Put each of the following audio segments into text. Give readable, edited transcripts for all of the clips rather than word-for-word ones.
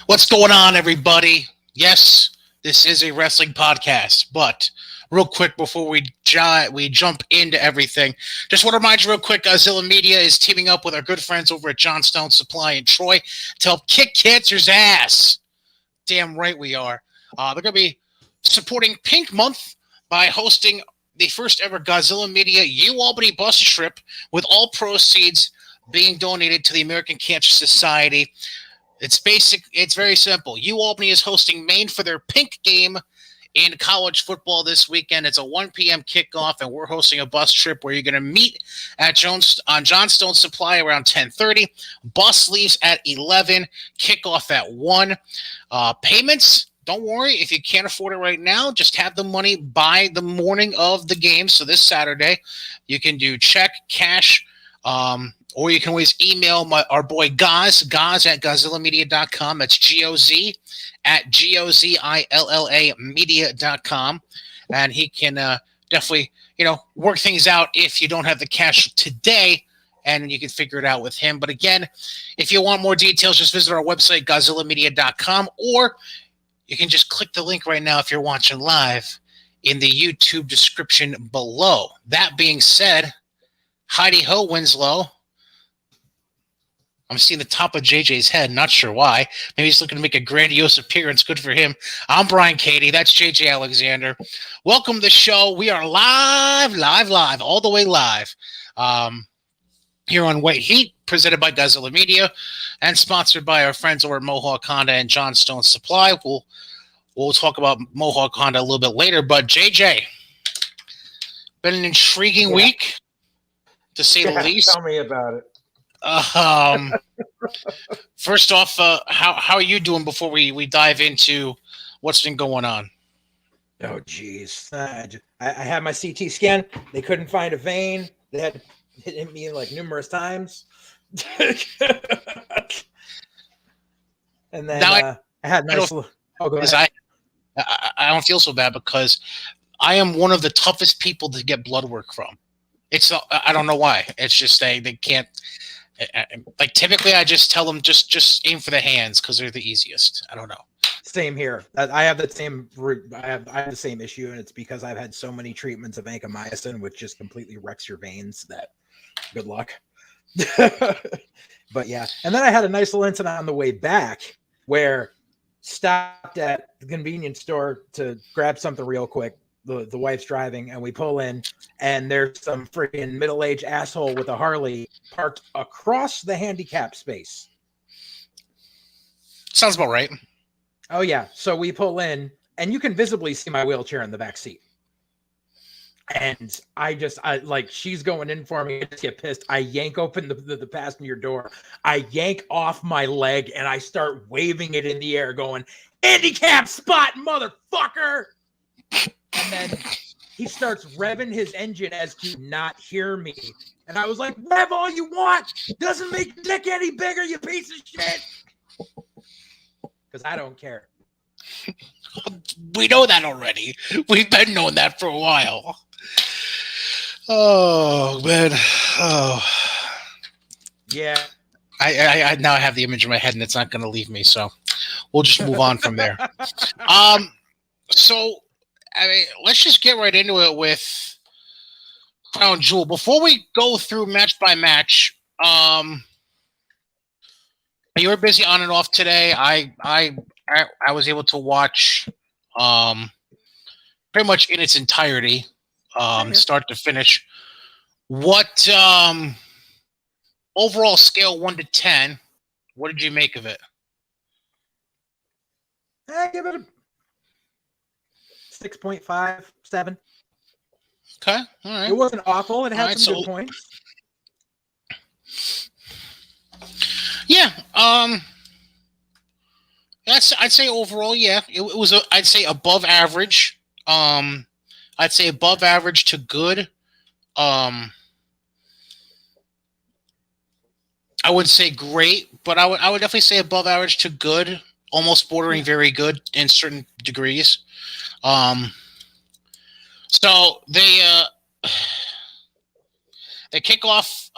What's going on, everybody? Yes, this is a wrestling podcast, but real quick before we jump into everything, just want to remind you real quick, Godzilla Media is teaming up with our good friends over at Johnstone Supply in Troy to help kick cancer's ass. Damn right we are. They're going to be supporting Pink Month by hosting the first ever Godzilla Media UAlbany bus trip, with all proceeds being donated to the American Cancer Society. It's very simple. UAlbany is hosting Maine for their Pink game in college football this weekend. It's a 1 p.m. kickoff, and we're hosting a bus trip where you're going to meet at Johnstone Supply around 10:30. Bus leaves at 11. Kickoff at 1. Payments, don't worry. If you can't afford it right now, just have the money by the morning of the game. So this Saturday, you can do check, cash, or you can always email our boy Goz at GozillaMedia.com. That's Goz at GOZILLA media.com. And he can definitely, work things out if you don't have the cash today, and you can figure it out with him. But again, if you want more details, just visit our website, GozillaMedia.com, or you can just click the link right now if you're watching live in the YouTube description below. That being said, Heidi Ho, Winslow. I'm seeing the top of JJ's head. Not sure why. Maybe he's looking to make a grandiose appearance. Good for him. I'm Brian Cady. That's JJ Alexander. Welcome to the show. We are live, all the way live. Here on White Heat, presented by Godzilla Media, and sponsored by our friends over at Mohawk Honda and Johnstone Supply. We'll talk about Mohawk Honda a little bit later. But JJ, been an intriguing week, to say the least. Tell me about it. First off, how are you doing before we dive into what's been going on? Oh, geez. I had my CT scan. They couldn't find a vein. They had hit me like numerous times. And then I had nice. Go ahead. I don't feel so bad because I am one of the toughest people to get blood work from. I don't know why. It's just they can't. Like typically, I just tell them just aim for the hands because they're the easiest. I don't know. Same here. I have the same. I have the same issue, and it's because I've had so many treatments of vancomycin, which just completely wrecks your veins. That good luck. But yeah, and then I had a nice little incident on the way back where stopped at the convenience store to grab something real quick. The wife's driving, and we pull in, and there's some freaking middle-aged asshole with a Harley parked across the handicap space. Sounds about right. Oh, yeah. So we pull in, and you can visibly see my wheelchair in the back seat. And I she's going in for me. I just get pissed. I yank open the passenger door. I yank off my leg, and I start waving it in the air going, handicap spot, motherfucker! And then he starts revving his engine as to not hear me. And I was like, rev all you want. Doesn't make your dick any bigger, you piece of shit. Because I don't care. We know that already. We've been knowing that for a while. Oh, man. Oh. Yeah. I now have the image in my head, and it's not going to leave me. So we'll just move on from there. So... let's just get right into it with Crown Jewel. Before we go through match by match, you were busy on and off today. I was able to watch pretty much in its entirety, start to finish. What overall scale 1 to 10? What did you make of it? I give it a 6.57. Okay, all right. It wasn't awful. It had some good points. Yeah, I'd say overall, yeah, it was. I'd say above average. I'd say above average to good. I wouldn't say great, but I would definitely say above average to good, almost bordering very good in certain degrees. So they kick off.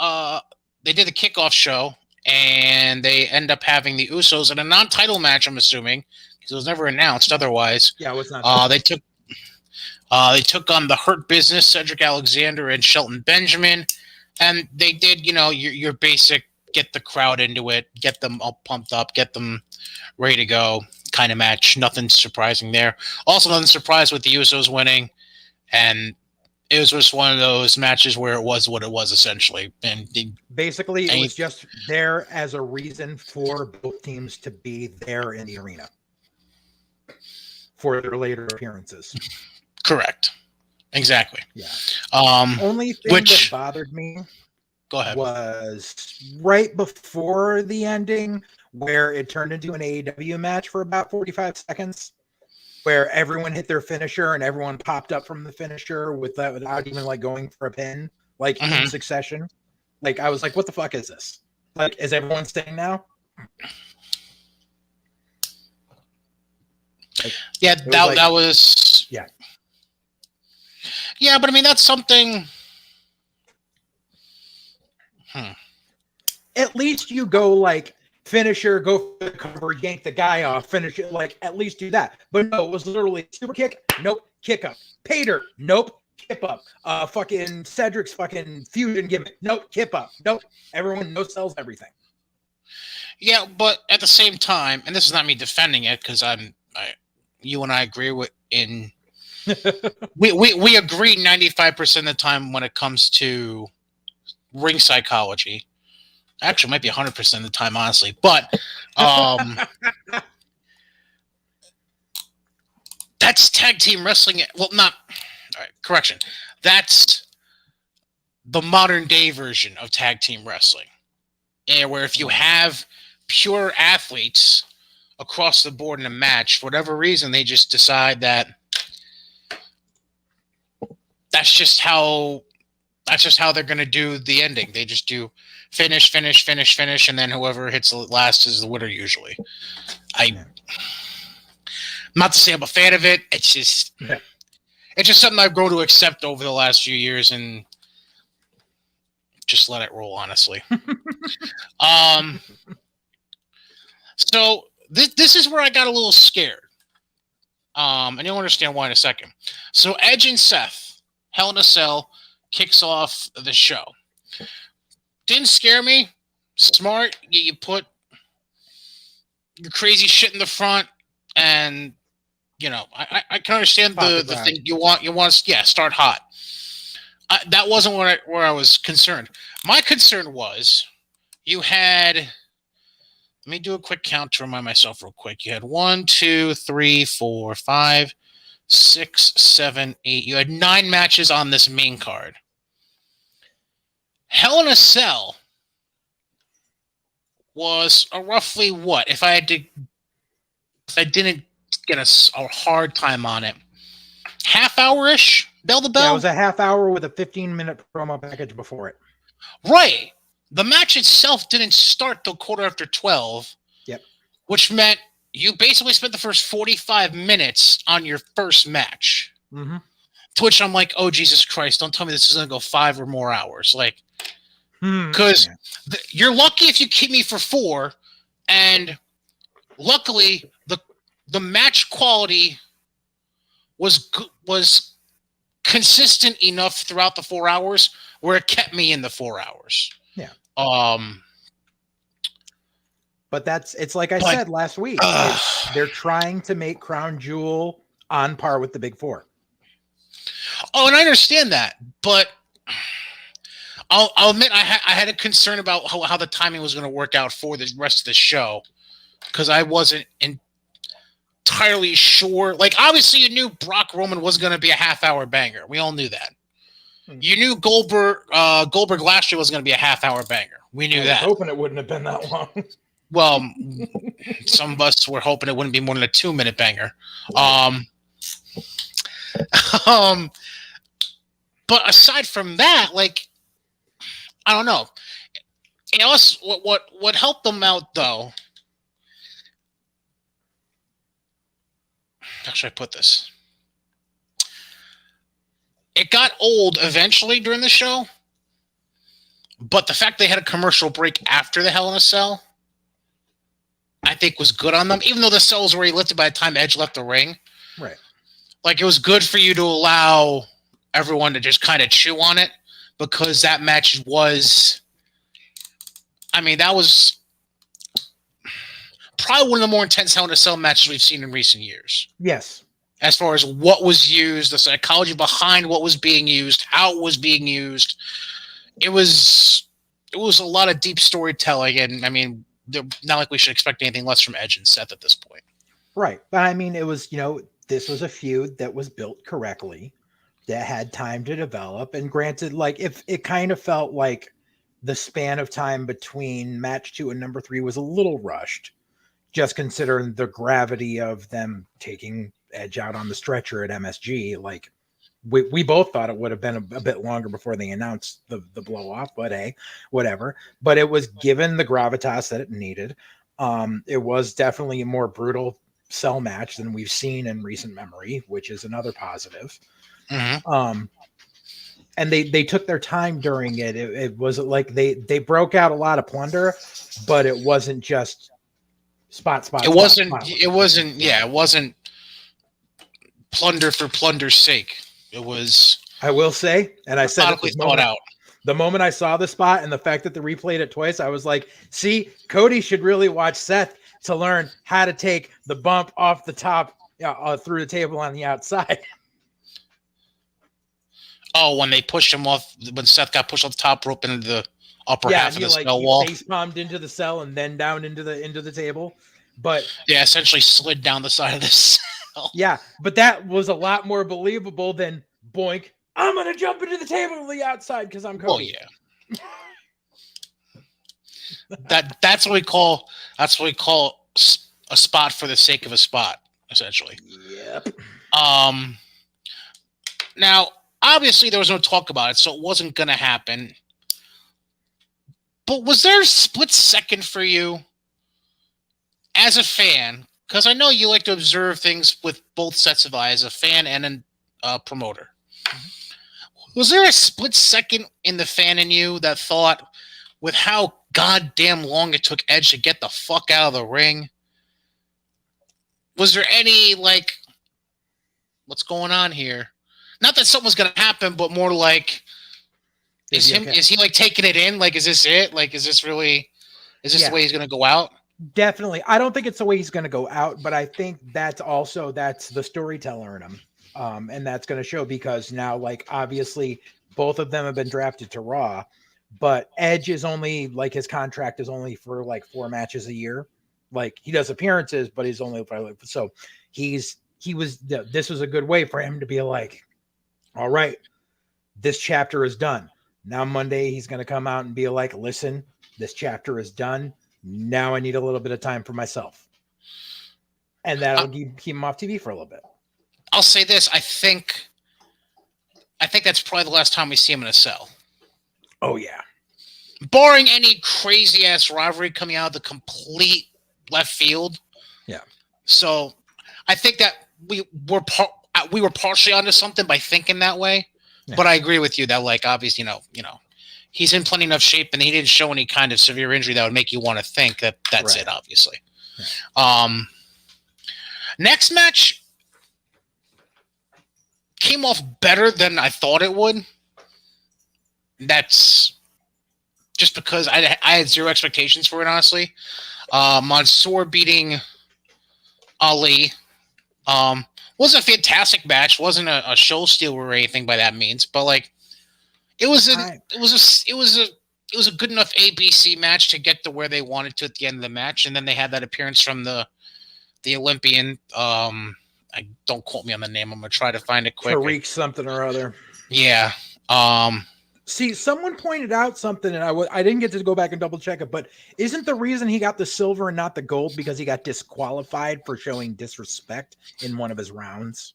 They did the kickoff show, and they end up having the Usos in a non-title match, I'm assuming, because it was never announced otherwise. Yeah, it was not. They took on the Hurt Business, Cedric Alexander and Shelton Benjamin, and they did, your basic get the crowd into it, get them all pumped up, get them ready to go kind of match. Nothing surprising there. Also, nothing surprised with the Usos winning, and it was just one of those matches where it was what it was essentially. And basically, it was just there as a reason for both teams to be there in the arena for their later appearances. Correct. Exactly. Yeah. Only thing that bothered me go ahead. Was right before the ending where it turned into an AEW match for about 45 seconds, where everyone hit their finisher and everyone popped up from the finisher without even like going for a pin, like in succession. Like I was like, what the fuck is this? Like, is everyone staying now? Like, yeah, that was yeah. Yeah, but I mean that's something. At least you go like finisher, go for the cover, yank the guy off, finish it, like at least do that. But no, it was literally super kick, nope, kick up. Pater, nope, kip up. Fucking Cedric's fucking fusion gimmick, nope, kip up, nope. Everyone no sells everything. Yeah, but at the same time, and this is not me defending it because you and I agree with we agree 95% of the time when it comes to ring psychology. Actually, it might be 100% of the time, honestly. But that's tag team wrestling. Well, not. All right, correction. That's the modern day version of tag team wrestling. And where if you have pure athletes across the board in a match, for whatever reason, they just decide that that's just how they're going to do the ending. They just do finish, and then whoever hits the last is the winner usually. I'm not to say I'm a fan of it. It's just something I've grown to accept over the last few years and just let it roll, honestly. So this is where I got a little scared. And you'll understand why in a second. So Edge and Seth, Hell in a Cell, kicks off the show. Didn't scare me. Smart. You put your crazy shit in the front, and I can understand the thing you want. You want to start hot. That wasn't where I was concerned. My concern was you had. Let me do a quick count to remind myself real quick. You had 1, 2, 3, 4, 5, 6, 7, 8. You had 9 matches on this main card. Hell in a Cell was a roughly what? If I didn't get a hard time on it, half hour-ish, bell to bell? Yeah, it was a half hour with a 15-minute promo package before it. Right. The match itself didn't start till 12:15. Yep. Which meant you basically spent the first 45 minutes on your first match. Mm-hmm. To which I'm like, oh, Jesus Christ, don't tell me this is going to go 5 or more hours. Like, because you're lucky if you keep me for 4, and luckily the match quality was consistent enough throughout the 4 hours where it kept me in the 4 hours. Yeah. But it's like I said last week. They're trying to make Crown Jewel on par with the Big Four. Oh, and I understand that, but I'll admit I had a concern about how the timing was going to work out for the rest of the show because I wasn't entirely sure. Like, obviously, you knew Brock Roman was going to be a half-hour banger. We all knew that. You knew Goldberg last year was going to be a half-hour banger. We knew that. I was hoping it wouldn't have been that long. Well, some of us were hoping it wouldn't be more than a 2-minute banger. But aside from that, like, I don't know. You know, what helped them out though? How should I put this? It got old eventually during the show But the fact they had a commercial break after the Hell in a Cell, I think was good on them. Even though the cell was already lifted by the time Edge left the ring. Right. Like, it was good for you to allow everyone to just kind of chew on it, because that match was, I mean, that was probably one of the more intense Hell in a Cell matches we've seen in recent years. Yes. As far as what was used, the psychology behind what was being used, how it was being used. It was a lot of deep storytelling, and I mean, not like we should expect anything less from Edge and Seth at this point. Right. But I mean, it was, this was a feud that was built correctly, that had time to develop. And granted, like, if it kind of felt like the span of time between match 2 and number 3 was a little rushed, just considering the gravity of them taking Edge out on the stretcher at MSG. Like, we both thought it would have been a bit longer before they announced the blow off, but hey, whatever. But it was given the gravitas that it needed. It was definitely a more brutal cell match than we've seen in recent memory, which is another positive. Mm-hmm. And they took their time during it. It wasn't like they broke out a lot of plunder, but it wasn't just spot. It wasn't plunder for plunder's sake. It was, I will say, and I said it thought out. The moment I saw the spot and the fact that they replayed it twice, I was like, see, Cody should really watch Seth to learn how to take the bump off the top through the table on the outside. Oh, when they pushed him off, when Seth got pushed off the top rope into the upper half of the cell wall. Face palmed into the cell and then down into the table. But yeah, essentially slid down the side of the cell. Yeah, but that was a lot more believable than boink, I'm gonna jump into the table on the outside because I'm Cody. Oh yeah. That's what we call a spot for the sake of a spot, essentially. Yep. Now, obviously there was no talk about it, so it wasn't gonna happen. But was there a split second for you as a fan? Because I know you like to observe things with both sets of eyes, a fan and a promoter. Was there a split second in the fan in you that thought, with how goddamn long it took Edge to get the fuck out of the ring, was there any, like, what's going on here? Not that something was going to happen, but more like, is he like taking it in? Like, is this it? Like, is this the way he's going to go out? Definitely. I don't think it's the way he's going to go out, but I think that's the storyteller in him. And that's going to show, because now, like, obviously both of them have been drafted to Raw, but Edge is only, like, his contract is only for like 4 matches a year. Like, he does appearances, but he's only so this was a good way for him to be like, all right, this chapter is done. Now Monday he's going to come out and be like, listen, this chapter is done. Now I need a little bit of time for myself. And that'll keep him off TV for a little bit. I'll say this. I think that's probably the last time we see him in a cell. Oh, yeah. Barring any crazy-ass rivalry coming out of the complete left field. Yeah. So I think that we were partially onto something by thinking that way. Yeah. But I agree with you that, like, obviously, you know, he's in plenty enough shape, and he didn't show any kind of severe injury that would make you want to think that that's right. It, obviously. Right. Next match came off better than I thought it would. That's just because I had zero expectations for it, honestly. Mansoor beating Ali. Wasn't a fantastic match. Wasn't a show stealer or anything by that means, but, like, it was a good enough ABC match to get to where they wanted to at the end of the match, and then they had that appearance from the Olympian. Don't quote me on the name. I'm gonna try to find it quick. Tariq something or other. Yeah. See, someone pointed out something, and I didn't get to go back and double check it, but isn't the reason he got the silver and not the gold because he got disqualified for showing disrespect in one of his rounds?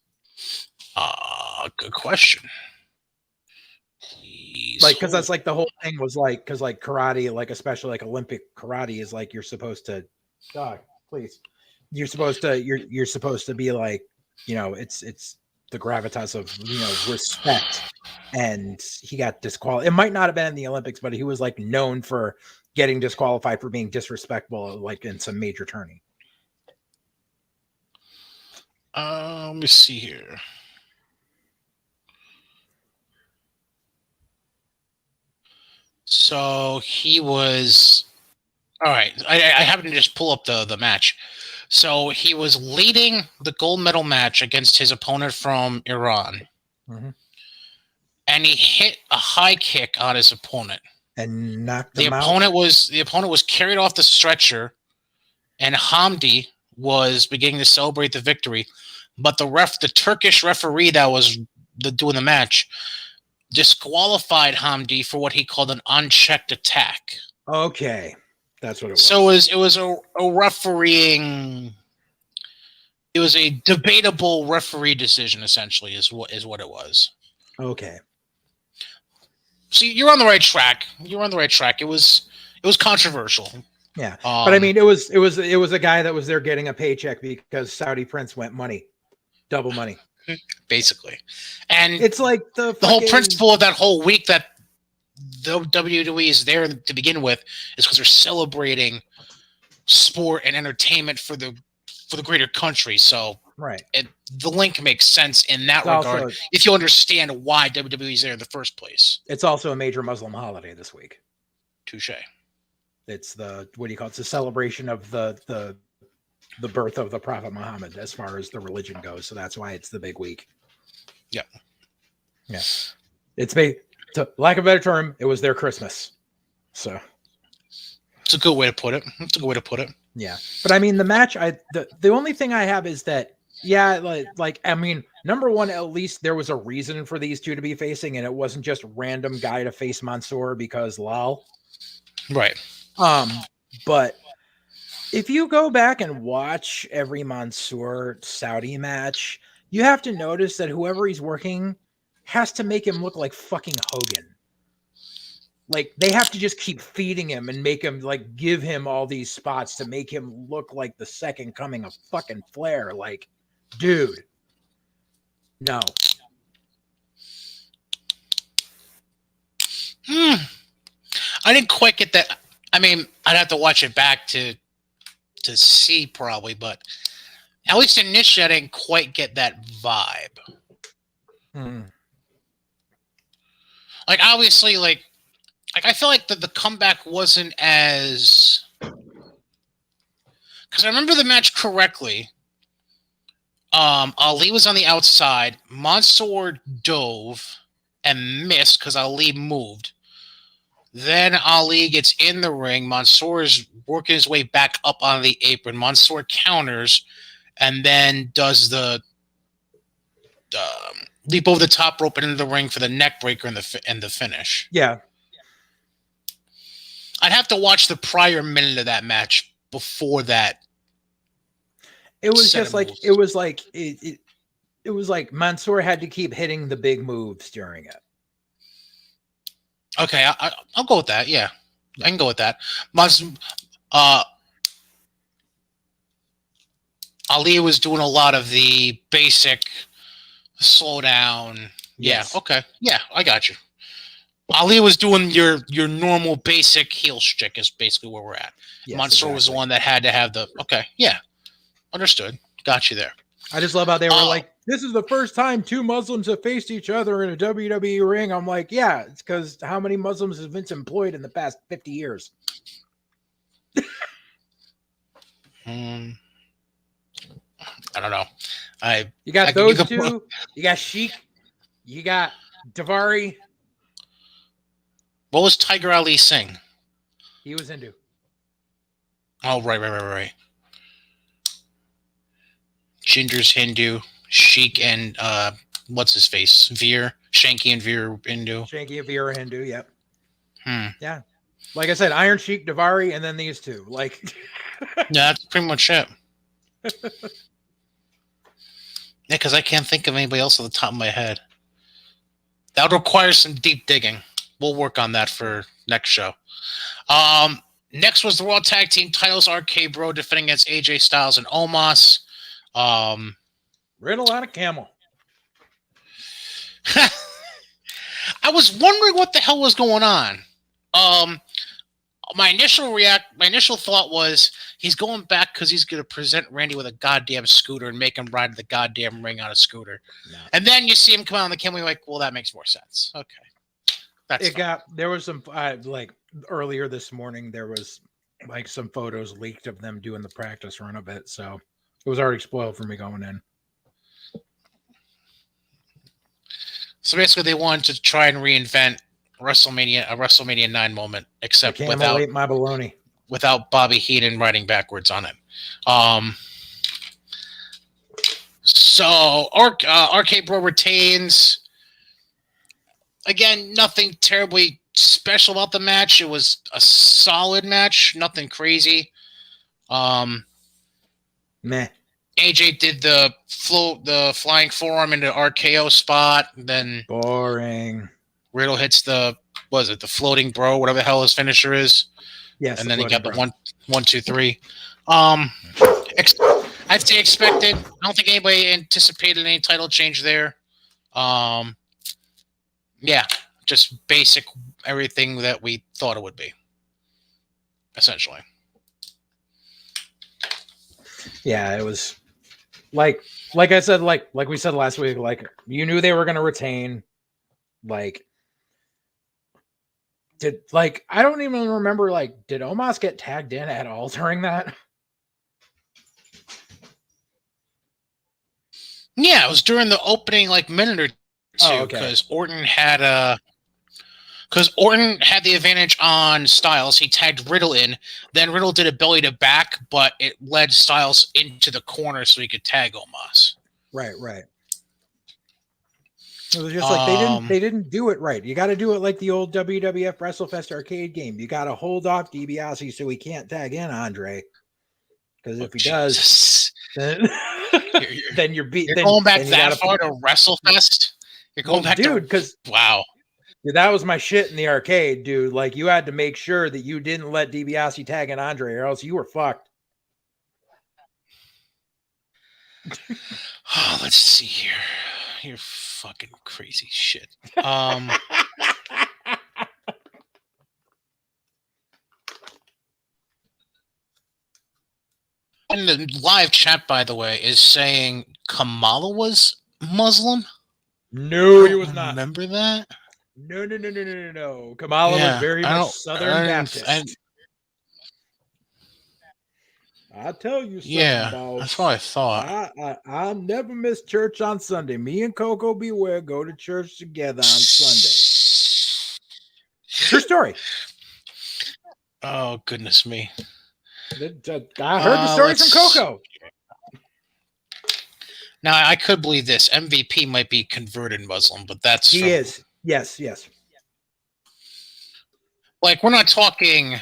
Good question. Like, because that's like the whole thing was like, because like karate, like especially like Olympic karate is like you're supposed to, you're supposed to be like, you know, it's the gravitas of, you know, respect. and he got disqualified. It might not have been in the Olympics, but he was like known for getting disqualified for being disrespectful, like in some major tourney. Let me see here. So he was all right. I happened to just pull up the match. So he was leading the gold medal match against his opponent from Iran, and he hit a high kick on his opponent and knocked the him opponent out. was carried off the stretcher, and Hamdi was beginning to celebrate the victory, but the Turkish referee that was doing the match disqualified Hamdi for what he called an unchecked attack. Okay, that's what it was. So it was a refereeing. It was a debatable referee decision, essentially, is what it was. Okay. So you're on the right track. You're on the right track. It was controversial. Yeah, but I mean, it was a guy that was there getting a paycheck because Saudi Prince went double money, basically. And it's like the whole principle of that whole week that the WWE is there to begin with is because they're celebrating sport and entertainment for the greater country. So right, the link makes sense in that regard also, if you understand why WWE is there in the first place. It's also a major Muslim holiday this week. Touche. It's it's the celebration of the birth of the Prophet Muhammad as far as the religion goes. So that's why it's the big week. Yeah. Yeah. To lack of a better term, it was their Christmas. So it's a good way to put it. Yeah. But I mean, the match, the only thing I have is that, yeah, I mean, number one, at least there was a reason for these two to be facing, and it wasn't just random guy to face Mansoor because lol. Right. But if you go back and watch every Mansoor Saudi match, you have to notice that whoever he's working has to make him look like fucking Hogan. Like, they have to just keep feeding him and make him, like, give him all these spots to make him look like the second coming of fucking Flair. Like, dude. No. I didn't quite get that. I mean, I'd have to watch it back to see probably, but at least initially I didn't quite get that vibe. Like, obviously, like I feel like the comeback wasn't as, because I remember the match correctly. Ali was on the outside. Mansoor dove and missed because Ali moved. Then Ali gets in the ring. Mansoor is working his way back up on the apron. Mansoor counters and then does the leap over the top rope and into the ring for the neck breaker and the finish. Yeah. I'd have to watch the prior minute of that match before that. It was just like it was like Mansoor had to keep hitting the big moves during it. Okay, I'll go with that. Yeah, I can go with that. Ali was doing a lot of the basic slow down. Yes. Yeah, okay. Yeah, I got you. Ali was doing your normal basic heel shtick is basically where we're at. Yes, Mansoor was the one that had to have the... Okay, yeah. Understood. Got you there. I just love how they were like, this is the first time two Muslims have faced each other in a WWE ring. I'm like, yeah, it's because how many Muslims has Vince employed in the past 50 years? I don't know. You got those two. You got Sheik. You got Daivari. What was Tiger Ali Singh? He was Hindu. Oh, right. Ginger's Hindu. Sheik and what's his face? Veer. Shanky and Veer Hindu. Shanky and Veer Hindu, yep. Yeah. Like I said, Iron Sheik, Daivari, and then these two. Like yeah, that's pretty much it. Yeah, because I can't think of anybody else off the top of my head. That would require some deep digging. We'll work on that for next show. Next was the World Tag Team titles. RK Bro defending against AJ Styles and Omos. Riddle on a camel. I was wondering what the hell was going on. My initial thought was he's going back because he's going to present Randy with a goddamn scooter and make him ride the goddamn ring on a scooter. No. And then you see him come out on the camera, you're like, well, that makes more sense. Okay. There was some, like earlier this morning, there was like some photos leaked of them doing the practice run of it. So it was already spoiled for me going in. So basically they wanted to try and reinvent a WrestleMania 9 moment, except without my baloney. Without Bobby Heenan riding backwards on it. So Arcade Bro retains. Again, nothing terribly special about the match. It was a solid match, nothing crazy. Meh. AJ did the flying forearm into RKO spot. Then boring. Riddle hits the floating bro, whatever the hell his finisher is. Yes. And then he got the 1, 2, 3. I'd say expected. I don't think anybody anticipated any title change there. Yeah, just basic everything that we thought it would be. Essentially. Yeah, it was like I said, like we said last week, like you knew they were gonna retain. Like I don't even remember, like, did Omos get tagged in at all during that? Yeah, it was during the opening like minute or two, because Orton had the advantage on Styles. He tagged Riddle in. Then Riddle did a belly to back, but it led Styles into the corner so he could tag Omos. Right. It was just like they didn't do it right. You got to do it like the old WWF WrestleFest arcade game. You got to hold off DiBiase so he can't tag in Andre. Because if he does, then you're beat. You're going back that far to WrestleFest? You're going back, dude, because wow. That was my shit in the arcade, dude. Like, you had to make sure that you didn't let DiBiase tag in Andre, or else you were fucked. Oh, let's see here. You're fucking crazy shit. And the live chat, by the way, is saying Kamala was Muslim. No, he was not. Remember that? No. Kamala was very much Southern Baptist. I'll tell you something, boss. That's what I thought. I'll never miss church on Sunday. Me and Coco Beware go to church together on Sunday. True story. Oh, goodness me. I heard the story from Coco. Now, I could believe this. MVP might be converted Muslim, but that's... He is. Yes. Like, we're not talking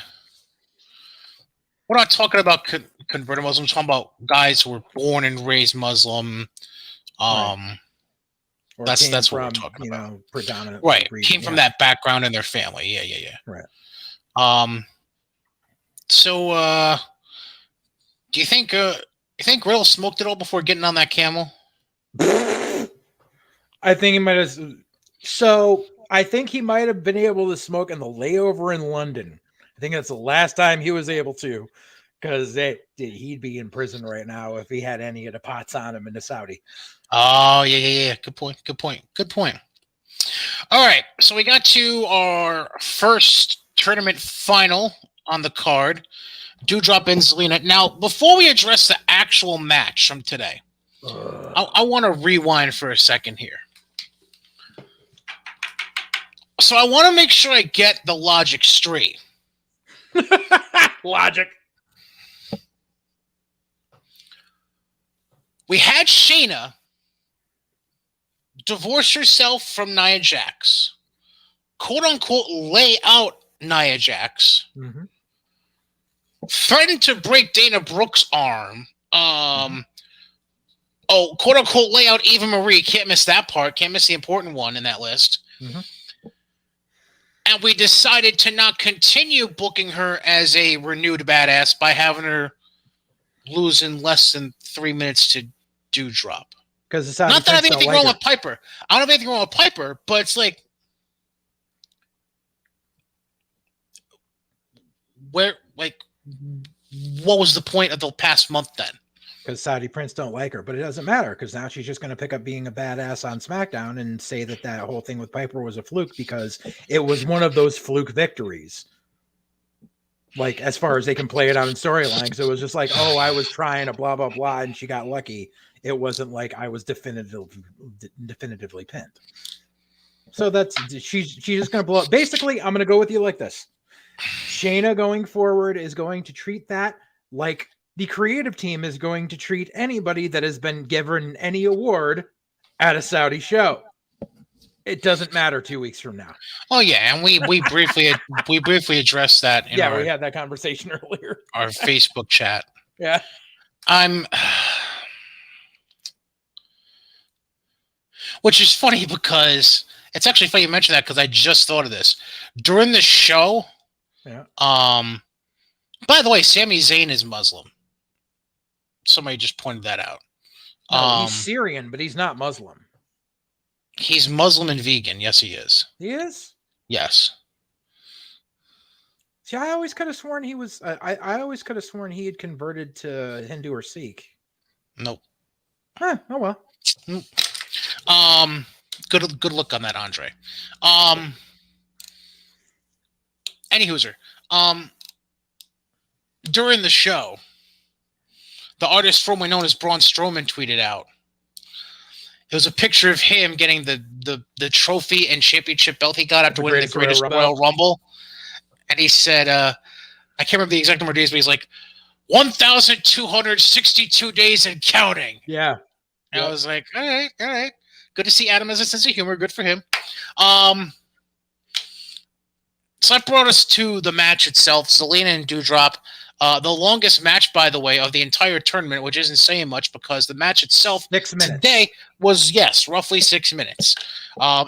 about converted Muslims. We're talking about guys who were born and raised Muslim. Right. That's what we're talking about. Predominantly. Right. Came from that background in their family. Yeah. Right. So, do you think Riddle smoked it all before getting on that camel? I think he might have. So I think he might have been able to smoke in the layover in London. I think that's the last time he was able to, because he'd be in prison right now if he had any of the pots on him in the Saudi. Oh, yeah. Good point. All right, so we got to our first tournament final on the card, Doudrop and Zelina. Now, before we address the actual match from today, I want to rewind for a second here. So I want to make sure I get the logic straight. Logic. We had Shayna divorce herself from Nia Jax, quote unquote lay out Nia Jax, threatened to break Dana Brooke's arm, quote unquote lay out Eva Marie. Can't miss that part. Can't miss the important one in that list. And we decided to not continue booking her as a renewed badass by having her lose in less than 3 minutes to Doudrop. Because it's not that I have anything wrong with Piper. I don't have anything wrong with Piper, but it's like, what was the point of the past month then? Because Saudi Prince don't like her, but it doesn't matter because now she's just going to pick up being a badass on SmackDown and say that whole thing with Piper was a fluke because it was one of those fluke victories. Like, as far as they can play it out in storylines, it was just like, oh, I was trying to blah, blah, blah, and she got lucky. It wasn't like I was definitively pinned. So she's just going to blow up. Basically, I'm going to go with you like this. Shayna going forward is going to treat that like the creative team is going to treat anybody that has been given any award at a Saudi show. It doesn't matter 2 weeks from now. Oh yeah, and we briefly addressed that. We had that conversation earlier. Our Facebook chat. Yeah, which is funny because it's actually funny you mentioned that because I just thought of this during the show. Yeah. By the way, Sami Zayn is Muslim. Somebody just pointed that out. No, he's Syrian, but he's not Muslim. He's Muslim and vegan. Yes, he is. He is? Yes. See, I always could have sworn he was. I always could have sworn he had converted to Hindu or Sikh. Nope. Huh, oh well. Good look on that, Andre. Anywhooser. During the show, the artist formerly known as Braun Strowman tweeted out. It was a picture of him getting the trophy and championship belt he got after winning the Greatest Royal Rumble. And he said, I can't remember the exact number of days, but he's like, 1,262 days and counting. Yeah. And I was like, all right. Good to see Adam has a sense of humor. Good for him. So that brought us to the match itself, Zelina and Doudrop. The longest match, by the way, of the entire tournament, which isn't saying much because the match itself 6 minutes. Today was, yes, roughly 6 minutes.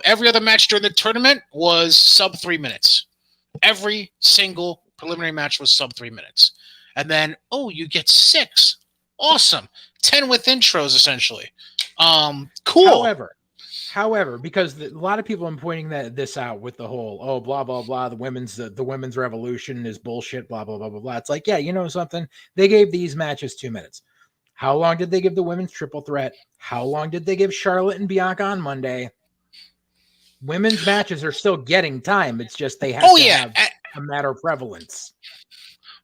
Every other match during the tournament was sub 3 minutes. Every single preliminary match was sub 3 minutes. And then, you get 6. Awesome. 10 with intros, essentially. Cool. However, because a lot of people are pointing this out with the whole, blah, blah, blah, the women's revolution is bullshit, blah, blah, blah, blah, blah. It's like, yeah, you know something? They gave these matches 2 minutes. How long did they give the women's triple threat? How long did they give Charlotte and Bianca on Monday? Women's matches are still getting time. It's just they have have a matter of prevalence.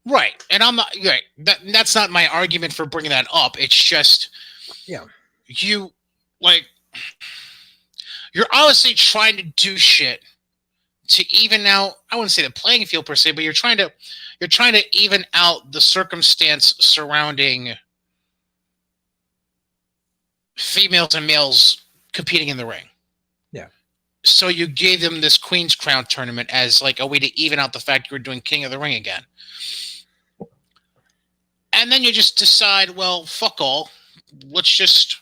Right. And I'm not right. That's not my argument for bringing that up. It's just you're obviously trying to do shit to even out, I wouldn't say the playing field per se, but you're trying to even out the circumstance surrounding females and males competing in the ring. Yeah. So you gave them this Queen's Crown tournament as like a way to even out the fact you were doing King of the Ring again. And then you just decide, well, fuck all. Let's just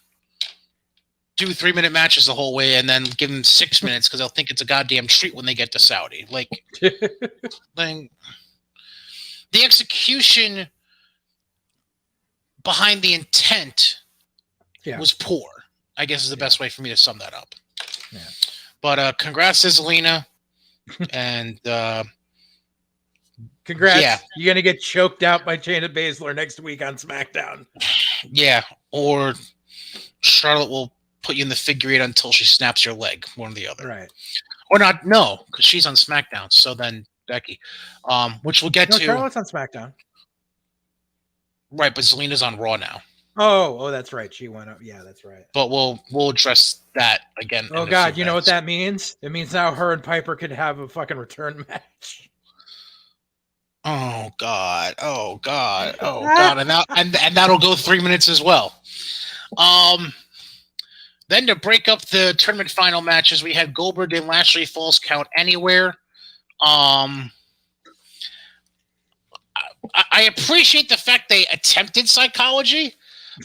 do 3-minute matches the whole way and then give them 6 minutes because they'll think it's a goddamn treat when they get to Saudi. Like, the execution behind the intent was poor, I guess is the best way for me to sum that up. Yeah. But congrats to Zelina. And congrats. Yeah. You're going to get choked out by Shayna Baszler next week on SmackDown. Yeah. Or Charlotte will put you in the figure eight until she snaps your leg, one or the other. Right. Or not, no, because she's on SmackDown. So then Becky, which we'll get to. Charlotte's on SmackDown. Right, but Zelina's on Raw now. Oh, that's right. She went up. Yeah, that's right. But we'll address that again. Oh God, you know what that means? It means now her and Piper could have a fucking return match. Oh God, and that'll go 3 minutes as well. Then to break up the tournament final matches, we had Goldberg and Lashley Falls Count Anywhere. I appreciate the fact they attempted psychology,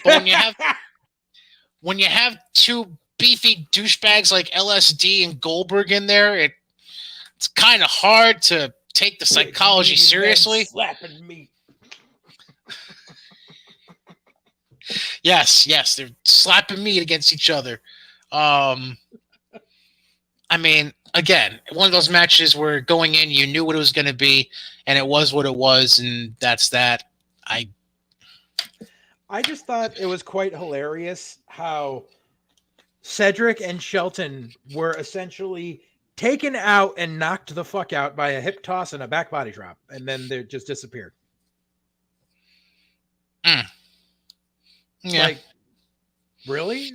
but when you have two beefy douchebags like LSD and Goldberg in there, it's kind of hard to take the psychology seriously. Slapping me. Yes, they're slapping meat against each other. I mean, again, one of those matches where going in, you knew what it was going to be, and it was what it was, and that's that. I just thought it was quite hilarious how Cedric and Shelton were essentially taken out and knocked the fuck out by a hip toss and a back body drop, and then they just disappeared. Yeah. Like, really?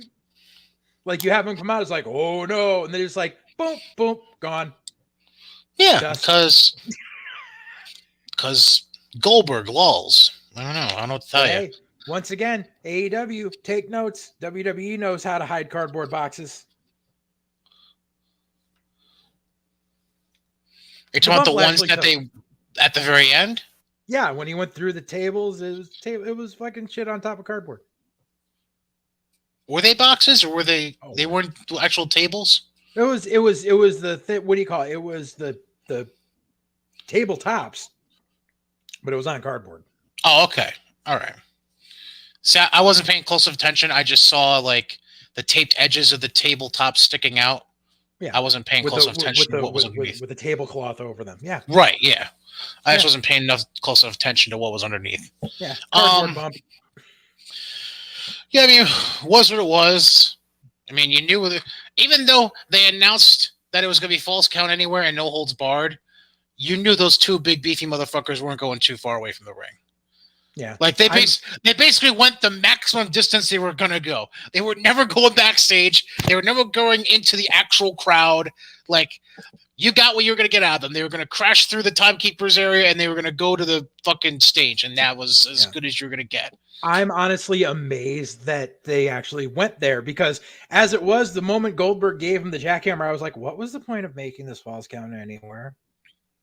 Like, you have them come out, it's like, oh no, and they're just like, boom, boom, gone. Yeah, because Goldberg lulls. I don't know. I don't know what to tell you. Once again, AEW, take notes. WWE knows how to hide cardboard boxes. You're talking about the ones that they at the very end? Yeah, when he went through the tables, it was fucking shit on top of cardboard. Were they boxes or were they? Oh. They weren't actual tables. It was the what do you call it? It was the tabletops, but it was on cardboard. Oh, okay, all right. See, I wasn't paying close attention. I just saw like the taped edges of the tabletop sticking out. Yeah, I wasn't paying close attention to what was underneath. With the tablecloth over them. Yeah, right. Yeah, I just wasn't paying enough close attention to what was underneath. Yeah, cardboard bump. Yeah, I mean, was what it was. I mean, you knew even though they announced that it was going to be false count anywhere and no holds barred, you knew those two big beefy motherfuckers weren't going too far away from the ring. Yeah, like they basically went the maximum distance they were going to go. They were never going backstage. They were never going into the actual crowd. Like, you got what you were going to get out of them. They were going to crash through the timekeepers area and they were going to go to the fucking stage, and that was as good as you were going to get. I'm honestly amazed that they actually went there, because as it was, the moment Goldberg gave him the jackhammer, I was like, what was the point of making this false count anywhere?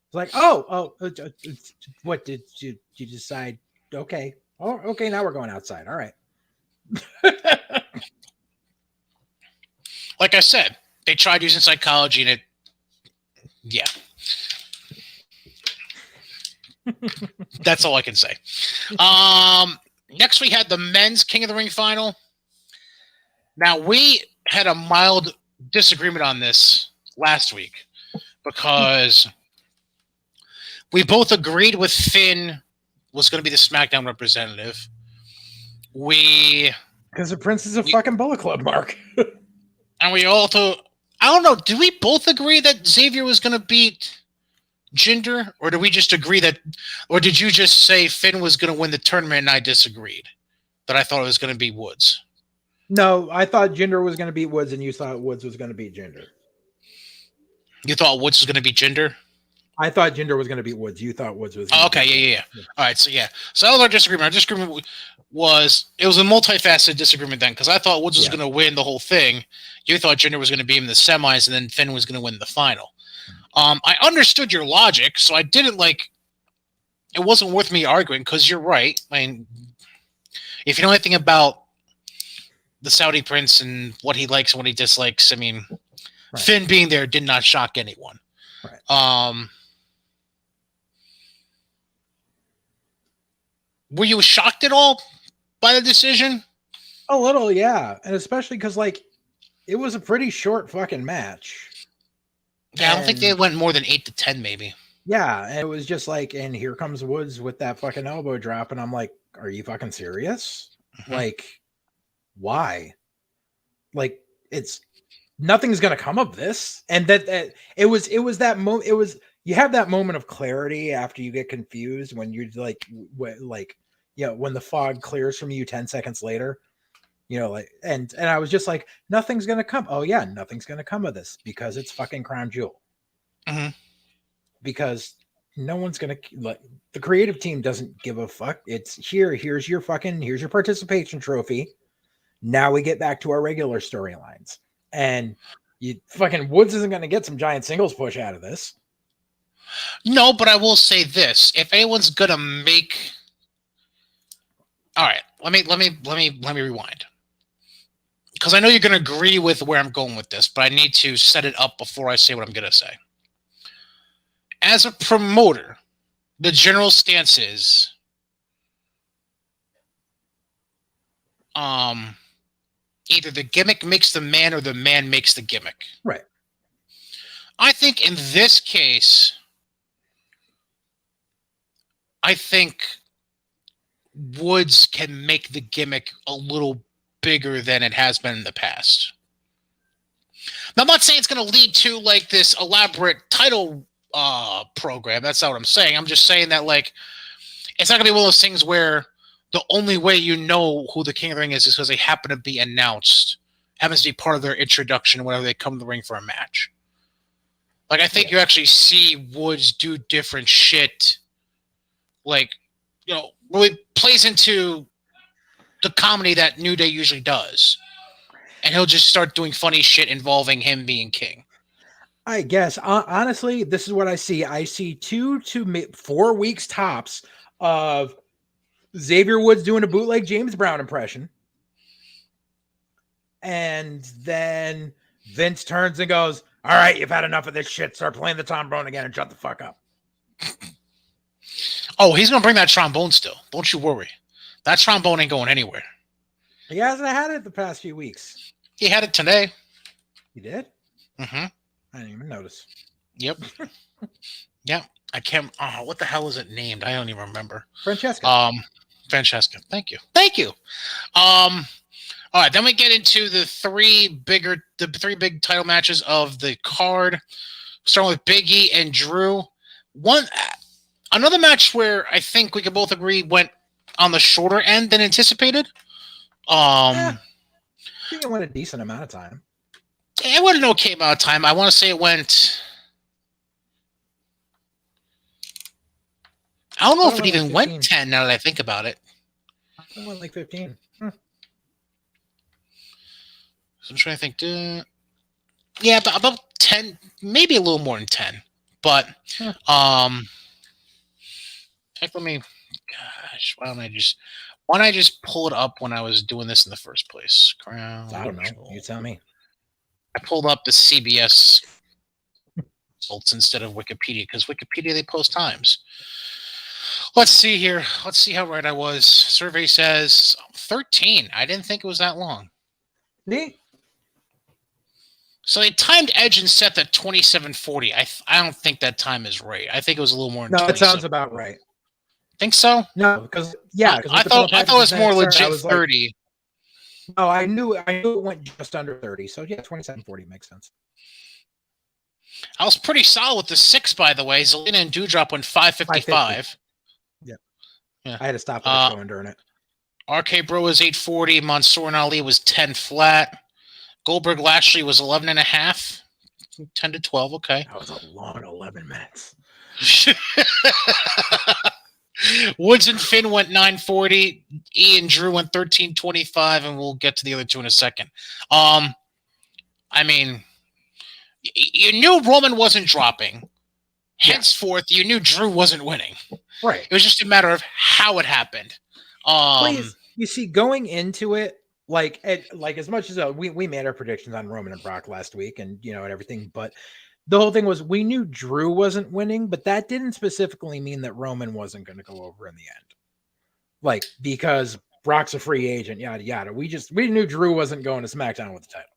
It's like, what did you decide? Okay. Oh, okay. Now we're going outside. All right. Like I said, they tried using psychology and that's all I can say. Next, we had the men's King of the Ring final. Now, we had a mild disagreement on this last week because we both agreed with Finn was going to be the SmackDown representative. Because the Prince is a fucking Bullet Club, Mark. And we also, I don't know, did we both agree that Xavier was going to beat Jinder, or did we just agree that, or did you just say Finn was going to win the tournament and I disagreed? That I thought it was going to be Woods? No, I thought Jinder was going to beat Woods and you thought Woods was going to beat Jinder. You thought Woods was going to beat Jinder? I thought Jinder was going to beat Woods. You thought Woods was. Okay, yeah. All right, so that was our disagreement. Our disagreement was a multifaceted disagreement then, because I thought Woods was going to win the whole thing. You thought Jinder was going to beat him in the semis, and then Finn was going to win the final. I understood your logic, so I didn't it wasn't worth me arguing, because you're right. I mean, if you know anything about the Saudi Prince and what he likes and what he dislikes, I mean, right. Finn being there did not shock anyone. Right. Were you shocked at all by the decision? A little, yeah. And especially because, it was a pretty short fucking match. Yeah, I don't think they went more than 8 to 10, maybe. Yeah, and it was just and here comes Woods with that fucking elbow drop, and I'm like, are you fucking serious? Mm-hmm. Why? It's nothing's gonna come of this. And that it was that moment. It was, you have that moment of clarity after you get confused when you're when the fog clears from you 10 seconds later. And I was just like, nothing's gonna come. Oh yeah, nothing's gonna come of this because it's fucking Crown Jewel. Mm-hmm. Because no one's gonna the creative team doesn't give a fuck. It's here's your participation trophy. Now we get back to our regular storylines, and you fucking Woods isn't gonna get some giant singles push out of this. No, but I will say this: if anyone's gonna make, all right, let me rewind. Because I know you're going to agree with where I'm going with this, but I need to set it up before I say what I'm going to say. As a promoter, the general stance is either the gimmick makes the man or the man makes the gimmick. Right. I think in this case, I think Woods can make the gimmick a little bigger than it has been in the past. Now, I'm not saying it's going to lead to like this elaborate title program. That's not what I'm saying. I'm just saying that like it's not going to be one of those things where the only way you know who the King of the Ring is because they happen to be announced, happens to be part of their introduction whenever they come to the ring for a match. Like, I think you actually see Woods do different shit. Like, you know, really plays into the comedy that New Day usually does. And he'll just start doing funny shit involving him being king. I guess. Honestly, this is what I see. I see 2 to 4 weeks tops of Xavier Woods doing a bootleg James Brown impression. And then Vince turns and goes, all right, you've had enough of this shit. Start playing the trombone again and shut the fuck up. Oh, he's going to bring that trombone still. Don't you worry. That trombone ain't going anywhere. He hasn't had it the past few weeks. He had it today. He did? Mm-hmm. I didn't even notice. Yep. Yep. I can't. Oh, what the hell is it named? I don't even remember. Francesca. Francesca. Thank you. Thank you. All right. Then we get into the three big title matches of the card, starting with Big E and Drew. Another match where I think we can both agree went on the shorter end than anticipated. I think it went a decent amount of time. It went an okay amount of time. I want to say it went. I don't know if it even went 10 now that I think about it. It went like 15. So I'm trying to think. Yeah, about 10, maybe a little more than 10. But, heck, let me. Gosh, why don't I just pull it up when I was doing this in the first place? Crown I don't know. Jewel. You tell me. I pulled up the CBS results instead of Wikipedia because Wikipedia they post times. Let's see here. Let's see how right I was. Survey says 13. I didn't think it was that long. Me? So they timed Edge and Seth at 27:40. I don't think that time is right. I think it was a little more than 27. No, it sounds about right. Think so? No, because I thought it was more legit 30. No, I knew it went just under 30. So yeah, 27:40 makes sense. I was pretty solid with the 6, by the way. Zelina and Doudrop went 5:55. Yeah. I had to stop the show during it. RK Bro was 8:40. Mansoor and Ali was 10 flat. Goldberg Lashley was 11.5. 10 to 12. Okay. That was a long 11 minutes. Woods and Finn went 9:40. E and Drew went 13:25, and we'll get to the other two in a second. I mean, you knew Roman wasn't dropping. Henceforth, you knew Drew wasn't winning. Right. It was just a matter of how it happened. Please, you see, going into it, like as much as we made our predictions on Roman and Brock last week, and and everything, but the whole thing was we knew Drew wasn't winning, but that didn't specifically mean that Roman wasn't going to go over in the end. Like, because Brock's a free agent, yada yada. We knew Drew wasn't going to SmackDown with the title.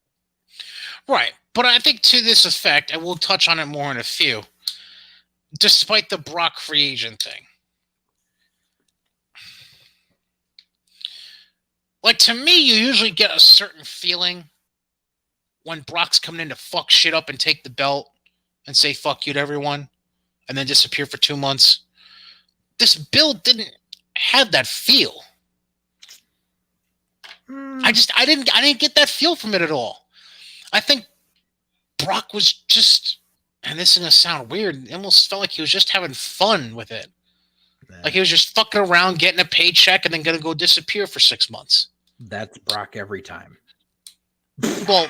Right. But I think to this effect, and we'll touch on it more in a few, despite the Brock free agent thing. Like, to me, you usually get a certain feeling when Brock's coming in to fuck shit up and take the belt and say fuck you to everyone and then disappear for 2 months. This build didn't have that feel. I didn't get that feel from it at all. I think Brock was just, and this is going to sound weird, it almost felt like he was just having fun with it. Man. Like he was just fucking around, getting a paycheck, and then going to go disappear for 6 months. That's Brock every time. Well,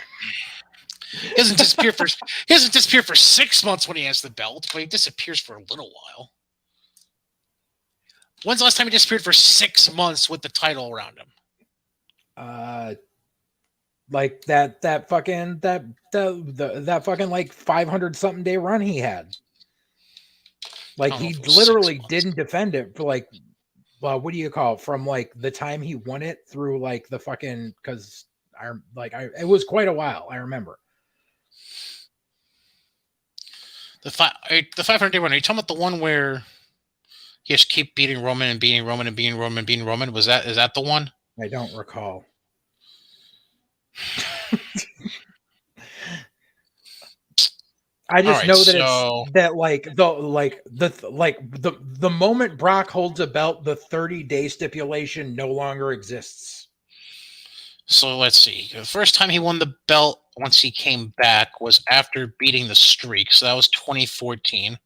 he doesn't disappear for 6 months when he has the belt, but he disappears for a little while. When's the last time he disappeared for 6 months with the title around him? Like that fucking like 500 something day run he had. Like he literally didn't defend it for like, well, what do you call it? From like the time he won it through like the fucking, because it was quite a while. I remember. The 500-day run. Are you talking about the one where he just keep beating Roman and beating Roman and beating Roman and beating Roman? Is that the one? I don't recall. I just know that it's that the moment Brock holds a belt, the 30-day stipulation no longer exists. So let's see. The first time he won the belt once he came back was after beating the Streak. So that was 2014.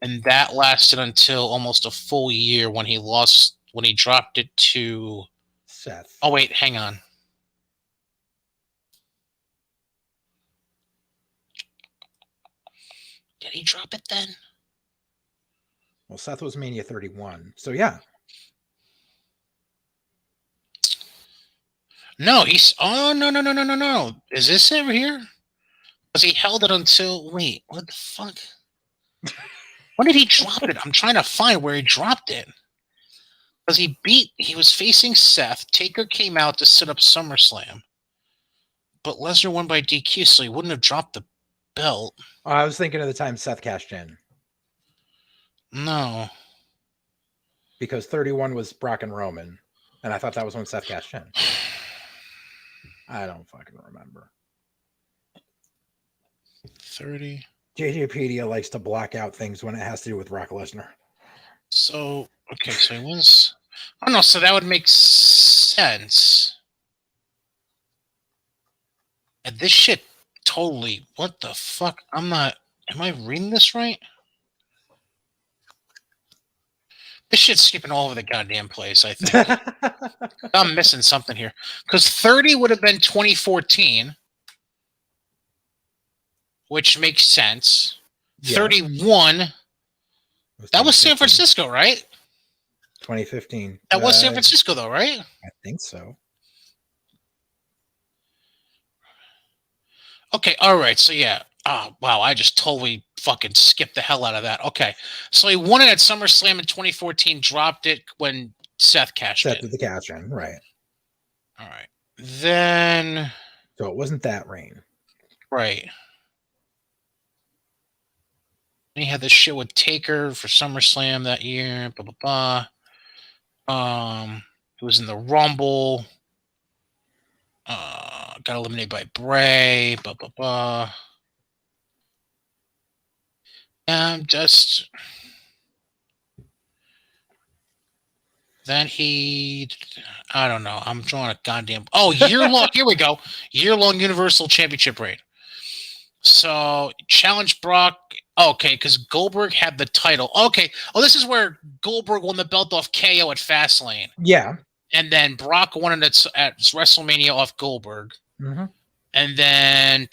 And that lasted until almost a full year when he dropped it to Seth. Oh, wait, hang on. Did he drop it then? Well, Seth was Mania 31. So, yeah. No, no. Is this over here? Because he held it until... Wait, what the fuck? When did he drop it? I'm trying to find where he dropped it. Because he was facing Seth. Taker came out to set up SummerSlam. But Lesnar won by DQ, so he wouldn't have dropped the belt. Oh, I was thinking of the time Seth cashed in. No. Because 31 was Brock and Roman. And I thought that was when Seth cashed in. I don't fucking remember. 30. JJPedia likes to block out things when it has to do with Brock Lesnar. So, okay, so he was... I don't know, so that would make sense. And this shit totally... What the fuck? Am I reading this right? This shit's skipping all over the goddamn place, I think. I'm missing something here. Because 30 would have been 2014, which makes sense. Yeah. 31, that was San Francisco, right? 2015. That was San Francisco, though, right? I think so. Okay, all right, so yeah. Oh, wow, I just totally fucking skipped the hell out of that. Okay, so he won it at SummerSlam in 2014, dropped it when Seth cashed in. Seth did the cash in, right. All right. Then... So it wasn't that reign. Right. And he had this shit with Taker for SummerSlam that year, blah, blah, blah. He was in the Rumble. Got eliminated by Bray, blah, blah, blah. And just... Then he... I don't know. I'm drawing a goddamn... Oh, year-long... Here we go. Year-long Universal Championship reign. So, challenge Brock... Okay, because Goldberg had the title. Okay. Oh, this is where Goldberg won the belt off KO at Fastlane. Yeah. And then Brock won it at WrestleMania off Goldberg. Mm-hmm. And then...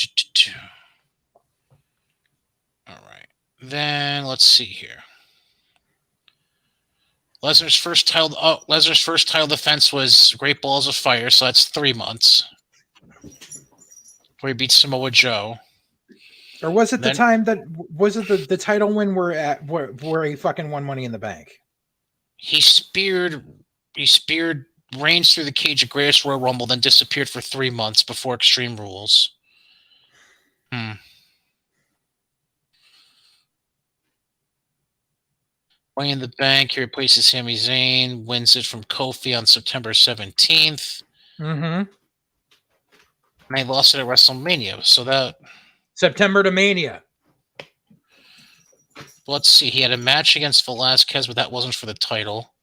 All right. Then, let's see here. Lesnar's first title defense was Great Balls of Fire, so that's 3 months. Where he beat Samoa Joe. Or was it the time that was it the title win where he fucking won Money in the Bank? He speared Reigns through the cage at Greatest Royal Rumble, then disappeared for 3 months before Extreme Rules. Money in the Bank, he replaces Sami Zayn, wins it from Kofi on September 17th. Mm-hmm. And he lost it at WrestleMania, so that... September to Mania. Let's see. He had a match against Velasquez, but that wasn't for the title.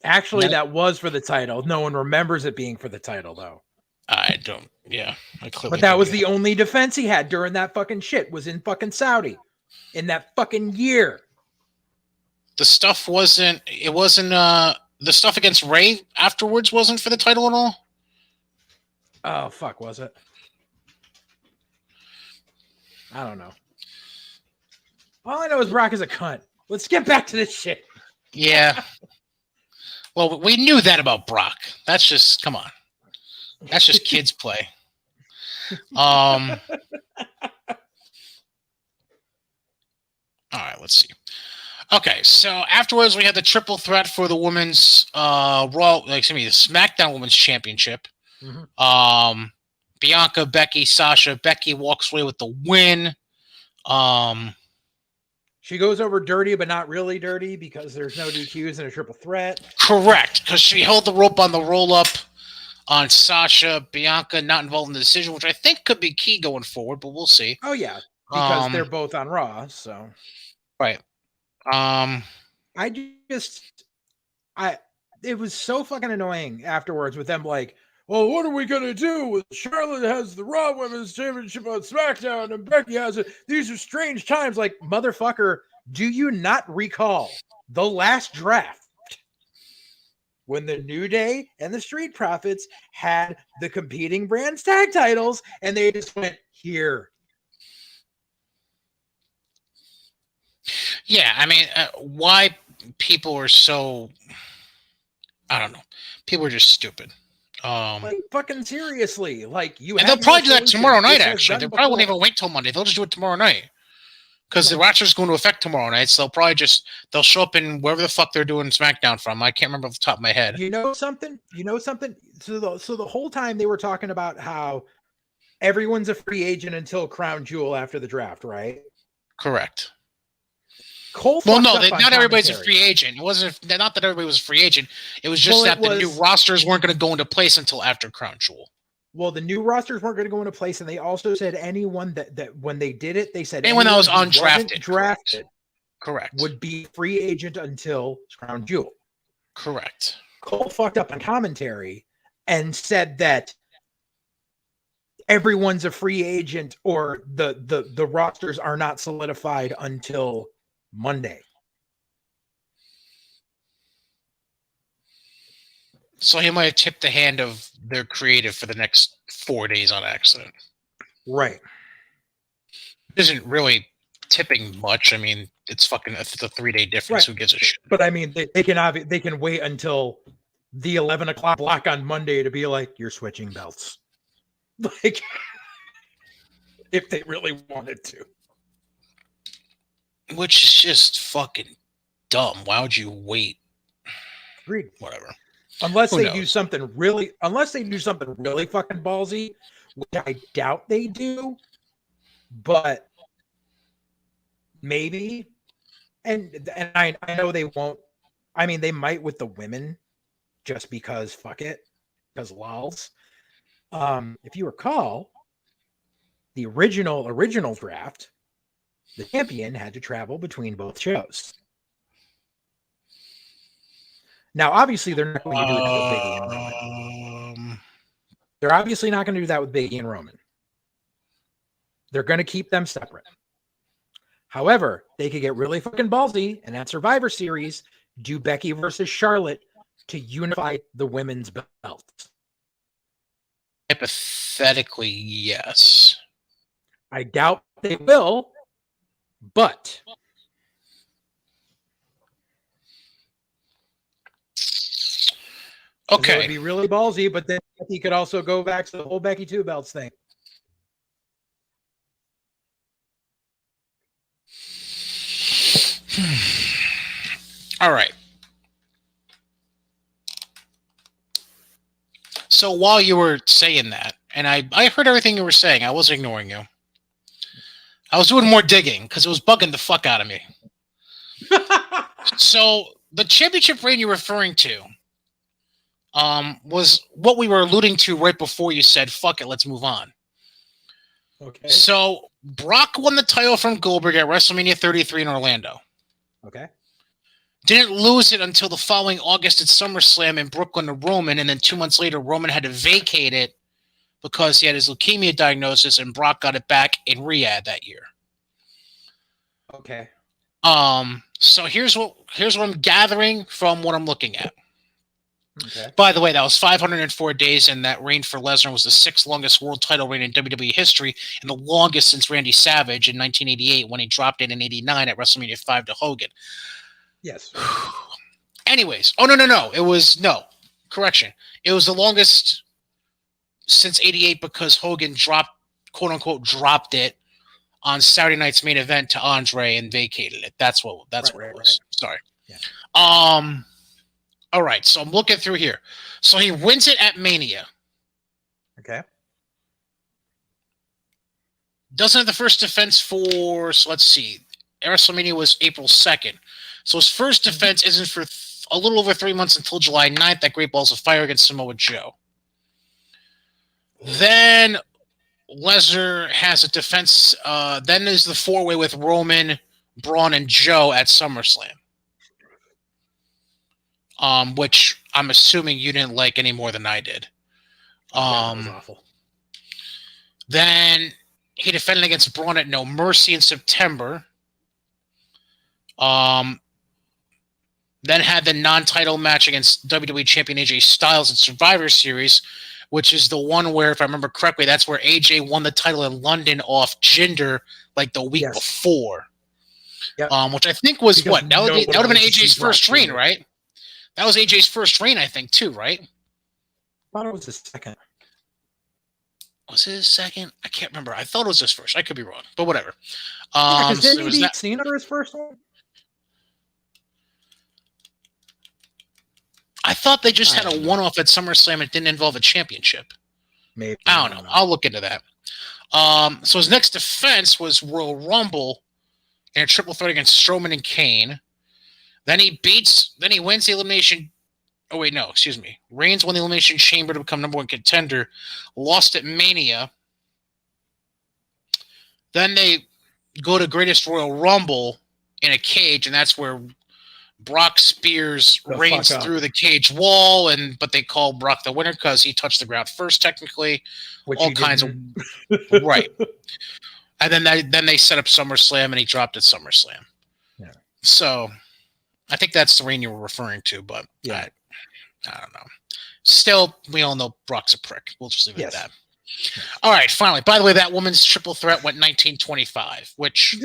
Actually, that was for the title. No one remembers it being for the title, though. I don't. Yeah. But that was the only defense he had during that fucking shit. Was in fucking Saudi. In that fucking year. The stuff wasn't... It wasn't... The stuff against Ray afterwards wasn't for the title at all? Oh, fuck, was it? I don't know. All I know is Brock is a cunt. Let's get back to this shit. Yeah. Well, we knew that about Brock. That's just, come on. That's just kids play. All right, let's see. Okay, so afterwards we had the triple threat for the women's the SmackDown Women's Championship. Mm-hmm. Bianca, Becky, Sasha. Becky walks away with the win. She goes over dirty, but not really dirty because there's no DQs and a triple threat. Correct, because she held the rope on the roll-up on Sasha. Bianca not involved in the decision, which I think could be key going forward, but we'll see. Oh, yeah, because they're both on Raw, so. Right. It was so fucking annoying afterwards with them like, well, what are we going to do? Charlotte has the Raw Women's Championship on SmackDown and Becky has it. These are strange times. Like, motherfucker, do you not recall the last draft when the New Day and the Street Profits had the competing brands tag titles and they just went here? Yeah, I mean, why people are so... I don't know. People are just stupid. Like, fucking seriously. Like, you and they'll probably do that tomorrow night, actually. They probably won't even wait till Monday. They'll just do it tomorrow night. Because the roster's going to affect tomorrow night, so they'll probably just... They'll show up in wherever the fuck they're doing SmackDown from. I can't remember off the top of my head. You know something? So the whole time they were talking about how everyone's a free agent until Crown Jewel after the draft, right? Correct. Cole well, no, not everybody's a free agent. It wasn't not that everybody was a free agent. It was just that the new rosters weren't going to go into place until after Crown Jewel. Well, the new rosters weren't going to go into place, and they also said anyone that when they did it, they said anyone that was undrafted, correct, would be free agent until Crown Jewel. Correct. Cole fucked up on commentary and said that everyone's a free agent, or the rosters are not solidified until Monday. So he might have tipped the hand of their creative for the next 4 days on accident. Right. Isn't really tipping much. I mean, it's a 3-day difference. Right. Who gives a shit? But I mean, they can wait until the 11 o'clock block on Monday to be like, you're switching belts. Like, if they really wanted to. Which is just fucking dumb. Why would you wait? Agreed. Whatever. Unless they do something really fucking ballsy, which I doubt they do, but maybe. And I know they won't. I mean, they might with the women, just because fuck it, because lols. If you recall, the original draft, the champion had to travel between both shows. Now, obviously, they're not going to do that with Biggie and Roman. They're obviously not going to do that with Biggie and Roman. They're going to keep them separate. However, they could get really fucking ballsy and at Survivor Series, do Becky versus Charlotte to unify the women's belts. Hypothetically, yes. I doubt they will, but okay, it would be really ballsy. But then he could also go back to the whole Becky 2 belts thing. All right. So while you were saying that, and I heard everything you were saying, I wasn't ignoring you. I was doing more digging because it was bugging the fuck out of me. So the championship reign you're referring to was what we were alluding to right before you said, fuck it, let's move on. Okay. So Brock won the title from Goldberg at WrestleMania 33 in Orlando. Okay. Didn't lose it until the following August at SummerSlam in Brooklyn to Roman, and then 2 months later, Roman had to vacate it because he had his leukemia diagnosis, and Brock got it back in Riyadh that year. Okay. So here's what I'm gathering from what I'm looking at. Okay. By the way, that was 504 days, and that reign for Lesnar was the 6th longest world title reign in WWE history, and the longest since Randy Savage in 1988 when he dropped it in '89 at WrestleMania 5 to Hogan. Yes. Anyways, no. It was correction. It was the longest since '88 because Hogan quote unquote dropped it on Saturday night's main event to Andre and vacated it. That's what it was. Right. Sorry. Yeah. All right. So I'm looking through here. So he wins it at Mania. Okay. doesn't have the first defense for, so let's see, WrestleMania was April 2nd. So his first defense isn't for a little over 3 months until July 9th at Great Balls of Fire against Samoa Joe. Then Lesnar has a defense. Then there's the four-way with Roman, Braun, and Joe at SummerSlam. Which I'm assuming you didn't like any more than I did. That was awful. Then he defended against Braun at No Mercy in September. Then had the non-title match against WWE Champion AJ Styles in Survivor Series, which is the one where, if I remember correctly, that's where AJ won the title in London off Jinder like the week before. Yep. Which I think was because that would have been AJ's first reign, right? That was AJ's first reign, I think, too, right? I thought it was his second. Was it his second? I can't remember. I thought it was his first. I could be wrong, but whatever. Because didn't he beat Cena for his first one? I thought they just had a one-off at SummerSlam and didn't involve a championship. Maybe. I don't know. I'll look into that. So his next defense was Royal Rumble in a triple threat against Strowman and Kane. Then he wins the elimination. Oh, wait, no, excuse me. Reigns won the Elimination Chamber to become number one contender. Lost at Mania. Then they go to Greatest Royal Rumble in a cage, and that's where Brock spears Reigns through the cage wall, but they call Brock the winner because he touched the ground first, technically. Which all kinds of right. And then they set up SummerSlam, and he dropped at SummerSlam. Yeah. So I think that's the reign you were referring to, but I don't know. Still, we all know Brock's a prick. We'll just leave it at that. All right, finally. By the way, that woman's triple threat went 1925, which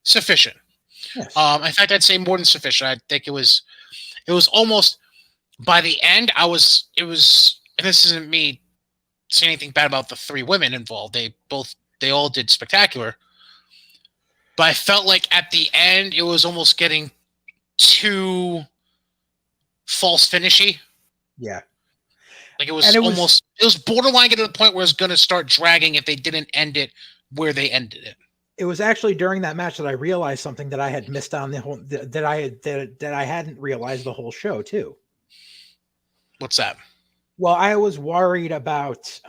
sufficient. Yes. In fact, I'd say more than sufficient. I think it was almost by the end. It was, and this isn't me saying anything bad about the three women involved. They all did spectacular. But I felt like at the end, it was almost getting too false finishy. Yeah. Like it was borderline getting to the point where it's going to start dragging if they didn't end it where they ended it. It was actually during that match that I realized something that I had missed on the whole that I hadn't realized the whole show too. What's that? Well, I was worried about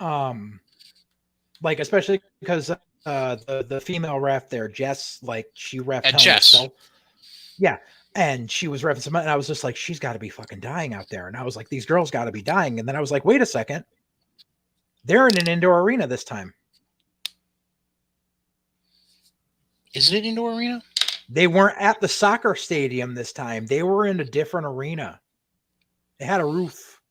like especially because the female ref there, Jess, like she ref Jess. Yeah. And she was reffing some, and I was just like, she's got to be fucking dying out there. And I was like, these girls got to be dying. And then I was like, wait a second. They're in an indoor arena this time. Is it an indoor arena? They weren't at the soccer stadium this time. They were in a different arena. They had a roof.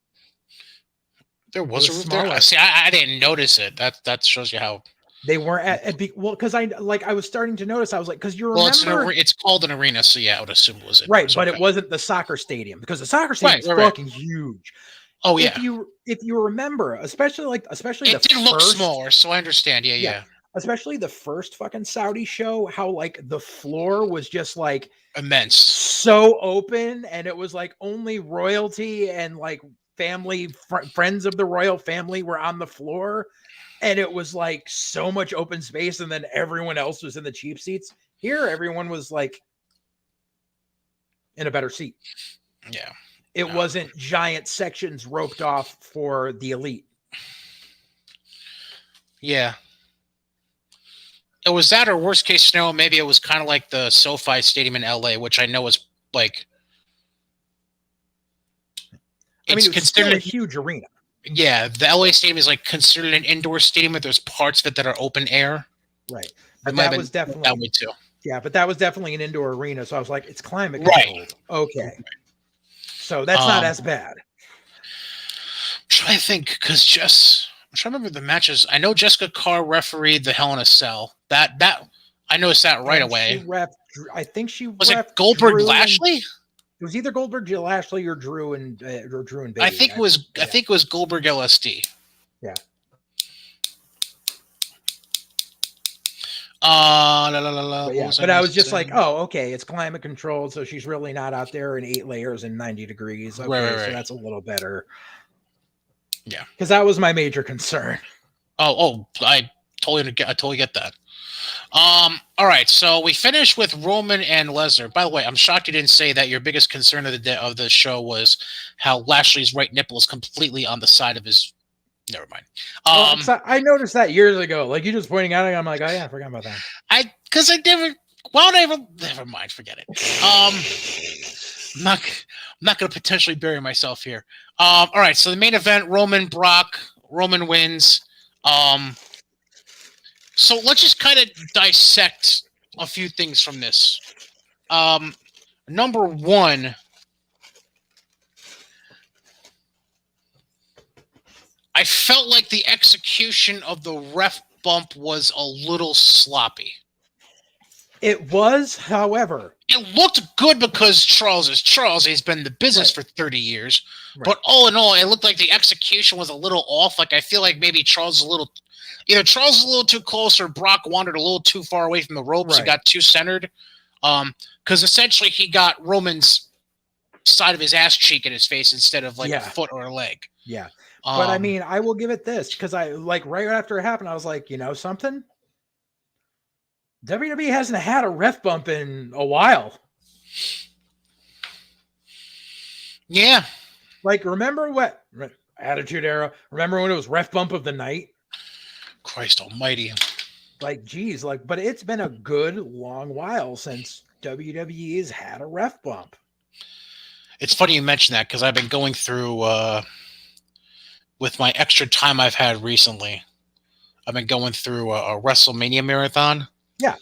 There was a roof there? See, I didn't notice it. That shows you how... They weren't because I was starting to notice. I was like, because you remember, it's called an arena, so yeah, I would assume it was right, but it wasn't the soccer stadium because the soccer stadium is fucking huge. Oh yeah, if you remember, especially it did look smaller, so I understand. Yeah. Especially the first fucking Saudi show, how like the floor was just like immense, so open, and it was like only royalty and like family friends of the royal family were on the floor. And it was like so much open space, and then everyone else was in the cheap seats. Here, everyone was like in a better seat. Yeah. It wasn't giant sections roped off for the elite. Yeah. It was that, or worst case scenario, maybe it was kind of like the SoFi Stadium in LA, which I know is like. I mean, it's still a huge arena. Yeah, the LA Stadium is like considered an indoor stadium, but there's parts of it that are open air. Right. But that was definitely that way too. Yeah, but that was definitely an indoor arena. So I was like, it's climate controlled. Right. Okay. So that's not as bad. I'm trying to think because I'm trying to remember the matches. I know Jessica Carr refereed the Hell in a Cell. That I noticed that right away. I think she was it Goldberg Lashley? It was either Goldberg Lashley or Drew and Bailey. I think it was Goldberg LSD. Yeah. But I was just like, oh, okay, it's climate controlled, so she's really not out there in 8 layers and 90 degrees. Okay, right. So that's a little better. Yeah, because that was my major concern. I totally get that. All right, so we finished with Roman and Lesnar. By the way, I'm shocked you didn't say that your biggest concern of the show was how Lashley's right nipple is completely on the side of his. Never mind. I noticed that years ago. Like you just pointing out it, I'm like, oh yeah, I forgot about that. Because I never. Well, never mind. Forget it. I'm not going to potentially bury myself here. All right, so the main event: Roman Brock. Roman wins. So let's just kind of dissect a few things from this. Number one, I felt like the execution of the ref bump was a little sloppy. It was, however. It looked good because Charles is Charles. He's been in the business for 30 years. Right. But all in all, it looked like the execution was a little off. Like I feel like maybe either Charles is a little too close or Brock wandered a little too far away from the ropes. Right. He got too centered. Because essentially he got Roman's side of his ass cheek in his face instead of like a foot or a leg. Yeah. But I mean, I will give it this because I like right after it happened, I was like, you know something? WWE hasn't had a ref bump in a while. Yeah. Like, remember what Attitude Era? Remember when it was ref bump of the night? Christ almighty. Like, geez, like, but it's been a good long while since WWE has had a ref bump. It's funny you mention that because I've been going through with my extra time I've had recently. I've been going through a WrestleMania marathon. Yeah.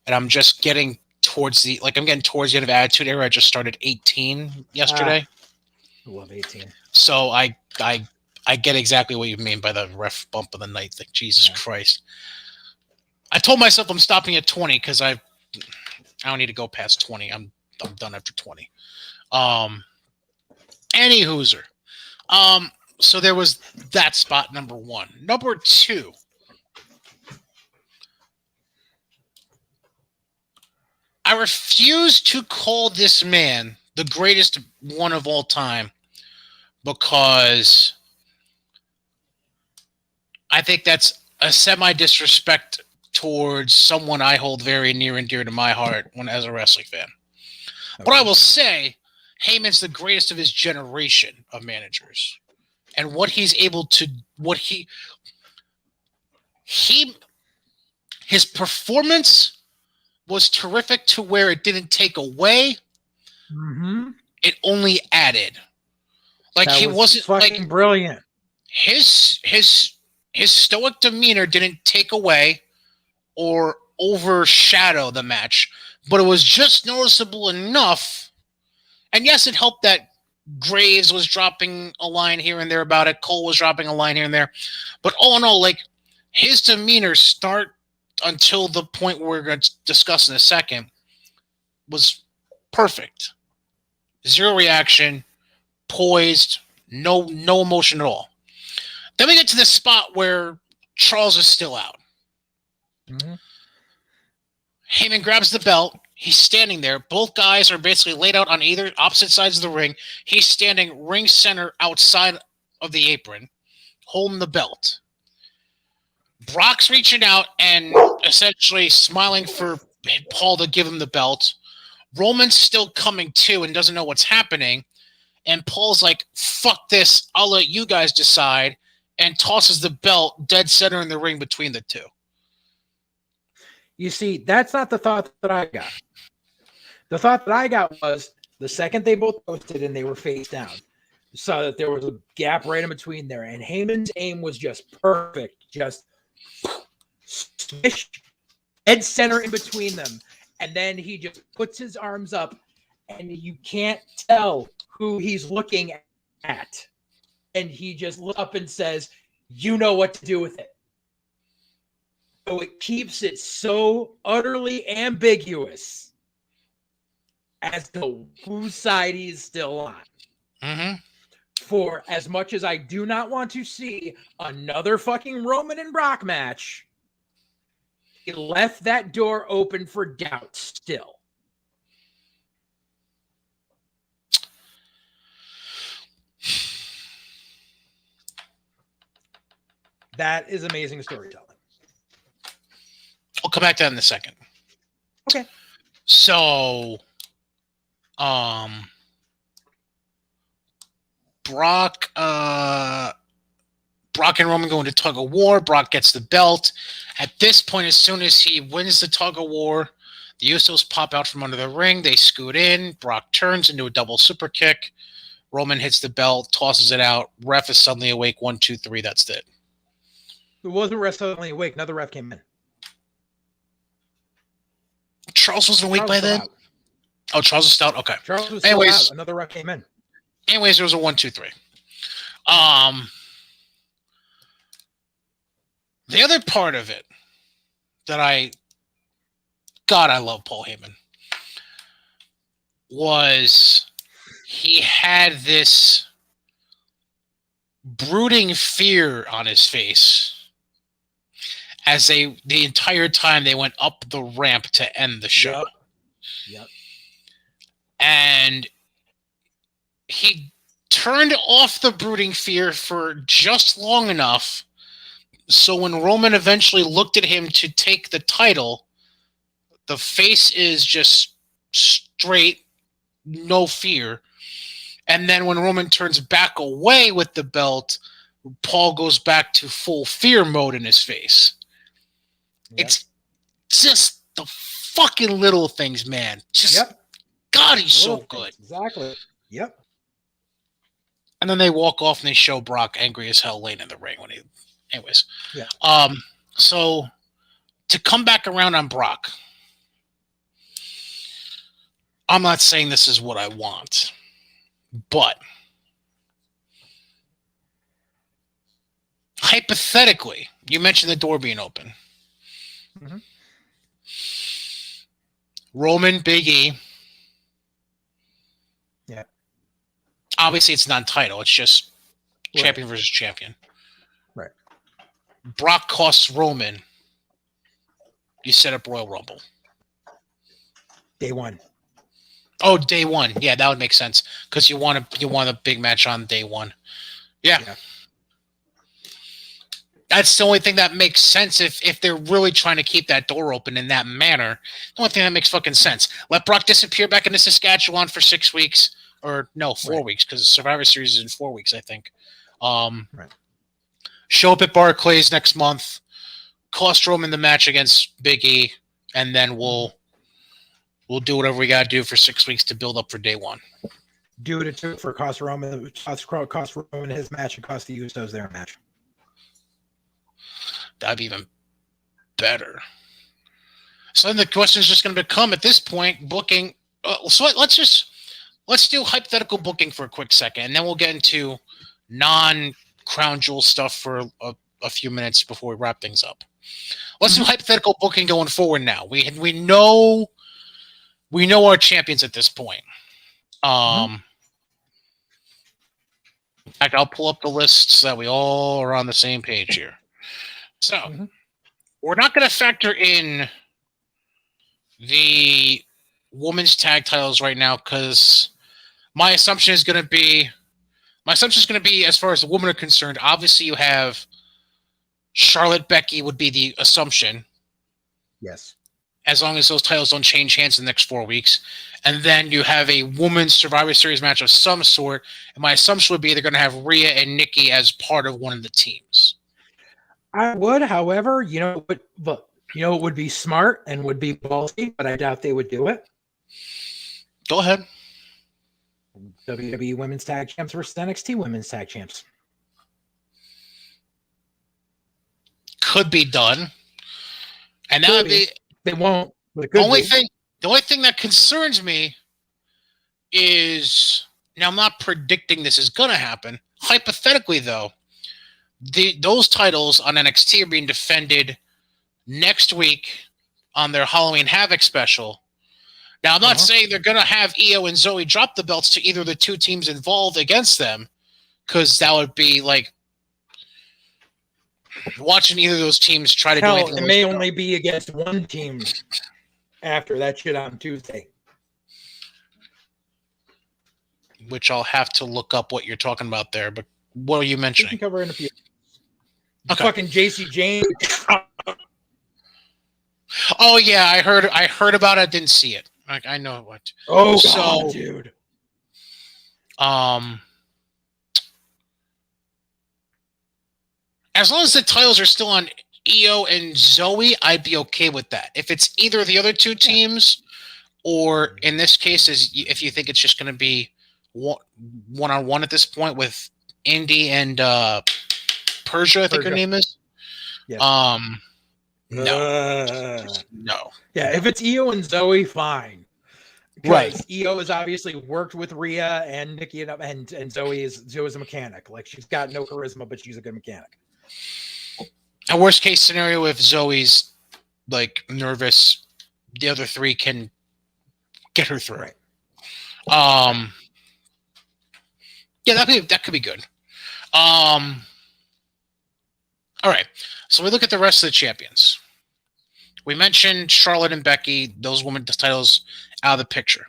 And I'm just getting towards the end of Attitude Era. I just started 18 yesterday. I love 18. So I get exactly what you mean by the ref bump of the night thing. Jesus Christ. I told myself I'm stopping at 20 because I don't need to go past 20. I'm done after 20. Any hooser. So there was that spot, number one. Number two. I refuse to call this man the greatest one of all time because I think that's a semi-disrespect towards someone I hold very near and dear to my heart as a wrestling fan. Okay. But I will say Heyman's the greatest of his generation of managers. And what he's able to, his performance was terrific to where it didn't take away. Mm-hmm. It only added. Like that he wasn't fucking like brilliant. His stoic demeanor didn't take away or overshadow the match, but it was just noticeable enough. And yes, it helped that Graves was dropping a line here and there about it. Cole was dropping a line here and there. But all in all, like his demeanor until the point we're going to discuss in a second was perfect. Zero reaction, poised, no emotion at all. Then we get to this spot where Charles is still out. Mm-hmm. Heyman grabs the belt. He's standing there. Both guys are basically laid out on either opposite sides of the ring. He's standing ring center outside of the apron, holding the belt. Brock's reaching out and essentially smiling for Paul to give him the belt. Roman's still coming to and doesn't know what's happening. And Paul's like, fuck this. I'll let you guys decide. And tosses the belt dead center in the ring between the two. You see, that's not the thought that I got. The thought that I got was the second they both posted and they were face down, saw that there was a gap right in between there. And Heyman's aim was just perfect. Just swish, dead center in between them. And then he just puts his arms up and you can't tell who he's looking at. And he just looks up and says, you know what to do with it. So it keeps it so utterly ambiguous as to whose side he's still on. Mm-hmm. For as much as I do not want to see another fucking Roman and Brock match, it left that door open for doubt still. That is amazing storytelling. We'll come back to that in a second. Okay. So, Brock and Roman go into tug of war. Brock gets the belt. At this point, as soon as he wins the tug of war, the Usos pop out from under the ring. They scoot in. Brock turns into a double super kick. Roman hits the belt, tosses it out. Ref is suddenly awake. 1, 2, 3. That's it. It wasn't ref suddenly awake. Another ref came in. Charles wasn't awake by then? Out. Oh, Charles was out? Okay. Charles was still out. Another ref came in. Anyways, there was a 1, 2, 3. The other part of it that God, I love Paul Heyman, was he had this brooding fear on his face as the entire time they went up the ramp to end the show. Yep. And he turned off the brooding fear for just long enough so when Roman eventually looked at him to take the title, the face is just straight, no fear. And then when Roman turns back away with the belt, Paul goes back to full fear mode in his face. Yep. It's just the fucking little things, man. God, he's so good. Exactly. Yep. And then they walk off and they show Brock angry as hell laying in the ring when he... Anyways. Yeah. So to come back around on Brock, I'm not saying this is what I want, but hypothetically, you mentioned the door being open. Mm-hmm. Roman, Big E. Yeah. Obviously, it's non-title. It's just right. champion versus champion. Right. Brock costs Roman. You set up Royal Rumble. Day one. Oh, day one. Yeah, that would make sense because you want a big match on day one. Yeah. That's the only thing that makes sense if they're really trying to keep that door open in that manner. The only thing that makes fucking sense. Let Brock disappear back into Saskatchewan for 6 weeks. Or, no, 4 weeks because Survivor Series is in 4 weeks, I think. Right. Show up at Barclays next month. Cost Roman the match against Big E. And then we'll do whatever we got to do for 6 weeks to build up for day one. Do what it took for cost Roman his match and cost the Usos their match. That'd be even better. So then the question is just going to become at this point booking. So let's do hypothetical booking for a quick second, and then we'll get into non-Crown Jewel stuff for a few minutes before we wrap things up. Let's do hypothetical booking going forward now. We know our champions at this point. In fact, I'll pull up the list so that we all are on the same page here. So, we're not going to factor in the women's tag titles right now because my assumption is going to be, as far as the women are concerned, obviously you have Charlotte, Becky would be the assumption. Yes. As long as those titles don't change hands in the next 4 weeks. And then you have a women's Survivor Series match of some sort. And my assumption would be they're going to have Rhea and Nikki as part of one of the teams. I would, however, it would be smart and would be ballsy, but I doubt they would do it. Go ahead. WWE Women's Tag Champs versus NXT Women's Tag Champs. Could be done. And that would be... They won't. But the only thing that concerns me is... Now, I'm not predicting this is going to happen. Hypothetically, though, those titles on NXT are being defended next week on their Halloween Havoc special. Now, I'm not saying they're going to have Io and Zoe drop the belts to either of the two teams involved against them, because that would be like watching either of those teams try to do anything. It may only be against one team after that shit on Tuesday. Which I'll have to look up what you're talking about there, but what are you mentioning? We can cover in a few. Okay. Fucking JC James. Oh yeah, I heard about it. Didn't see it. I know what. Oh So, God, dude. As long as the titles are still on Io and Zoe, I'd be okay with that. If it's either of the other two teams, or in this case, if you think it's just going to be one-on-one at this point with Indy and Persia, I think her name is. Yes. No. Yeah, if it's Io and Zoe, fine. Right. Io has obviously worked with Rhea and Nikki, and Zoe is a mechanic. Like, she's got no charisma, but she's a good mechanic. A worst case scenario, if Zoe's like nervous, the other three can get her through. Right. Yeah, that could be good. All right. So we look at the rest of the champions. We mentioned Charlotte and Becky, those women's titles out of the picture.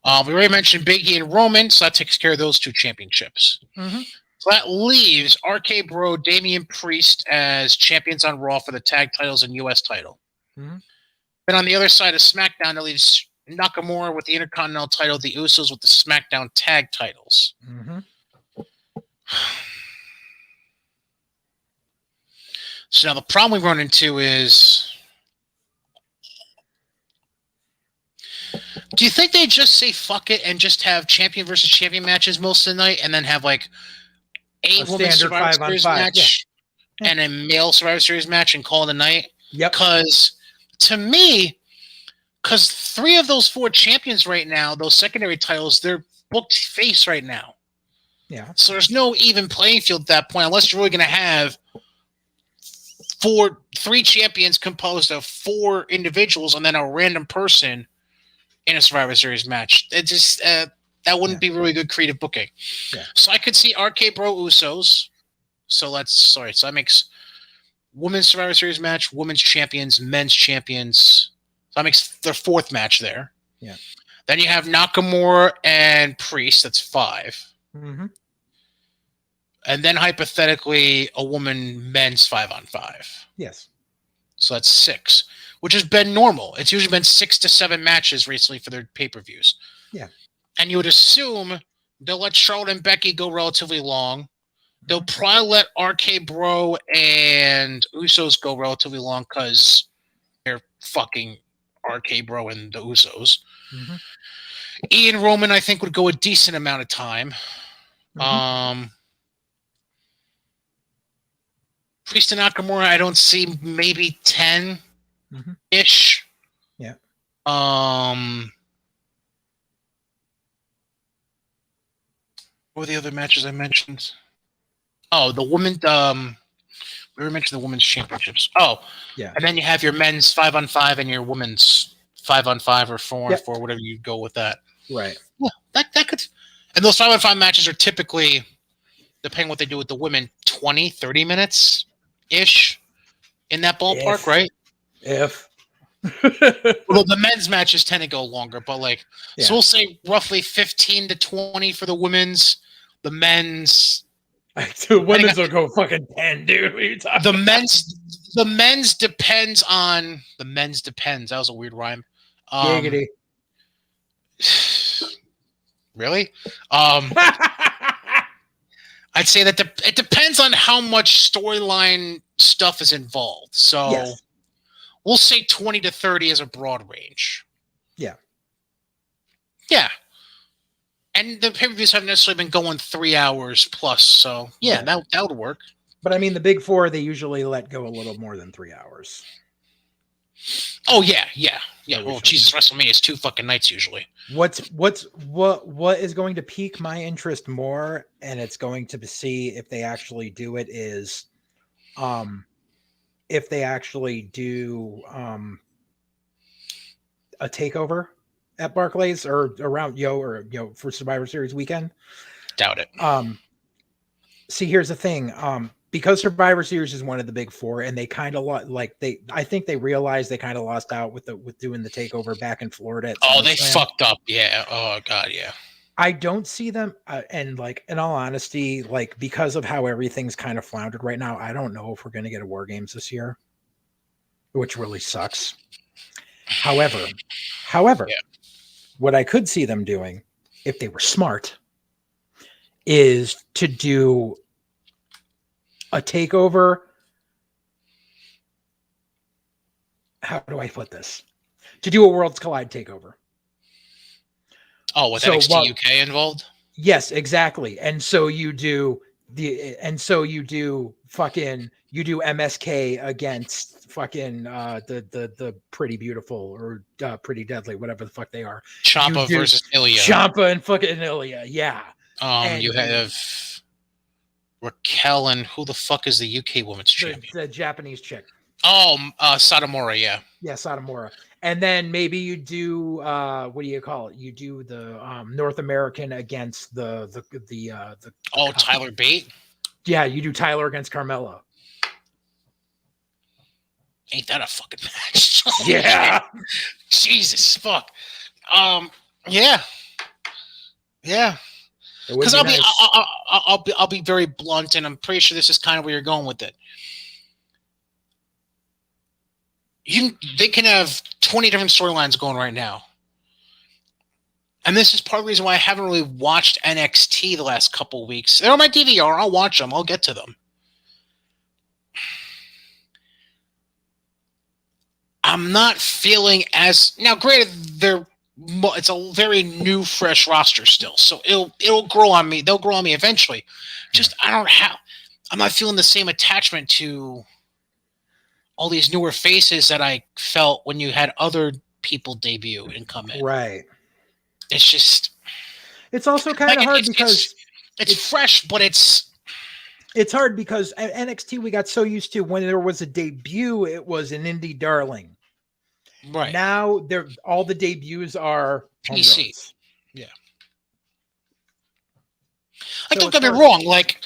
We already mentioned Big E and Roman, so that takes care of those two championships. Mm-hmm. So that leaves RK Bro, Damian Priest as champions on Raw for the tag titles and US title. Mm-hmm. Then on the other side of SmackDown, that leaves Nakamura with the Intercontinental title, the Usos with the SmackDown tag titles. Mm-hmm. So now the problem we run into is, do you think they just say fuck it and just have champion versus champion matches most of the night, and then have like a women's Survivor Series match and a male Survivor Series match and call it a night? Yep. Because to me, three of those four champions right now, those secondary titles, they're booked face right now. Yeah. So there's no even playing field at that point, unless you're really going to have three champions composed of four individuals and then a random person in a Survivor Series match. It just that wouldn't be really good creative booking. Yeah. So I could see RK Bro Usos. So that makes women's Survivor Series match, women's champions, men's champions. So that makes their fourth match there. Yeah. Then you have Nakamura and Priest. That's 5. Mm-hmm. And then hypothetically, a woman men's 5-on-5. Yes. So that's 6, which has been normal. It's usually been 6 to 7 matches recently for their pay-per-views. Yeah. And you would assume they'll let Charlotte and Becky go relatively long. They'll probably let RK Bro and Usos go relatively long because they're fucking RK Bro and the Usos. Mm-hmm. Ian Roman, I think, would go a decent amount of time. Mm-hmm. Priest and Nakamura, I don't see, maybe 10-ish. Mm-hmm. Yeah. What were the other matches I mentioned? Oh, the women. We were mentioning the women's championships. Oh, yeah. And then you have your men's 5-on-5 and your women's 5-on-5 or 4-on-4, whatever you go with that. Right. Yeah, that could. And those 5-on-5 matches are typically, depending on what they do with the women, 20, 30 minutes ish in that ballpark, right? Well, the men's matches tend to go longer, but so we'll say roughly 15 to 20 for the women's. The men's. The women's will go fucking 10, dude. What are you talking about? The men's depends on the men's depends. That was a weird rhyme. Giggity. Really? I'd say that it depends on how much storyline stuff is involved. So we'll say 20 to 30 is a broad range. Yeah. Yeah. And the pay-per-views haven't necessarily been going 3 hours plus. So, that would work. But, I mean, the big four, they usually let go a little more than 3 hours. Oh, yeah. Well, Jesus, WrestleMania is 2 fucking nights usually. What is going to pique my interest more, and it's going to see if they actually do it, is if they actually do a takeover at Barclays or around for Survivor Series weekend. Doubt it. See, here's the thing. Because Survivor Series is one of the big four, and they kind of I think they realized they kind of lost out with doing the takeover back in Florida. They fucked up. Yeah. Oh God. Yeah. I don't see them. And in all honesty, because of how everything's kind of floundered right now, I don't know if we're going to get a War Games this year, which really sucks. However, Yeah. what I could see them doing, if they were smart, is to do a takeover. How do I put this? To do a Worlds Collide takeover. Oh, with So NXT UK involved? Yes, exactly. And so you do MSK against fucking the Pretty Beautiful or Pretty Deadly, whatever the fuck they are. Ciampa versus Ilya. Ciampa and fucking Ilya, yeah. You have Raquel and who the fuck is the UK Women's Champion? The Japanese chick. Oh, Satomura, yeah. Yeah, Satomura. And then maybe you do what do you call it? You do the North American against the Tyler Bate? Yeah, you do Tyler against Carmella. Ain't that a fucking match? Yeah. Jesus fuck. Yeah. Because I'll be very blunt, and I'm pretty sure this is kind of where you're going with it. They can have 20 different storylines going right now. And this is part of the reason why I haven't really watched NXT the last couple of weeks. They're on my DVR. I'll watch them. I'll get to them. I'm not feeling as... Now, granted, it's a very new, fresh roster still. So it'll grow on me. They'll grow on me eventually. Just, I'm not feeling the same attachment to all these newer faces that I felt when you had other people debut and come in. Right. It's just... It's also kind of hard because... It's fresh, but it's hard because at NXT we got so used to when there was a debut, it was an indie darling. Right. Now all the debuts are PC. Yeah. So don't get me wrong. Like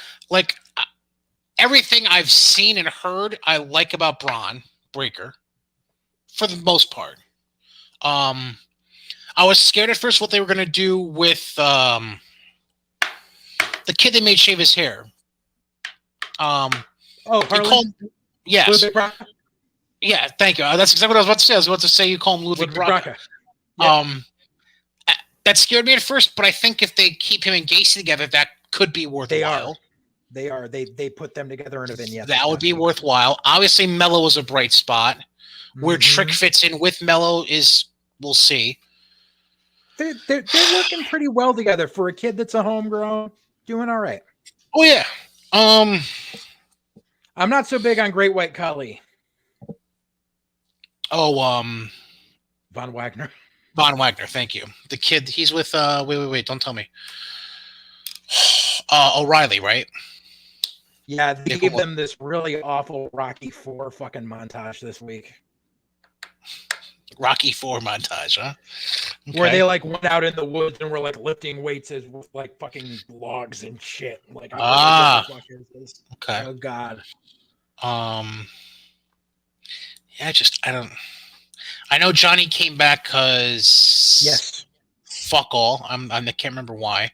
everything I've seen and heard, I like about Braun Breaker, for the most part. I was scared at first what they were going to do with the kid they made shave his hair. Harlan? Yes. Yeah, thank you. That's exactly what I was about to say. I was about to say you call him Ludwig Braka. Yeah. That scared me at first, but I think if they keep him and Gacy together, that could be worthwhile. They are. They put them together in a vignette. That would be worthwhile. Obviously, Mello is a bright spot. Where Trick fits in with Mello we'll see. They're working pretty well together for a kid that's a homegrown, doing all right. Oh yeah. I'm not so big on Great White Khali. Von Wagner. Von Wagner, thank you. The kid, he's with wait, don't tell me. O'Reilly, right? Yeah, they gave them this really awful Rocky IV fucking montage this week. Rocky IV montage, huh? Okay. Where they like went out in the woods and were like lifting weights as like fucking logs and shit. Like, what the fuck is this? Okay. Oh God. Yeah, I know Johnny came back because yes. Fuck all. I can't remember why.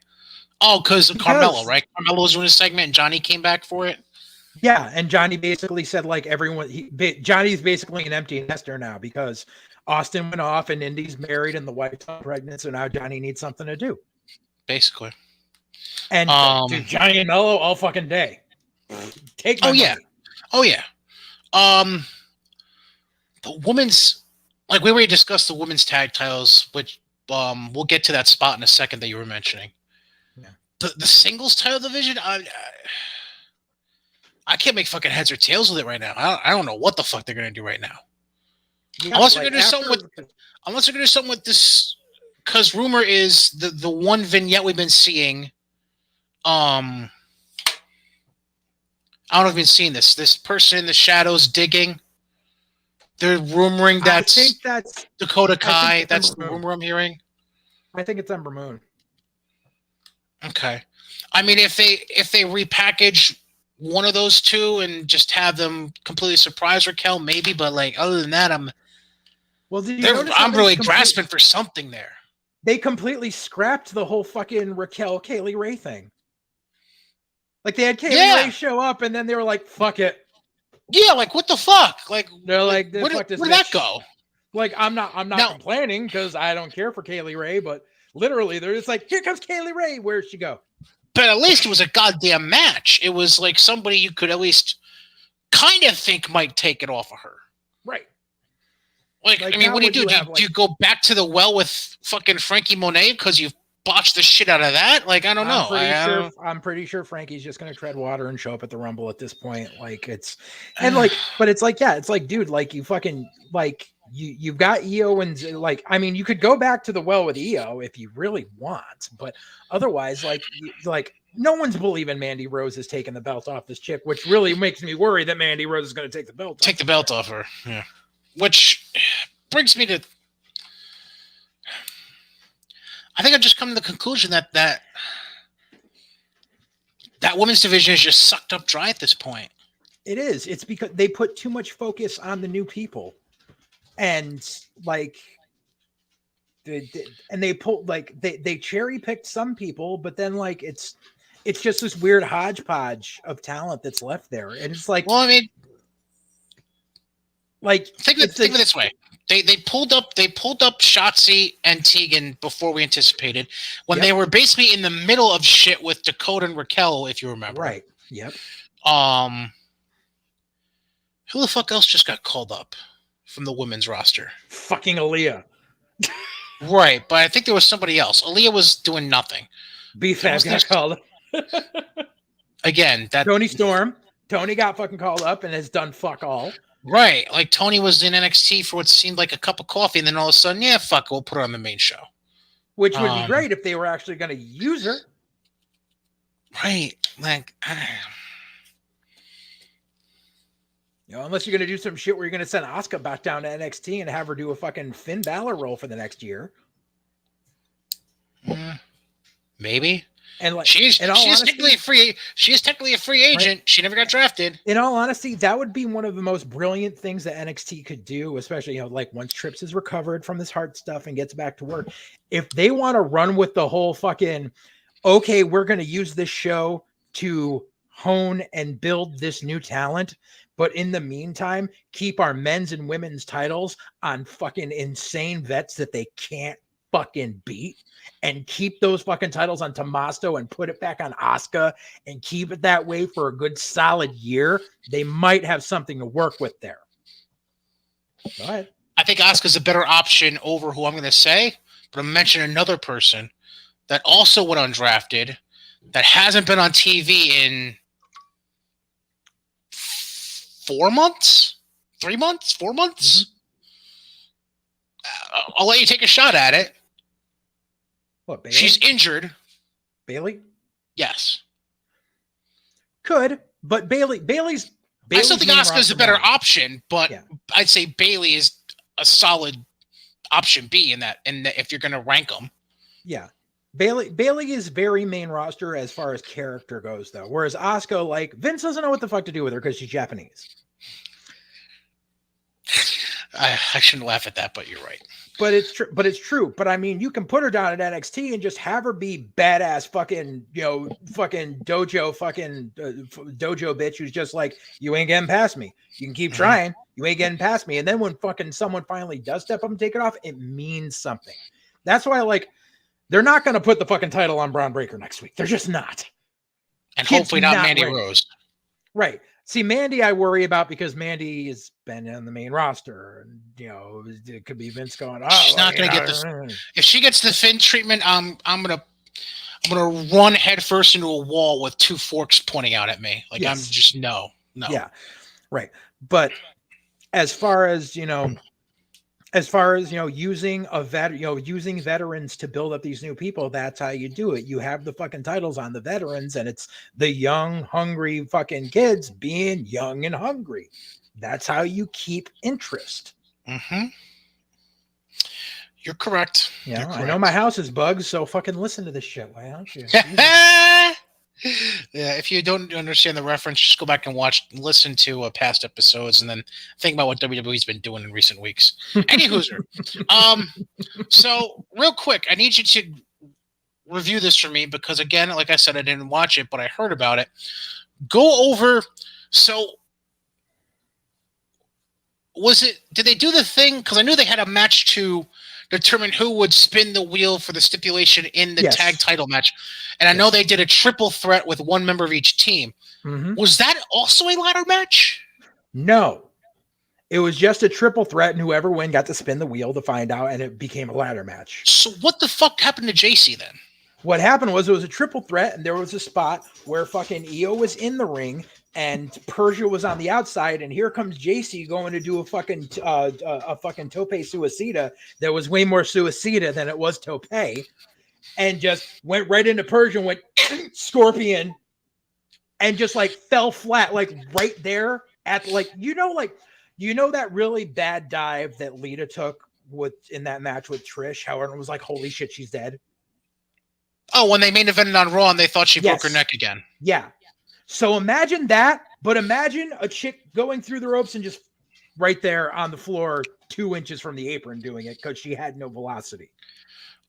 Oh, because Carmelo, right? Carmelo was doing a segment and Johnny came back for it. Yeah, and Johnny basically said like Johnny's basically an empty nester now because Austin went off and Indy's married and the wife's pregnant, so now Johnny needs something to do. Basically. And dude, Johnny and Mello all fucking day. Take my money. Oh yeah. The women's, like we already discussed the women's tag titles, which we'll get to that spot in a second that you were mentioning. Yeah. The singles title division, I can't make fucking heads or tails with it right now. I don't know what the fuck they're gonna do right now. Yeah, unless they're gonna do something with this, because rumor is the one vignette we've been seeing. I don't know if you've been seeing this. This person in the shadows digging. They're rumoring I think that's Dakota Kai. That's the rumor I'm hearing. I think it's Ember Moon. Okay. I mean, if they repackage one of those two and just have them completely surprise Raquel, maybe. But like other than that, I'm really grasping for something there. They completely scrapped the whole fucking Raquel Kaylee Ray thing. Like they had Kaylee Ray show up, and then they were like, "Fuck it." Yeah, like what the fuck? Like they're like, where'd that go? Like, I'm not No. complaining because I don't care for Kaylee Ray, but literally they're just like, here comes Kaylee Ray. Where'd she go? But at least it was a goddamn match. It was like somebody you could at least kind of think might take it off of her. Right. Like I mean, what do you do? Do you go back to the well with fucking Frankie Monet because you botched the shit out of that? Like, I don't know. I'm pretty sure Frankie's just gonna tread water and show up at the Rumble at this point. Like, it's and like, but it's like, yeah, it's like, dude, like you fucking like you've got EO and like, I mean, you could go back to the well with EO if you really want, but otherwise, like no one's believing Mandy Rose is taking the belt off this chick, which really makes me worry that Mandy Rose is going to take the belt. Take the belt off her. Yeah. Which brings me to, I think I've just come to the conclusion that women's division is just sucked up dry at this point. It is. It's because they put too much focus on the new people, and like, they pulled like they cherry picked some people, but then like it's just this weird hodgepodge of talent that's left there, and it's like, well, I mean, like think of it this way. They pulled up Shotzi and Tegan before we anticipated, when they were basically in the middle of shit with Dakota and Raquel, if you remember. Right. Yep. Who the fuck else just got called up from the women's roster? Fucking Aaliyah. Right, but I think there was somebody else. Aaliyah was doing nothing. B-Fab got called up. Again, that Tony Storm. Tony got fucking called up and has done fuck all. Right, like Tony was in NXT for what seemed like a cup of coffee, and then all of a sudden, yeah, fuck, we'll put her on the main show. Which would be great if they were actually going to use her. Right, like, you know, unless you're going to do some shit where you're going to send Asuka back down to NXT and have her do a fucking Finn Balor role for the next year. Maybe. And like, she's technically free. She is technically a free agent. Right? She never got drafted. In all honesty, that would be one of the most brilliant things that NXT could do, especially, you know, like once Trips is recovered from this heart stuff and gets back to work. If they want to run with the whole fucking, okay, we're going to use this show to hone and build this new talent, but in the meantime, keep our men's and women's titles on fucking insane vets that they can't fucking beat, and keep those fucking titles on Tommaso and put it back on Asuka and keep it that way for a good solid year, they might have something to work with there. Go ahead. I think Asuka's a better option over who I'm going to say, but I'm mentioning another person that also went undrafted that hasn't been on TV in 4 months, 3 months, 4 months. Mm-hmm. I'll let you take a shot at it. What, Bailey? She's injured. Bailey? Yes. Could, but Bailey's I still think Asuka's a better option, but I'd say Bailey is a solid option B in that, and if you're going to rank them. Yeah. Bailey is very main roster as far as character goes, though. Whereas Asuka, like, Vince doesn't know what the fuck to do with her because she's Japanese. I shouldn't laugh at that, but you're right. But it's true. But I mean, you can put her down at NXT and just have her be badass fucking, you know, fucking dojo bitch who's just like, you ain't getting past me. You can keep trying. You ain't getting past me. And then when fucking someone finally does step up and take it off, it means something. That's why, like, they're not going to put the fucking title on Braun Breaker next week. They're just not. And hopefully not Mandy Rose. Right. See, Mandy, I worry about because Mandy has been on the main roster, and you know it could be Vince going. Oh, she's not going to get this. If she gets the Finn treatment, I'm gonna run headfirst into a wall with two forks pointing out at me. Like, I'm just no. Yeah, right. But as far as using using veterans to build up these new people, that's how you do it. You have the fucking titles on the veterans, and it's the young, hungry fucking kids being young and hungry. That's how you keep interest. Mm-hmm. You're correct. Yeah, I know my house is bugged, so fucking listen to this shit. Why don't you? Yeah, if you don't understand the reference, just go back and listen to past episodes, and then think about what WWE's been doing in recent weeks. Any hooser. So real quick, I need you to review this for me because, again, like I said, I didn't watch it, but I heard about it. Go over. So did they do the thing? Because I knew they had a match to determine who would spin the wheel for the stipulation in the tag title match. And I know they did a triple threat with one member of each team. Mm-hmm. Was that also a ladder match? No. It was just a triple threat, and whoever won got to spin the wheel to find out, and it became a ladder match. So what the fuck happened to JC then? What happened was it was a triple threat, and there was a spot where fucking Io was in the ring, and Persia was on the outside, and here comes JC going to do a fucking tope suicida that was way more suicida than it was tope, and just went right into Persia and went scorpion, and just like fell flat, like right there at like that really bad dive that Lita took in that match with Trish. How everyone was like, "Holy shit, she's dead." Oh, when they main evented on Raw and they thought she broke her neck again. Yeah. So imagine that, but imagine a chick going through the ropes and just right there on the floor, 2 inches from the apron doing it because she had no velocity.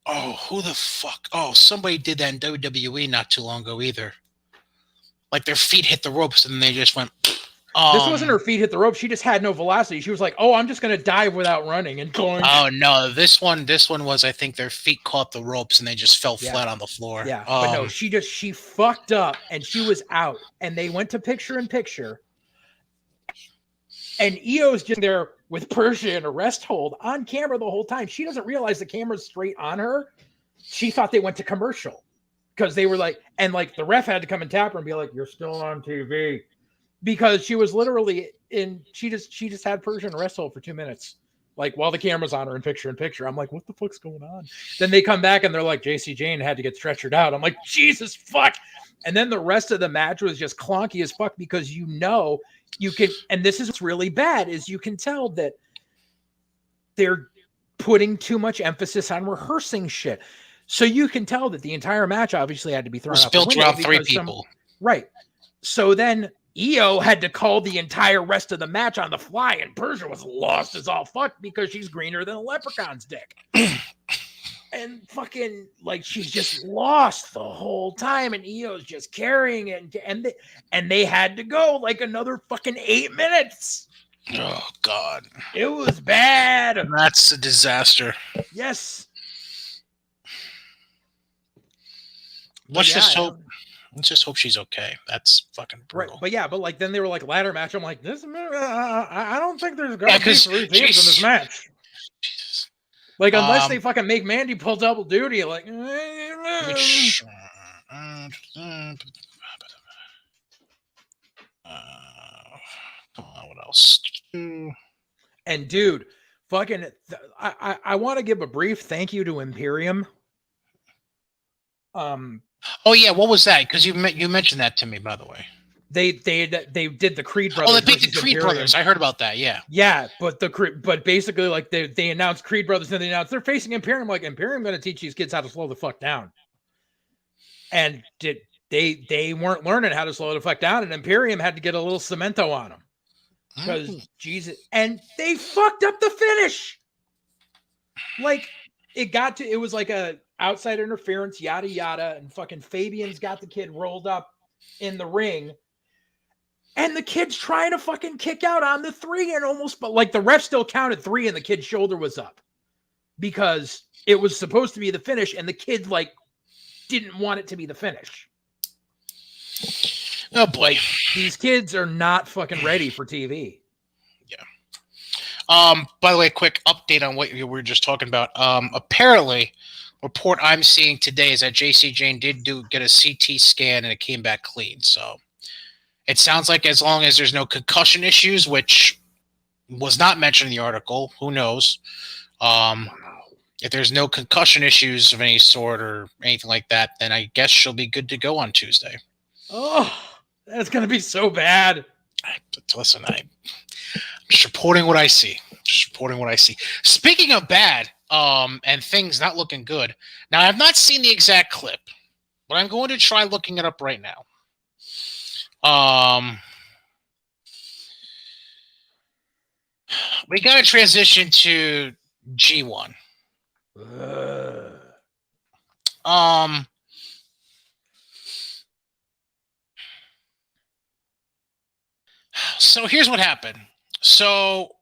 Oh, who the fuck? Oh, somebody did that in WWE not too long ago either. Like their feet hit the ropes and they just went... This wasn't her feet hit the rope. She just had no velocity. She was like, "Oh, I'm just gonna dive without running and going." Oh no, this one was, I think their feet caught the ropes and they just fell flat on the floor. Yeah, but no, she fucked up and she was out. And they went to picture in picture. And Io's just there with Persia in a rest hold on camera the whole time. She doesn't realize the camera's straight on her. She thought they went to commercial because they were like, and like the ref had to come and tap her and be like, "You're still on TV." Because she was literally she just had Persia in a rest hold for 2 minutes, like while the camera's on her in picture. I'm like, what the fuck's going on? Then they come back and they're like, JC Jane had to get stretchered out. I'm like, Jesus fuck. And then the rest of the match was just clunky as fuck because you can, and this is what's really bad, is you can tell that they're putting too much emphasis on rehearsing shit. So you can tell that the entire match obviously had to be thrown out the window. Built around 3 people. Right. So then Io had to call the entire rest of the match on the fly, and Persia was lost as all fuck because she's greener than a leprechaun's dick. And fucking, like, she's just lost the whole time, and Io's just carrying it, and they had to go like another fucking 8 minutes. Oh, God. It was bad. That's a disaster. Yes. Let's just hope she's okay. That's fucking brutal. Right. But like then they were like ladder match. I'm like, this I don't think there's gonna be 3 teams in this match. Jesus. Like unless they fucking make Mandy pull double duty, like come on, what else? And dude, fucking I want to give a brief thank you to Imperium. Oh yeah, what was that? Because you mentioned that to me, by the way. They did the Creed brothers. Oh, they beat the Creed brothers. I heard about that. Yeah. Yeah, but basically like they announced Creed brothers and they announced they're facing Imperium. Like Imperium going to teach these kids how to slow the fuck down. And they weren't learning how to slow the fuck down, and Imperium had to get a little cemento on them because Jesus, and they fucked up the finish. Like it was like a outside interference, yada yada, and fucking Fabian's got the kid rolled up in the ring, and the kid's trying to fucking kick out on the 3 and almost, but like the ref still counted 3 and the kid's shoulder was up because it was supposed to be the finish, and the kid like didn't want it to be the finish. Oh boy, these kids are not fucking ready for TV. Yeah. By the way, quick update on what we were just talking about. Apparently, report I'm seeing today is that JC Jane did get a CT scan and it came back clean. So it sounds like as long as there's no concussion issues, which was not mentioned in the article, who knows? If there's no concussion issues of any sort or anything like that, then I guess she'll be good to go on Tuesday. Oh, that's going to be so bad. Listen, I'm just reporting what I see. Speaking of bad, and things not looking good. Now, I've not seen the exact clip, but I'm going to try looking it up right now. We got to transition to G1. So here's what happened. So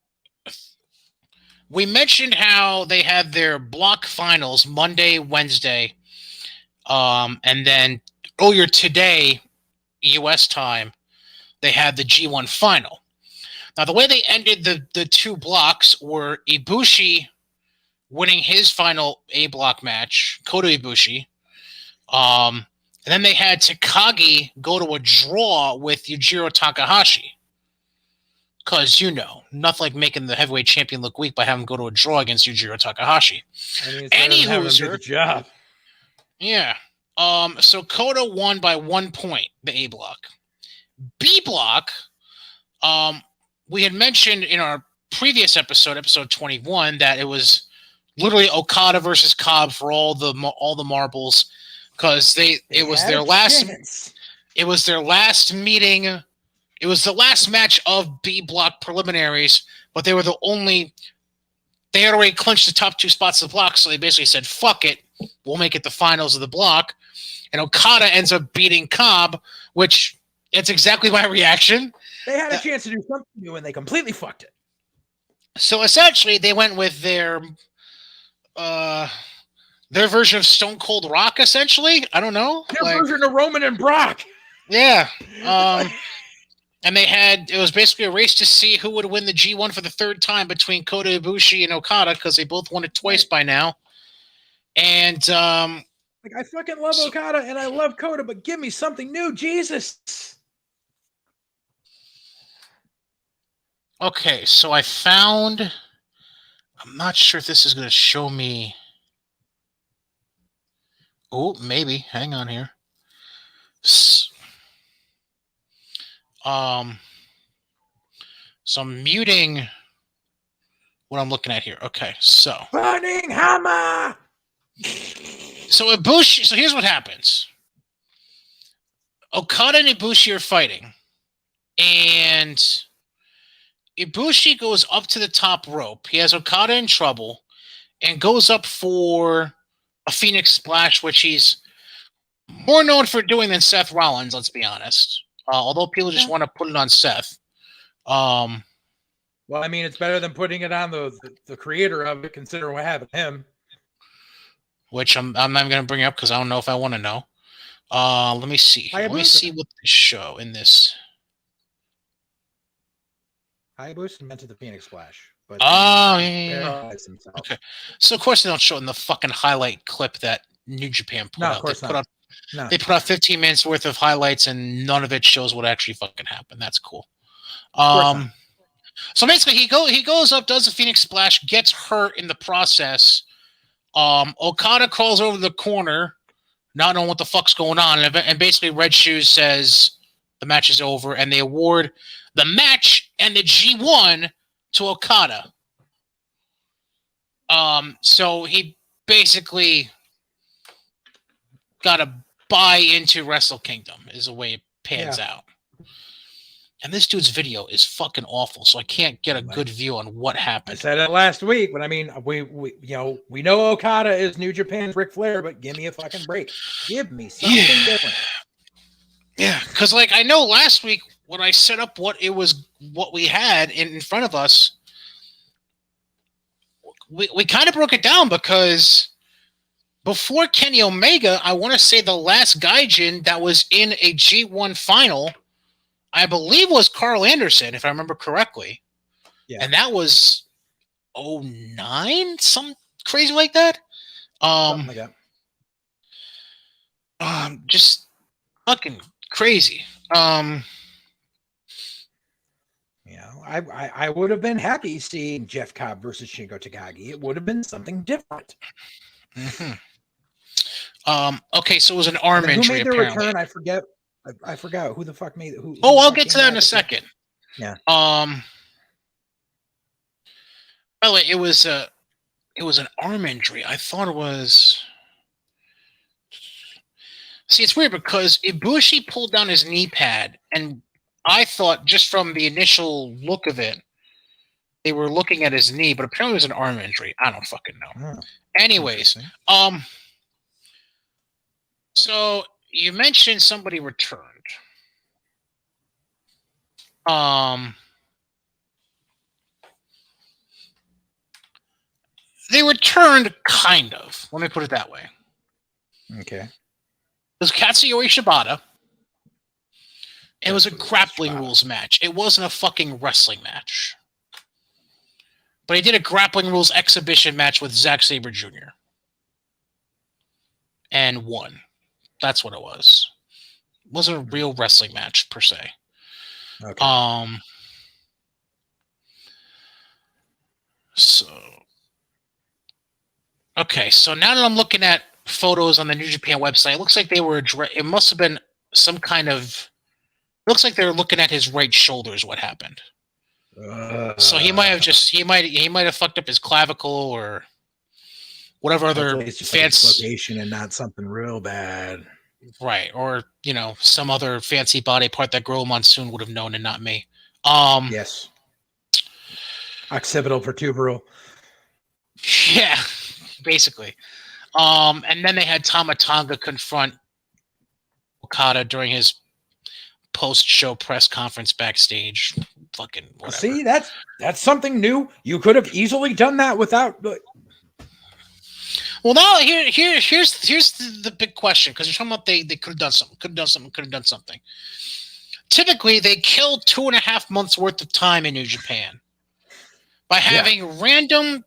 we mentioned how they had their block finals Monday, Wednesday, and then earlier today, U.S. time, they had the G1 final. Now, the way they ended the two blocks were Ibushi winning his final A block match, Kota Ibushi. And then they had Takagi go to a draw with Yujiro Takahashi. Because, nothing like making the heavyweight champion look weak by having him go to a draw against Yujiro Takahashi. I mean, it's having him do the job. Yeah. So Kota won by 1 point, the A block. B block, we had mentioned in our previous episode 21, that it was literally Okada versus Cobb for all the marbles, because it was their last meeting. It was the last match of B block preliminaries, but they were they had already clinched the top 2 spots of the block, so they basically said, fuck it, we'll make it the finals of the block. And Okada ends up beating Cobb, which it's exactly my reaction. They had a chance to do something new, and they completely fucked it. So essentially, they went with their version of Stone Cold Rock, essentially. I don't know. Their version of Roman and Brock. Yeah. And it was basically a race to see who would win the G1 for the 3rd time between Kota Ibushi and Okada, because they both won it twice by now. And I fucking love Okada and I love Kota, but give me something new, Jesus. Okay, so I found. I'm not sure if this is going to show me. Oh, maybe. Hang on here. So I'm muting what I'm looking at here. Okay, so Burning Hammer. So Ibushi. So here's what happens. Okada and Ibushi are fighting, and Ibushi goes up to the top rope. He has Okada in trouble, and goes up for a Phoenix Splash, which he's more known for doing than Seth Rollins. Let's be honest. Although people just want to put it on Seth. Well, I mean, it's better than putting it on the creator of it, considering what happened to him. Which I'm not even going to bring up because I don't know if I want to know. Let me see. Let me see what they show in this. Hayabusa meant to the Phoenix Splash. But yeah. Okay. So, of course, they don't show it in the fucking highlight clip that New Japan put out. Of course not. They put out 15 minutes worth of highlights, and none of it shows what actually fucking happened. That's cool. So basically, he goes up, does the Phoenix Splash, gets hurt in the process. Okada crawls over the corner, not knowing what the fuck's going on, and basically Red Shoes says the match is over, and they award the match and the G1 to Okada. So he basically got to buy into Wrestle Kingdom is the way it pans out. And this dude's video is fucking awful, so I can't get a good view on what happened. I said it last week, but I mean, we know Okada is New Japan's Ric Flair, but give me a fucking break. Give me something different. Yeah, because I know last week when I set up what we had in front of us, we kind of broke it down because before Kenny Omega, I want to say the last Gaijin that was in a G1 final, I believe, was Carl Anderson, if I remember correctly. Yeah. And that was 2009, some crazy like that. Something like that. Just fucking crazy. I would have been happy seeing Jeff Cobb versus Shingo Takagi. It would have been something different. Mm-hmm. Okay, so it was an arm injury. Who made the return? I forget who the fuck made it. I'll get to that in a second. Yeah. By the way, it was an arm injury. I thought it was. See, it's weird because Ibushi pulled down his knee pad, and I thought just from the initial look of it, they were looking at his knee, but apparently it was an arm injury. I don't fucking know. Oh, anyways, so you mentioned somebody returned. They returned, kind of. Let me put it that way. Okay. It was Katsuyori Shibata. It was a grappling rules match. It wasn't a fucking wrestling match. But he did a grappling rules exhibition match with Zack Sabre Jr. and won. That's what it was. It wasn't a real wrestling match per se. Okay. So now that I'm looking at photos on the New Japan website, it looks like they were. It must have been some kind of. It looks like they were looking at his right shoulder is what happened. So he might have fucked up his clavicle or whatever other fancy location and not something real bad. Right, or some other fancy body part that Gorilla Monsoon would have known and not me. Yes. Occipital vertebral. Yeah, basically. And then they had Tama Tonga confront Okada during his post-show press conference backstage. Fucking whatever. See, that's something new. You could have easily done that without. Well, now here's the big question, because you're talking about they could have done something. Typically, they kill 2.5 months worth of time in New Japan by having random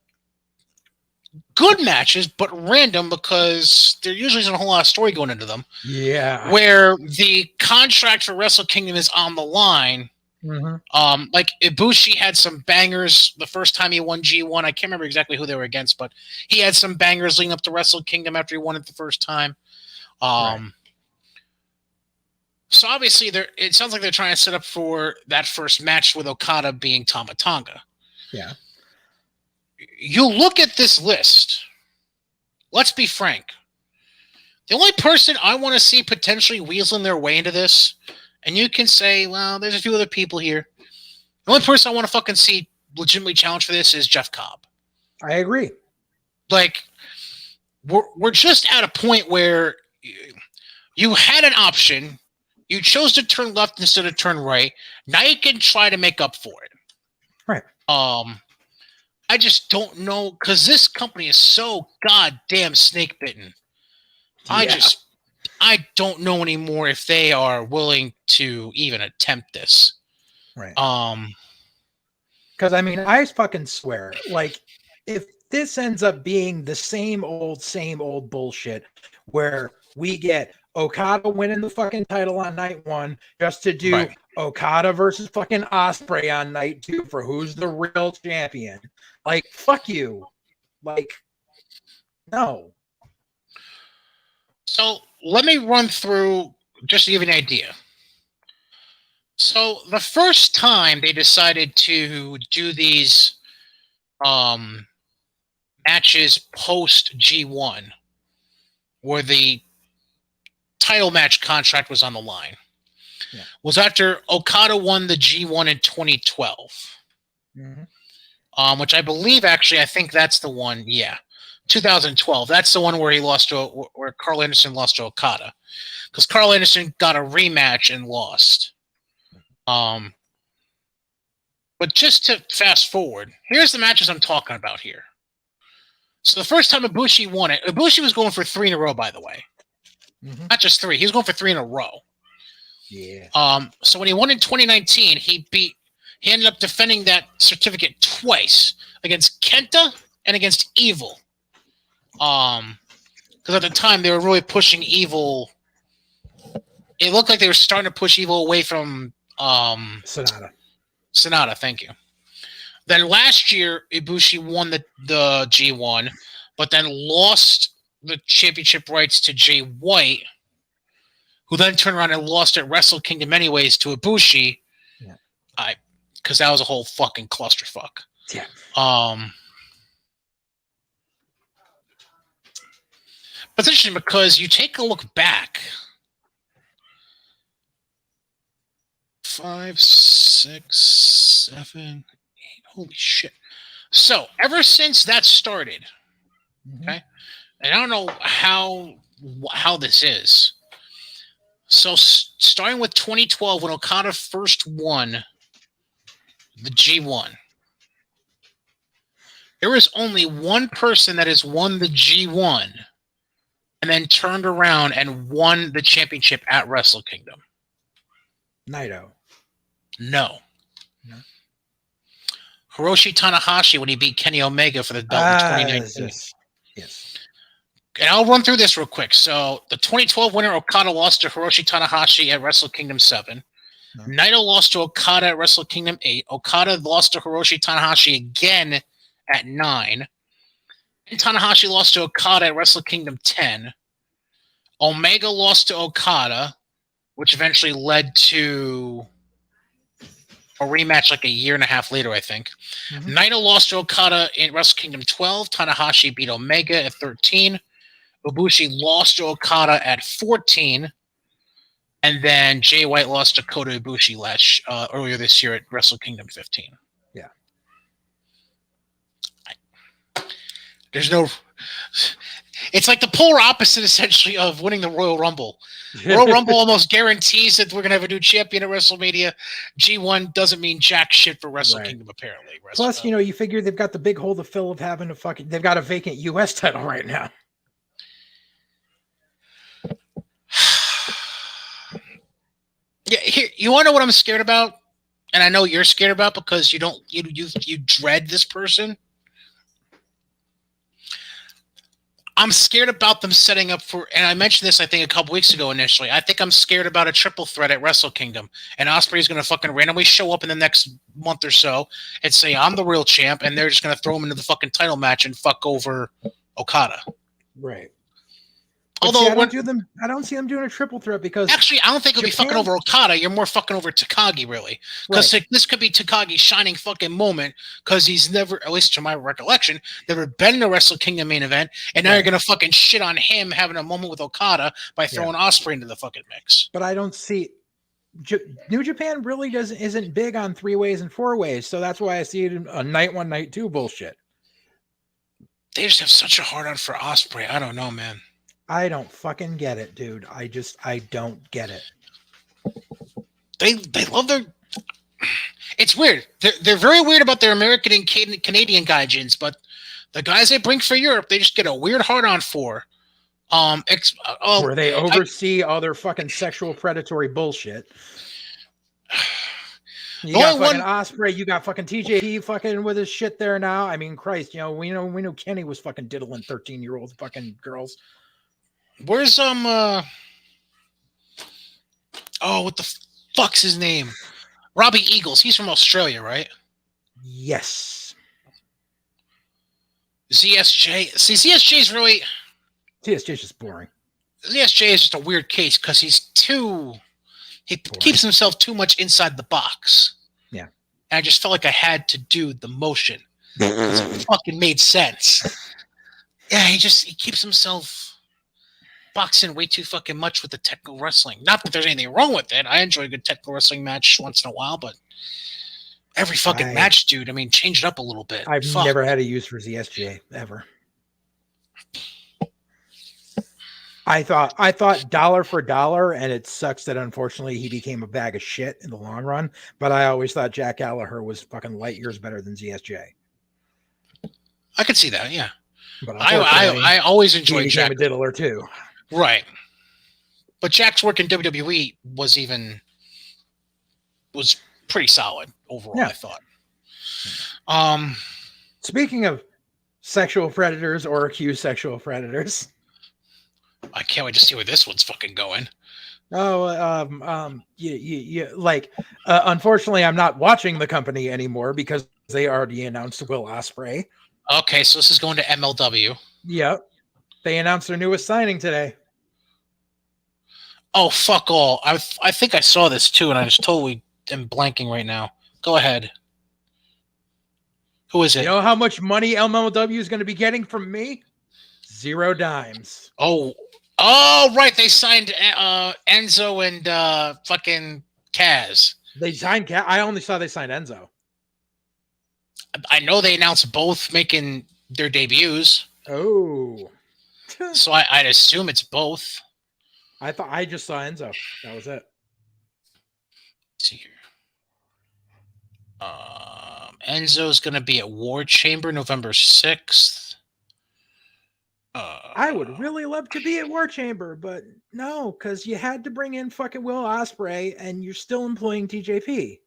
good matches, but random because there usually isn't a whole lot of story going into them. Yeah. Where the contract for Wrestle Kingdom is on the line. Mm-hmm. Like Ibushi had some bangers the first time he won G1. I can't remember exactly who they were against, but he had some bangers leading up to Wrestle Kingdom after he won it the first time. Right. So obviously, it sounds like they're trying to set up for that first match with Okada being Tama Tonga. Yeah. You look at this list. Let's be frank. The only person I want to see potentially weaseling their way into this, and you can say, well, there's a few other people here. The only person I want to fucking see legitimately challenge for this is Jeff Cobb. I agree. Like, we're just at a point where you had an option. You chose to turn left instead of turn right. Now you can try to make up for it. Right. I just don't know, because this company is so goddamn snake bitten. Yeah. I don't know anymore if they are willing to even attempt this. Right. Because I fucking swear, like, if this ends up being the same old bullshit where we get Okada winning the fucking title on night 1 just to do Okada versus fucking Ospreay on night 2 for who's the real champion. Like, fuck you. Like, no. So let me run through just to give you an idea. So the first time they decided to do these matches post G1, where the title match contract was on the line, was after Okada won the G1 in 2012. Mm-hmm. Which I believe, actually, I think that's the one. Yeah, 2012. That's the one where he lost to where Carl Anderson lost to Okada, because Carl Anderson got a rematch and lost. But just to fast forward, here's the matches I'm talking about here. So the first time Ibushi won it, Ibushi was going for 3 in a row, by the way. Mm-hmm. Not just 3. He was going for 3 in a row. Yeah. So when he won in 2019, he ended up defending that certificate twice against Kenta and against Evil. Because at the time they were really pushing Evil. It looked like they were starting to push Evil away from Sonata, thank you. Then last year, Ibushi won the G1, but then lost the championship rights to Jay White, who then turned around and lost at Wrestle Kingdom anyways to Ibushi. Yeah. Because that was a whole fucking clusterfuck. Yeah. But it's interesting because you take a look back. 5, 6, 7, 8. Holy shit. So, ever since that started, okay, and I don't know how this is. So, starting with 2012, when Okada first won the G1, There is only one person that has won the G1 and then turned around and won the championship at Wrestle Kingdom. Naito. No. Hiroshi Tanahashi when he beat Kenny Omega for the belt in 2019. Yes. And I'll run through this real quick. So the 2012 winner Okada lost to Hiroshi Tanahashi at Wrestle Kingdom 7. No. Naito lost to Okada at Wrestle Kingdom 8. Okada lost to Hiroshi Tanahashi again at 9. And Tanahashi lost to Okada at Wrestle Kingdom 10. Omega lost to Okada, which eventually led to a rematch like a year and a half later, I think. Mm-hmm. Naito lost to Okada in Wrestle Kingdom 12. Tanahashi beat Omega at 13. Ibushi lost to Okada at 14. And then Jay White lost to Kota Ibushi earlier this year at Wrestle Kingdom 15. Yeah. There's no... It's like the polar opposite, essentially, of winning the Royal Rumble. Royal Rumble almost guarantees that we're going to have a new champion at WrestleMania. G1 doesn't mean jack shit for Wrestle Kingdom, apparently. Plus, you figure they've got the big hole to fill of having they've got a vacant U.S. title right now. Yeah, here, you want to know what I'm scared about? And I know you're scared about because you dread this person. I'm scared about them setting up for, and I mentioned this, I think, a couple weeks ago initially. I think I'm scared about a triple threat at Wrestle Kingdom. And Ospreay's going to fucking randomly show up in the next month or so and say, I'm the real champ, and they're just going to throw him into the fucking title match and fuck over Okada. Right. Although see, I don't see them doing a triple threat because actually, I don't think it'll be fucking over Okada. You're more fucking over Takagi, really, because this could be Takagi's shining fucking moment because he's never, at least to my recollection, never been in a Wrestle Kingdom main event, and now you're gonna fucking shit on him having a moment with Okada by throwing Ospreay into the fucking mix. But I don't see New Japan really isn't big on 3-ways and 4-ways, so that's why I see it in a night 1, night 2 bullshit. They just have such a hard on for Ospreay. I don't know, man. I don't fucking get it, dude. I don't get it. They love their... It's weird. They're very weird about their American and Canadian gaijins, but the guys they bring for Europe, they just get a weird hard-on for. Where they oversee all their fucking sexual predatory bullshit. You got fucking Ospreay, you got fucking TJP fucking with his shit there now. I mean, Christ, we know Kenny was fucking diddling 13-year-old fucking girls. Where's what the fuck's his name? Robbie Eagles. He's from Australia, right? Yes. ZSJ. See, ZSJ's really... ZSJ's just boring. ZSJ is just a weird case because he keeps himself too much inside the box. Yeah. And I just felt like I had to do the motion. It fucking made sense. Yeah, he keeps himself boxing way too fucking much with the technical wrestling. Not that there's anything wrong with it. I enjoy a good technical wrestling match once in a while, but every fucking match, dude, I mean, change it up a little bit. I've never had a use for ZSJ, ever. I thought dollar for dollar, and it sucks that unfortunately he became a bag of shit in the long run, but I always thought Jack Gallagher was fucking light years better than ZSJ. I could see that, yeah. But I always enjoyed Jack. He became a diddler too. Right. But Jack's work in WWE was pretty solid overall, I thought. Speaking of sexual predators or accused sexual predators, I can't wait to see where this one's fucking going. Unfortunately, I'm not watching the company anymore because they already announced Will Ospreay. Okay, so this is going to MLW. Yep. They announced their newest signing today. Oh, fuck all. I think I saw this too, and I just totally am blanking right now. Go ahead. Who is it? You know how much money MLW is going to be getting from me? 0 dimes. Oh, right. They signed Enzo and fucking Kaz. They signed Kaz? I only saw they signed Enzo. I know they announced both making their debuts. Oh. So I'd assume it's both. I just saw Enzo. That was it. Let's see here. Enzo's going to be at War Chamber November 6th. I would really love to be at War Chamber, but no, because you had to bring in fucking Will Ospreay, and you're still employing TJP.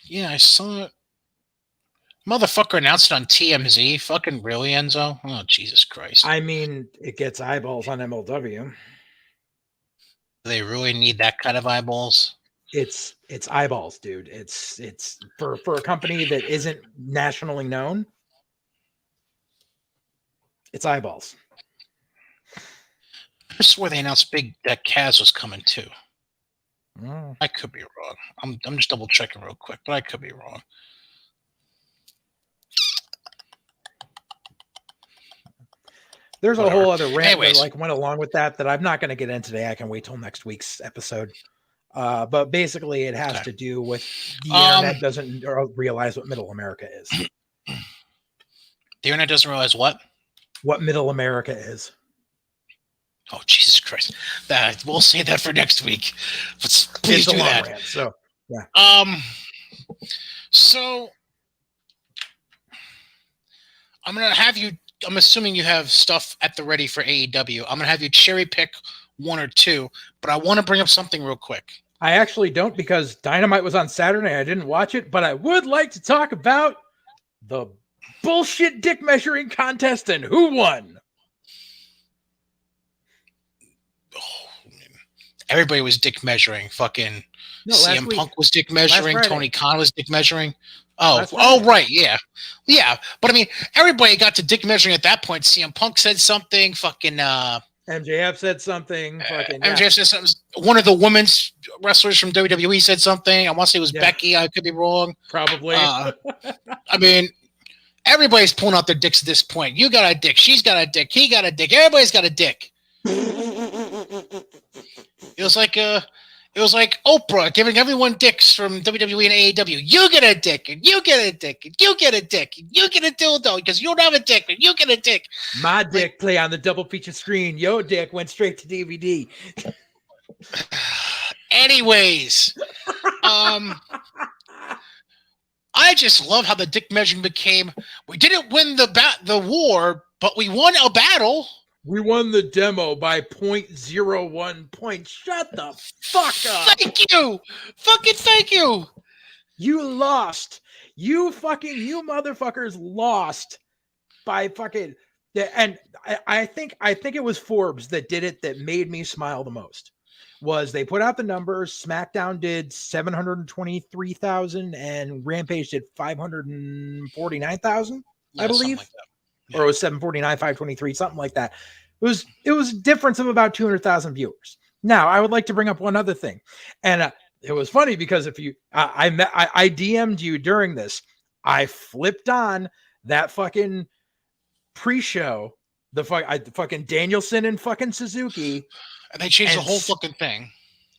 Yeah, I saw it. Motherfucker announced it on TMZ. Fucking really, Enzo? Oh, Jesus Christ. I mean, it gets eyeballs on MLW. Do they really need that kind of eyeballs? It's eyeballs, dude. It's for a company that isn't nationally known. It's eyeballs. I swear they announced that Kaz was coming too. Mm. I could be wrong. I'm just double checking real quick, but I could be wrong. There's a whole other rant Anyways. that like went along with that I'm not going to get into today. I can wait till next week's episode. But basically, it has to do with the internet doesn't realize what Middle America is. The internet doesn't realize what? What Middle America is. Oh, Jesus Christ. We'll say that for next week. Please do that. Rant, so, yeah. So, I'm going to have you, I'm assuming you have stuff at the ready for AEW. I'm going to have you cherry pick one or two, but I want to bring up something real quick. I actually don't, because Dynamite was on Saturday. I didn't watch it, but I would like to talk about the bullshit dick measuring contest and who won. Everybody was dick measuring. Fucking CM Punk was dick measuring. Tony Khan was dick measuring. Oh, right. Yeah. Yeah. But I mean, everybody got to dick measuring at that point. CM Punk said something. Fucking MJF said something. MJF said something. One of the women's wrestlers from WWE said something. I want to say it was Becky. I could be wrong. Probably. I mean, everybody's pulling out their dicks at this point. You got a dick. She's got a dick. He got a dick. Everybody's got a dick. It was like Oprah giving everyone dicks from WWE and AEW. You get a dick, and you get a dick, and you get a dick, and you get a dildo because you don't have a dick, and you get a dick. My dick play on the double feature screen. Your dick went straight to DVD. Anyways, I just love how the dick measuring became. We didn't win the war, but we won a battle. We won the demo by 0.01 points. Shut the fuck up. Thank you. Fucking thank you. You lost. You motherfuckers lost by fucking. And I think it was Forbes that did it that made me smile the most. Was they put out the numbers. SmackDown did 723,000 and Rampage did 549,000, I believe. Like or it was 749, 523, something like that. It was a difference of about 200,000 viewers. Now, I would like to bring up one other thing. And it was funny because if you, I DM'd you during this, I flipped on that fucking pre-show, the fucking Danielson and fucking Suzuki. And they changed the whole fucking thing.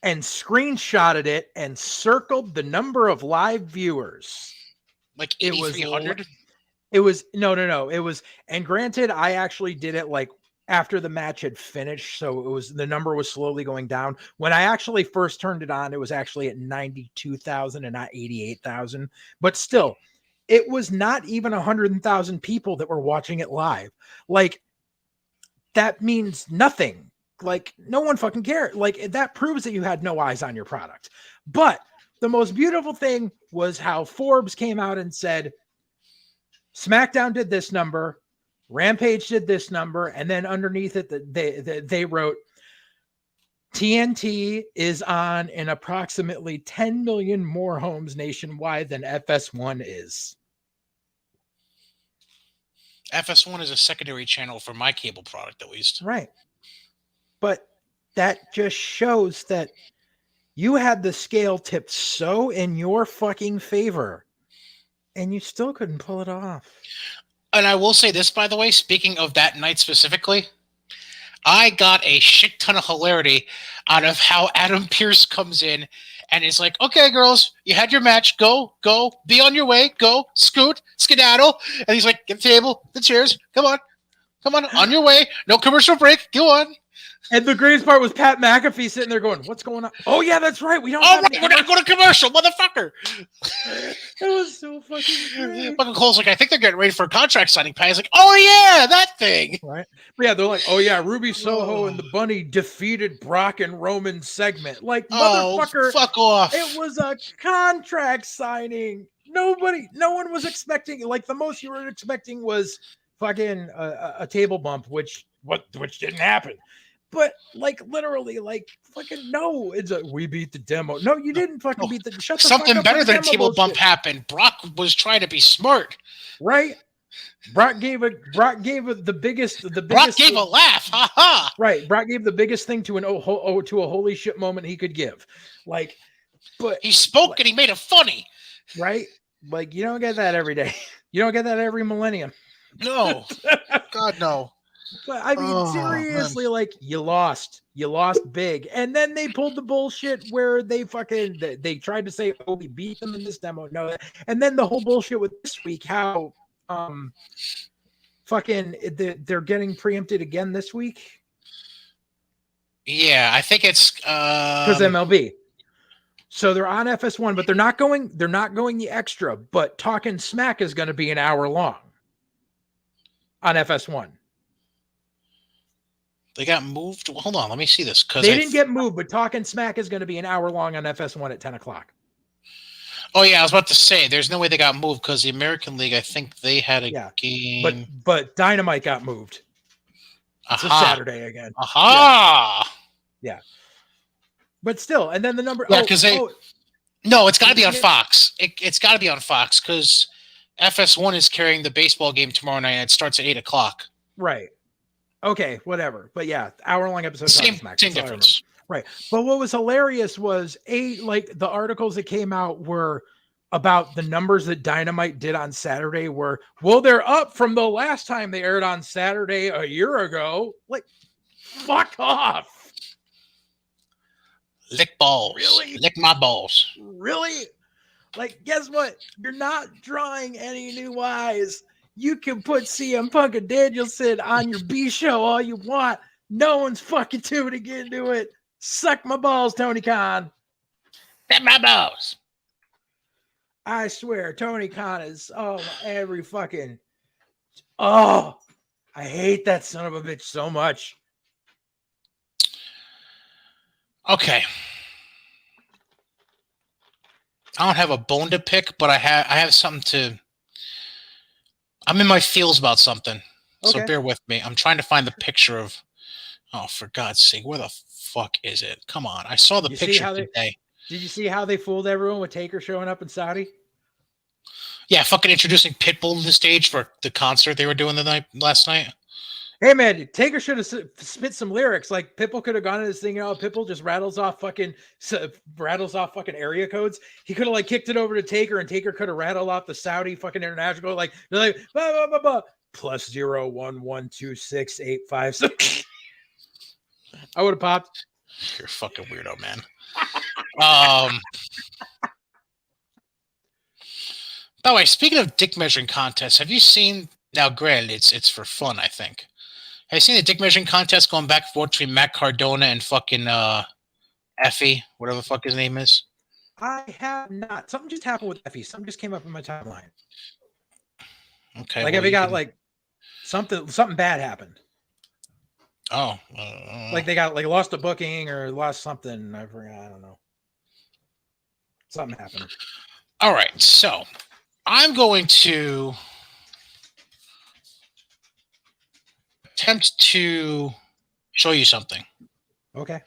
And screenshotted it and circled the number of live viewers. Like 8,300? It was no. It was, and granted, I actually did it like after the match had finished, so the number was slowly going down. When I actually first turned it on, it was actually at 92,000 and not 88,000. But still, it was not even 100,000 people that were watching it live. Like, that means nothing. Like, no one fucking cared. Like, that proves that you had no eyes on your product. But the most beautiful thing was how Forbes came out and said, SmackDown did this number, Rampage did this number, and then underneath it, they wrote, TNT is on in approximately 10 million more homes nationwide than FS1 is. FS1 is a secondary channel for my cable product, at least. Right. But that just shows that you had the scale tipped so in your fucking favor, and you still couldn't pull it off. And I will say this, by the way, speaking of that night specifically, I got a shit ton of hilarity out of how Adam Pearce comes in and is like, okay, girls, you had your match. Go, be on your way. Go, scoot, skedaddle. And he's like, get the table, the chairs. Come on, on your way. No commercial break. Go on. And the greatest part was Pat McAfee sitting there going, "What's going on? Oh yeah, that's right. We don't. Oh, right, we're not going to commercial, motherfucker." It was so fucking great. Fucking Cole's like, I think they're getting ready for a contract signing. Patty's like, oh yeah, that thing. Right? But yeah, they're like, oh yeah, Ruby Soho and the Bunny defeated Brock and Roman segment. Like, motherfucker, fuck off. It was a contract signing. No one was expecting. Like, the most you were expecting was fucking a table bump, which didn't happen. But like, literally, like, fucking no, it's a we beat the demo. No, you didn't fucking beat the. Shut the Something fuck up better than a table bullshit. bump happened. Brock was trying to be smart. Right? Brock gave the biggest. Brock gave a laugh. Ha ha. Right. Brock gave the biggest thing to a holy shit moment he could give. Like, but he spoke and he made it funny. Right? Like, you don't get that every day. You don't get that every millennium. No. God, no. But I mean, seriously, man. Like, you lost big. And then they pulled the bullshit where they tried to say, oh, we beat them in this demo. No. And then the whole bullshit with this week, how they're getting preempted again this week. Yeah, I think it's because MLB. So they're on FS1, but they're not going the extra, but Talking Smack is going to be an hour long on FS1. They got moved. Hold on, let me see this. They didn't get moved, but Talking Smack is going to be an hour long on FS1 at 10 o'clock. Oh yeah, I was about to say there's no way they got moved because the American League, I think they had a game. But Dynamite got moved. It's a Saturday again. Aha! Yeah. But still, and then the number. Yeah, because no, it's got to be on Fox. It's got to be on Fox because FS1 is carrying the baseball game tomorrow night. And it starts at 8 o'clock. Right. Okay, whatever. But yeah, hour-long episode. Same difference. Right. But what was hilarious was the articles that came out were about the numbers that Dynamite did on Saturday were, well, they're up from the last time they aired on Saturday a year ago. Like, fuck off. Lick balls. Really? Lick my balls. Really? Like, guess what? You're not drawing any new eyes. You can put CM Punk and Danielson on your B show all you want. No one's fucking tuning into it. Suck my balls, Tony Khan. Suck my balls. I swear, Tony Khan is every fucking. Oh, I hate that son of a bitch so much. Okay. I don't have a bone to pick, but I have something to. I'm in my feels about something, so bear with me. I'm trying to find the picture of. Oh, for God's sake, where the fuck is it? Come on, I saw the picture today. Did you see how they fooled everyone with Taker showing up in Saudi? Yeah, fucking introducing Pitbull to the stage for the concert they were doing last night. Hey man, Taker should have spit some lyrics. Like, Pitbull could have gone to this thing. Pitbull just rattles off fucking area codes. He could have like kicked it over to Taker, and Taker could have rattled off the Saudi fucking international code. Like, they're like blah, blah, blah, blah. +0112685. I would have popped. You're a fucking weirdo, man. By the way, speaking of dick measuring contests, have you seen? Now, granted, it's for fun, I think. Have you seen the dick measuring contest going back and forth between Matt Cardona and fucking Effie, whatever the fuck his name is? I have not. Something just happened with Effie. Something just came up in my timeline. Okay. Like, Effie got like something bad happened. Oh. Like they got lost a booking or lost something. I forgot. I don't know. Something happened. All right. So I'm going to attempt to show you something. Okay.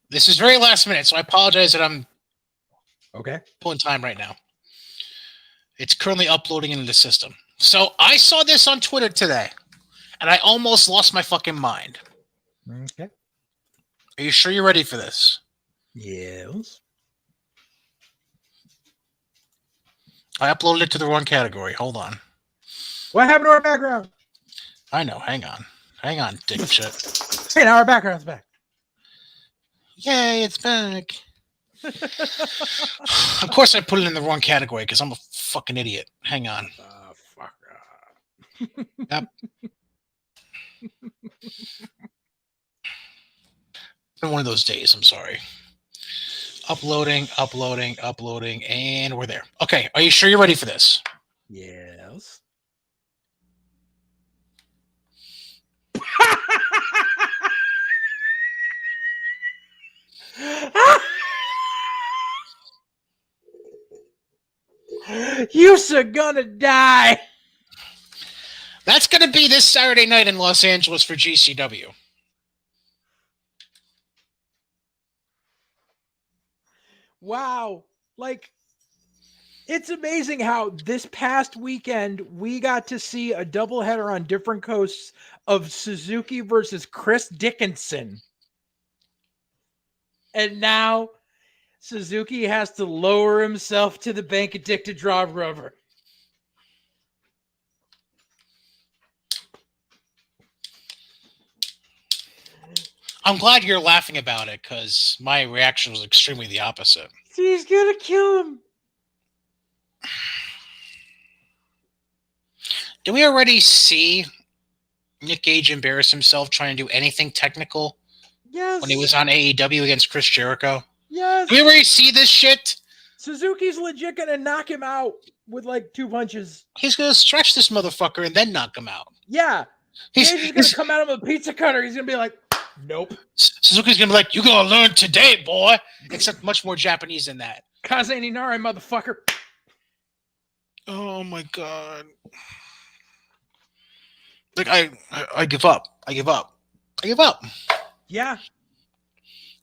This is very last minute, so I apologize that I'm pulling time right now. It's currently uploading into the system. So I saw this on Twitter today, and I almost lost my fucking mind. Okay. Are you sure you're ready for this? Yes. I uploaded it to the wrong category. Hold on. What happened to our background? I know. Hang on. Hang on, dipshit. Hey, now our background's back. Yay, it's back. Of course I put it in the wrong category because I'm a fucking idiot. Hang on. Fuck. Yep. It's been one of those days. I'm sorry. Uploading, and we're there. Okay, are you sure you're ready for this? Yes. You're gonna die. That's going to be this Saturday night in Los Angeles for GCW. Wow. Like, it's amazing how this past weekend we got to see a doubleheader on different coasts of Suzuki versus Chris Dickinson. And now Suzuki has to lower himself to the bank addicted draw rubber. I'm glad you're laughing about it because my reaction was extremely the opposite. He's gonna kill him. Did we already see Nick Gage embarrass himself trying to do anything technical? Yes. When he was on AEW against Chris Jericho? Yes. Did we already see this shit? Suzuki's legit gonna knock him out with like 2 punches. He's going to stretch this motherfucker and then knock him out. Yeah. He's gonna come at him with a pizza cutter. He's gonna be like, nope. Suzuki's going to be like, you're going to learn today, boy. Except much more Japanese than that. Kaze Ninari, motherfucker. Oh, my God. Like, I give up. I give up. Yeah.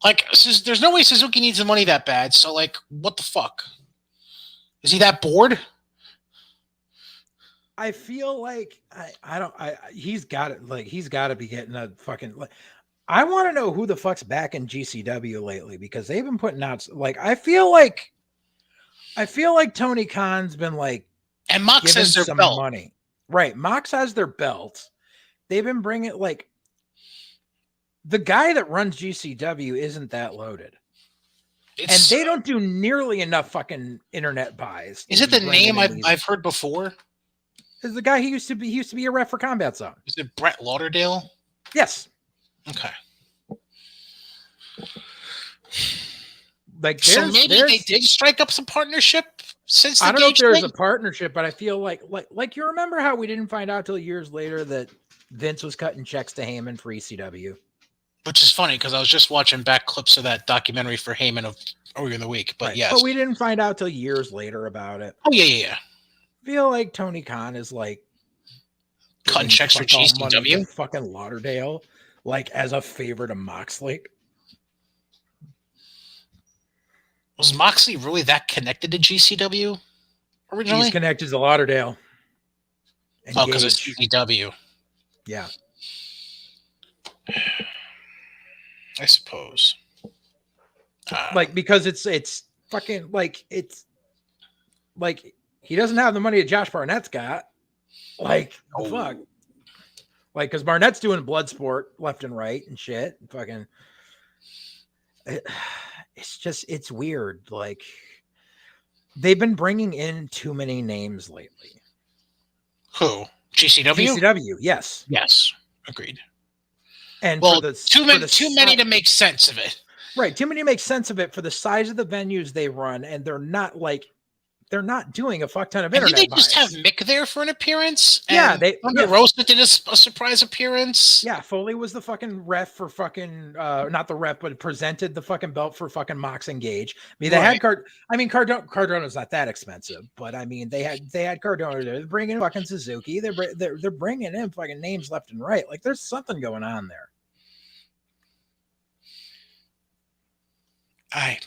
Like, there's no way Suzuki needs the money that bad. So, like, what the fuck? Is he that bored? I feel like he's got it. Like, he's got to be getting a fucking. I want to know who the fuck's back in GCW lately because they've been putting out. Like, I feel like Tony Khan's been like, and Mox has their belt. Money. Right. Mox has their belt. They've been bringing like the guy that runs GCW isn't that loaded. And they don't do nearly enough fucking internet buys. Is it the name I've heard before? Is the guy he used to be a ref for Combat Zone. Is it Brett Lauderdale? Yes. Okay. Like, so maybe they did strike up some partnership since the I don't know if there's thing? a partnership, but I feel like you remember how we didn't find out till years later that Vince was cutting checks to Heyman for ECW. Which is funny because I was just watching back clips of that documentary for Heyman earlier in the week. But right. yes. But we didn't find out till years later about it. Oh, yeah. I feel like Tony Khan is like cutting checks for GCW. Fucking Lauderdale, like as a favor to Moxley. Was Moxley really that connected to GCW originally? He's connected to Lauderdale. Oh, because it's GCW. Yeah. I suppose. Like, because it's fucking like it's like he doesn't have the money that Josh Barnett's got. Like, fuck. Like, because Barnett's doing blood sport left and right and shit. Fucking. It's weird. Like, they've been bringing in too many names lately. Who? GCW? GCW, yes. Yes. Agreed. And well, too many to make sense of it. Right. Too many to make sense of it for the size of the venues they run, and they're not doing a fuck ton of internet. Did they just have Mick there for an appearance? Yeah, Thunder Rosa did a surprise appearance. Yeah, Foley was the fucking ref for fucking not the ref, but presented the fucking belt for fucking Mox and Gage. I mean, they had Cardona's not that expensive, but I mean, they had Cardona there. They're bringing in fucking Suzuki. They're bringing in fucking names left and right. Like, there's something going on there. I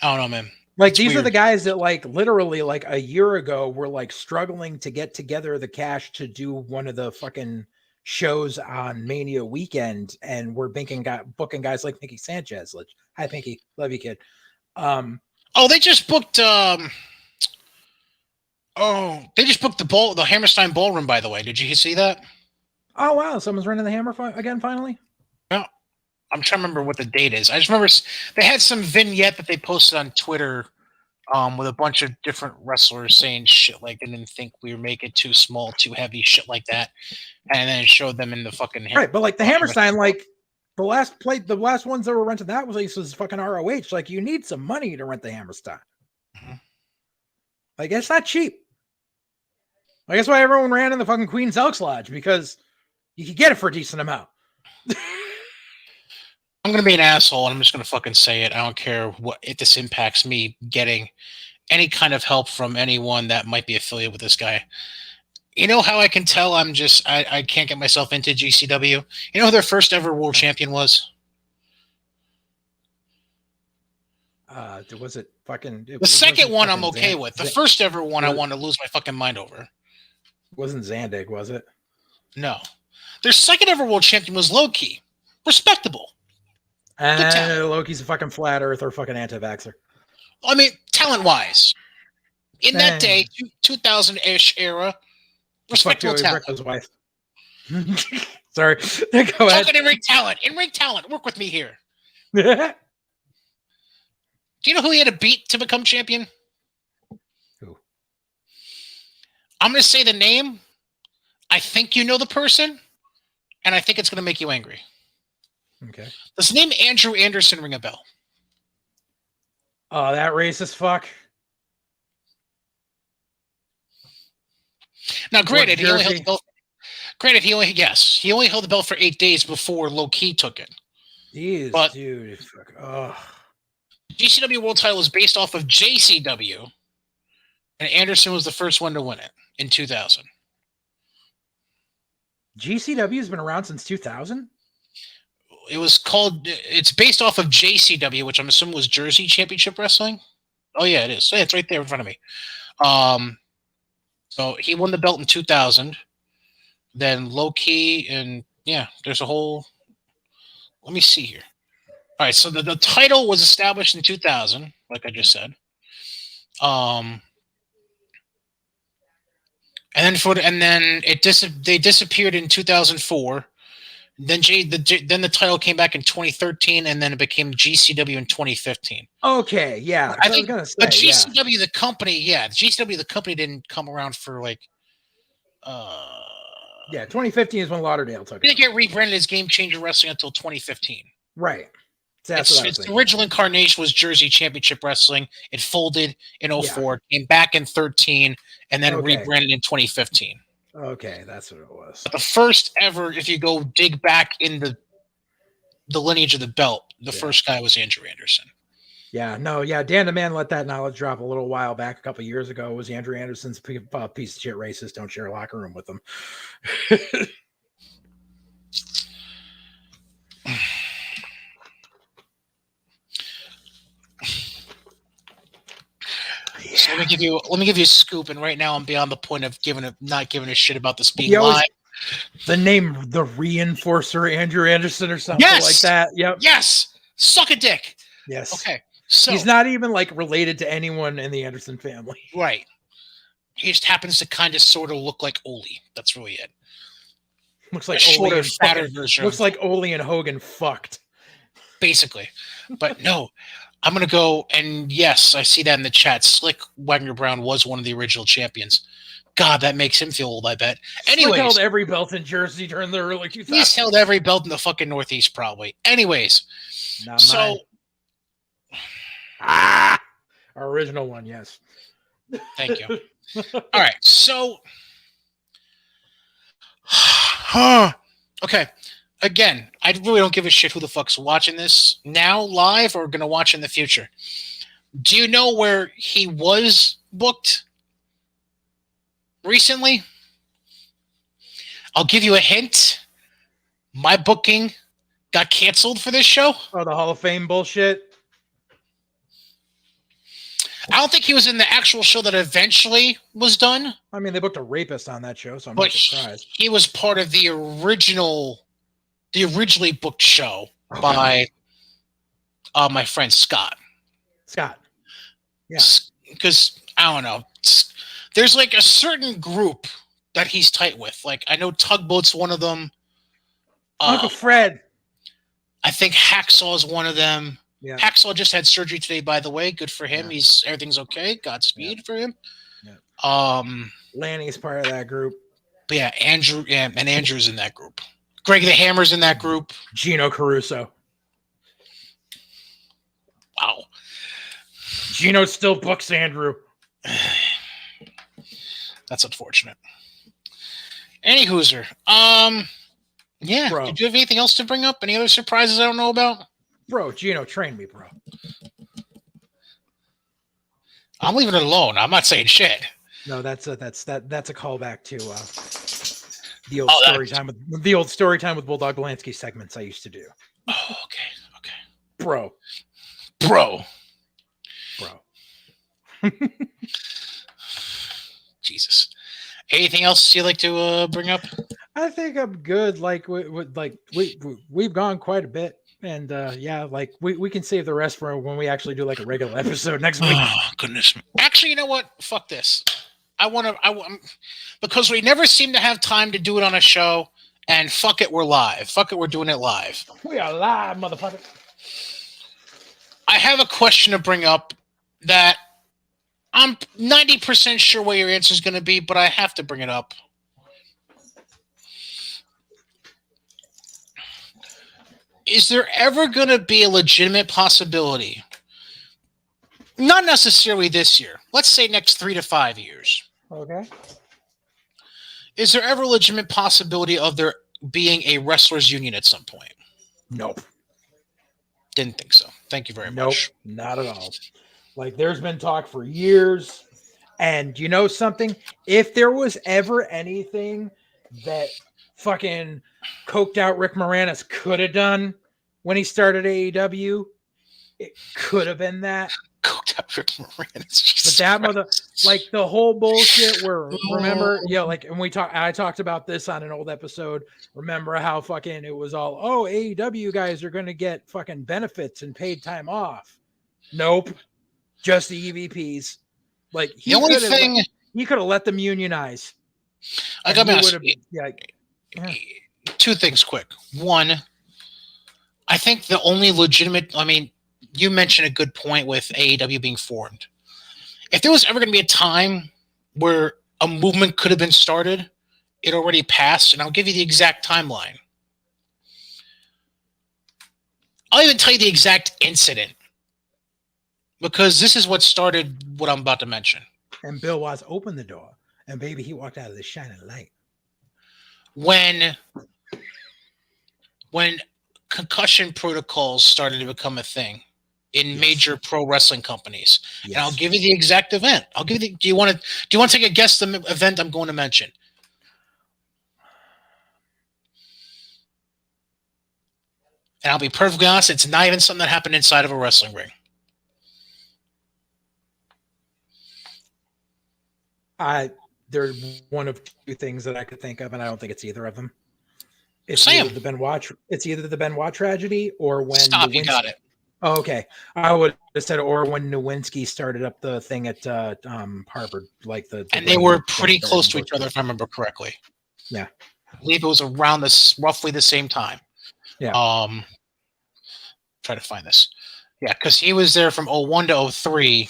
don't know, man. Like, these are the guys that, like, literally, like, a year ago were, like, struggling to get together the cash to do one of the fucking shows on Mania weekend, and we're booking guys like Pinky Sanchez. Like, hi, Pinky. Love you, kid. They just booked the Hammerstein Ballroom, by the way. Did you see that? Oh, wow. Someone's running the Hammer again, finally? No. I'm trying to remember what the date is. I just remember they had some vignette that they posted on Twitter with a bunch of different wrestlers saying shit like they didn't think we were making too small, too heavy, shit like that, and then showed them in the fucking right. But like the Hammerstein, like the last ones that were rented that was fucking ROH. Like you need some money to rent the Hammerstein. Mm-hmm. Like it's not cheap. Like that's why everyone ran in the fucking Queen's Elks Lodge, because you could get it for a decent amount. I'm gonna be an asshole and I'm just gonna fucking say it. I don't care what if this impacts me getting any kind of help from anyone that might be affiliated with this guy. You know how I can tell I can't get myself into GCW? You know who their first ever world champion was? Was it fucking the second one I'm okay with. The first ever one I want to lose my fucking mind over. Wasn't Zandig, was it? No. Their second ever world champion was Low-Key. Respectable. Loki's a fucking flat earth or fucking anti-vaxxer. I mean, talent-wise. In that day, 2000-ish era, respectable talent. His wife. Sorry. Go ahead. Talking in-ring talent. In-ring talent. Work with me here. Do you know who he had to beat to become champion? Who? I'm going to say the name. I think you know the person, and I think it's going to make you angry. Okay. Does the name Andrew Anderson ring a bell? Oh, that racist fuck. Now, granted, he only held the belt. He only held the belt for 8 days before Low-Key took it. Dude, fuck. Oh. GCW World Title was based off of JCW, and Anderson was the first one to win it in 2000. GCW has been around since 2000? It's based off of JCW, which I'm assuming was Jersey Championship Wrestling. Oh, yeah, it is. Yeah, it's right there in front of me. So he won the belt in 2000. Then Low-Key, and yeah, there's a whole... Let me see here. All right, so the title was established in 2000, like I just said. And then they disappeared in 2004. Then the title came back in 2013, and then it became GCW in 2015. Okay, yeah. I was gonna say, but GCW the company, the company didn't come around for like. 2015 is when Lauderdale took it. Didn't get rebranded as Game Changer Wrestling until 2015. Right. Its original incarnation was Jersey Championship Wrestling. It folded in 2004, came back in 2013, and then rebranded in 2015. Okay, that's what it was. But the first ever, if you go dig back in the lineage of the belt, the first guy was Andrew Anderson. Yeah, no, yeah. Dan the Man let that knowledge drop a little while back, a couple of years ago. It was Andrew Anderson's piece of shit racist. Don't share a locker room with them. So let me give you a scoop, and right now I'm beyond the point of not giving a shit about this being live. The name, the Reinforcer Andrew Anderson or something like that. Yep. Yes. Suck a dick. Yes. Okay. So he's not even like related to anyone in the Anderson family. Right. He just happens to kind of sort of look like Ole. That's really it. Looks like Ole and fatter version. Looks like Ole and Hogan fucked. Basically. But no. I'm going to go, and yes, I see that in the chat. Slick Wagner Brown was one of the original champions. God, that makes him feel old, I bet. Anyways. Slick held every belt in Jersey during the early 2000s. He's held every belt in the fucking Northeast, probably. Anyways. Not mine. Our original one, yes. Thank you. All right, so... Okay. Again, I really don't give a shit who the fuck's watching this now live or going to watch in the future. Do you know where he was booked recently? I'll give you a hint. My booking got canceled for this show. Oh, the Hall of Fame bullshit? I don't think he was in the actual show that eventually was done. I mean, they booked a rapist on that show, so I'm not surprised. He was part of the originally booked show by my friend Scott. Scott. Yeah. Because, I don't know. There's like a certain group that he's tight with. Like, I know Tugboat's one of them. Uncle Fred. I think Hacksaw is one of them. Yeah. Hacksaw just had surgery today, by the way. Good for him. Yeah. Everything's okay. Godspeed for him. Yeah. Lanny's part of that group. But yeah, Andrew and Andrew's in that group. Greg the Hammer's in that group. Gino Caruso. Wow. Gino still books Andrew. That's unfortunate. Any hooser. Yeah. Bro. Did you have anything else to bring up? Any other surprises I don't know about? Bro, Gino, train me, bro. I'm leaving it alone. I'm not saying shit. No, that's a callback to the old story time with Bulldog Belansky segments I used to do. Oh, okay. Bro. Jesus. Anything else you'd like to bring up? I think I'm good. Like we've gone quite a bit, and like we can save the rest for when we actually do like a regular episode next week. Oh goodness! Actually, you know what? Fuck this. I want because we never seem to have time to do it on a show. And fuck it, we're live. Fuck it, we're doing it live. We are live, motherfucker. I have a question to bring up that I'm 90% sure what your answer is going to be, but I have to bring it up. Is there ever going to be a legitimate possibility? Not necessarily this year. Let's say next 3 to 5 years. Okay. Is there ever a legitimate possibility of there being a wrestlers union at some point? Nope. Didn't think so. Thank you very much. Nope, not at all. Like, there's been talk for years. And you know something? If there was ever anything that fucking coked out Rick Moranis could have done when he started AEW, it could have been that. Coked out Rick Moranis. But that like the whole bullshit where, remember, like, and I talked about this on an old episode. Remember how fucking it was all, AEW guys are going to get fucking benefits and paid time off. Nope. Just the EVPs. Like, he could have let them unionize. I got two things quick. One, I think the only legitimate, you mentioned a good point with AEW being formed. If there was ever going to be a time where a movement could have been started, it already passed, and I'll give you the exact timeline. I'll even tell you the exact incident, because this is what started what I'm about to mention. And Bill Watts opened the door, and baby, he walked out of the shining light. When concussion protocols started to become a thing in major pro wrestling companies. Yes. And I'll give you the exact event. Do you want to take a guess the event I'm going to mention? And I'll be perfectly honest, it's not even something that happened inside of a wrestling ring. There's one of two things that I could think of, and I don't think it's either of them. It's either the Benoit tragedy or when you got it. Oh, okay. I would have said, or when Nowinski started up the thing at Harvard, like and they were pretty close to each other, if I remember correctly. Yeah, I believe it was around roughly the same time. Yeah. Try to find this. Yeah, because he was there from 01 to 03.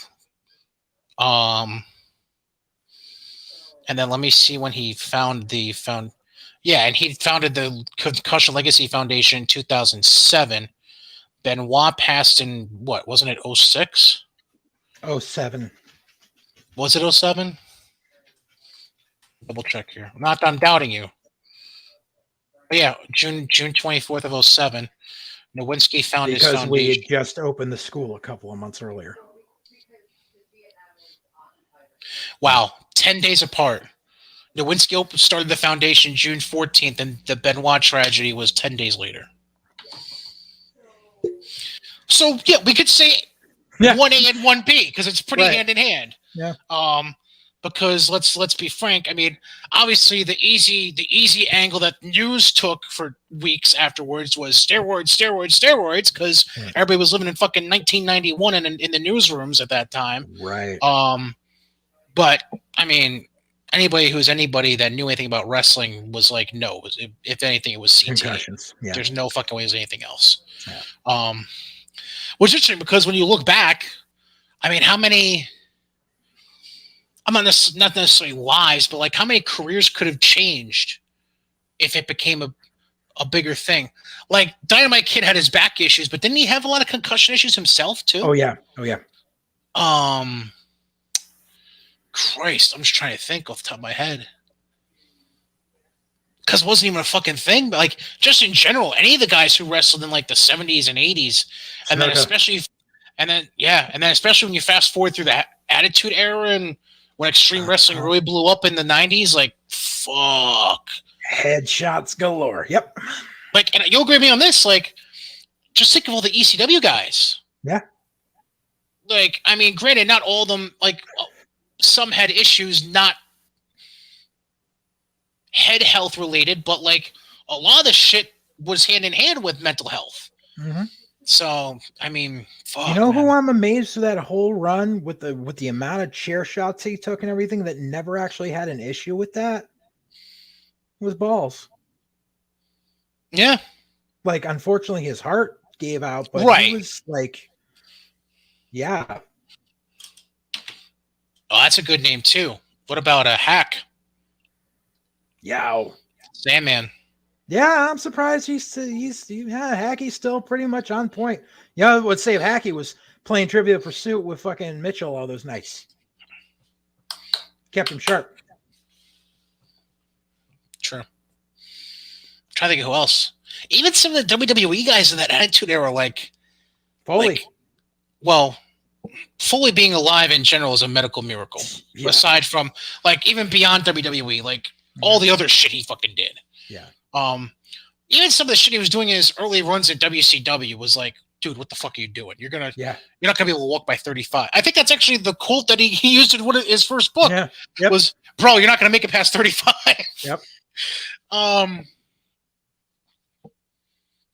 And then let me see when he and he founded the Concussion Legacy Foundation in 2007. Benoit passed in what? Wasn't it 06? 07. Was it 07? Double check here. I'm doubting you. But yeah, June 24th of 07. Nowinski founded his foundation. Because we had just opened the school a couple of months earlier. Wow, 10 days apart. Nowinski started the foundation June 14th, and the Benoit tragedy was 10 days later. So, yeah, we could say 1A and 1B, because it's pretty hand in hand. Yeah. Because let's be frank, obviously the easy angle that news took for weeks afterwards was steroids, because everybody was living in fucking 1991 in the newsrooms at that time. Right. But anybody who's anybody that knew anything about wrestling was like, no. If anything, it was CT. Concussions. Yeah. There's no fucking way it was anything else. Yeah. Which is interesting because when you look back, I mean, how many? I'm not necessarily lives, but like how many careers could have changed if it became a bigger thing? Like Dynamite Kid had his back issues, but didn't he have a lot of concussion issues himself too? Oh yeah. Christ, I'm just trying to think off the top of my head. Because it wasn't even a fucking thing, but like just in general, any of the guys who wrestled in like the 70s and 80s, and then especially when you fast forward through that Attitude Era and when Extreme Wrestling really blew up in the 90s, like fuck, headshots galore. Yep. Like, and you'll agree with me on this. Like, just think of all the ECW guys. Yeah. Like, I mean, granted, not all of them. Like, some had issues, not head health related, but like a lot of the shit was hand in hand with mental health. Mm-hmm. So I mean, fuck, you know who I'm amazed to that whole run with the amount of chair shots he took and everything that never actually had an issue with that was Balls. Yeah, like unfortunately his heart gave out, but he was like, yeah. Oh, that's a good name too. What about a Hack? Yow. Sandman. Yeah, I'm surprised Hackey's still pretty much on point. You know what Save Hackey was playing Trivial Pursuit with fucking Mitchell all those nights. Kept him sharp. True. I'm trying to think of who else. Even some of the WWE guys in that Attitude Era, like Foley. Foley being alive in general is a medical miracle. Yeah. Aside from like even beyond WWE, like all the other shit he fucking did. Yeah. Even some of the shit he was doing in his early runs at WCW was like, dude, what the fuck are you doing? You're not gonna be able to walk by 35. I think that's actually the quote that he used in one of his first book. Yeah. Yep. Was, bro, you're not gonna make it past 35. Yep.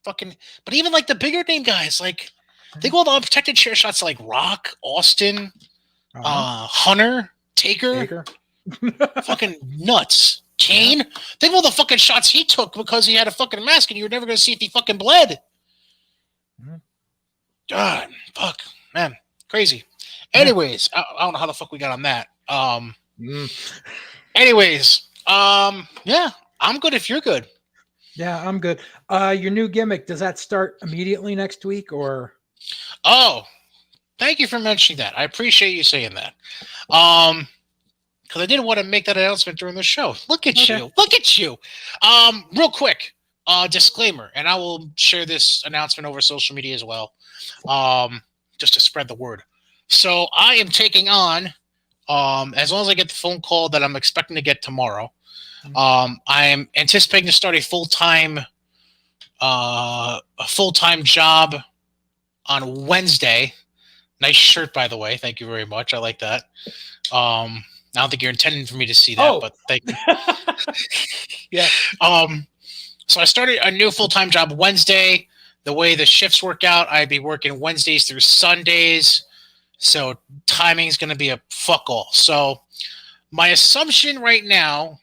Fucking, but even like the bigger name guys, like think of all the unprotected chair shots like Rock, Austin, Hunter, Taker. Fucking nuts. Kane, think of all the fucking shots he took because he had a fucking mask and you were never going to see if he fucking bled. God, fuck, man, crazy. Anyways, I don't know how the fuck we got on that. Anyways, yeah, I'm good if you're good. Yeah, I'm good. Your new gimmick, does that start immediately next week or? Oh, thank you for mentioning that. I appreciate you saying that. Because I didn't want to make that announcement during the show. Look at you. Look at you. Real quick, disclaimer, and I will share this announcement over social media as well, just to spread the word. So I am taking on, as long as I get the phone call that I'm expecting to get tomorrow, I am anticipating to start a full-time job on Wednesday. Nice shirt, by the way. Thank you very much. I like that. I don't think you're intending for me to see that, but thank you. Yeah. So I started a new full-time job Wednesday. The way the shifts work out, I'd be working Wednesdays through Sundays. So timing is going to be a fuck all. So my assumption right now,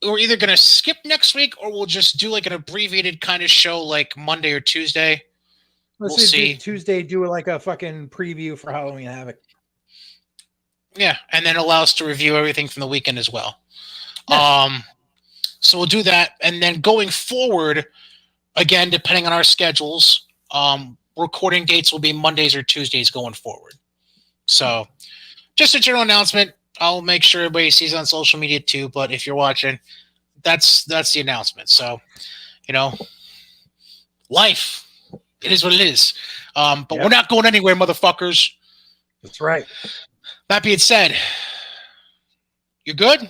we're either going to skip next week or we'll just do like an abbreviated kind of show like Monday or Tuesday. We'll see. Tuesday, do like a fucking preview for Halloween Havoc. Yeah, and then allow us to review everything from the weekend as well. Yeah. So we'll do that, and then going forward, again, depending on our schedules, recording dates will be Mondays or Tuesdays going forward. So just a general announcement. I'll make sure everybody sees it on social media too, but if you're watching, that's the announcement. So, life, it is what it is. But we're not going anywhere, motherfuckers. That's right. That being said, you good?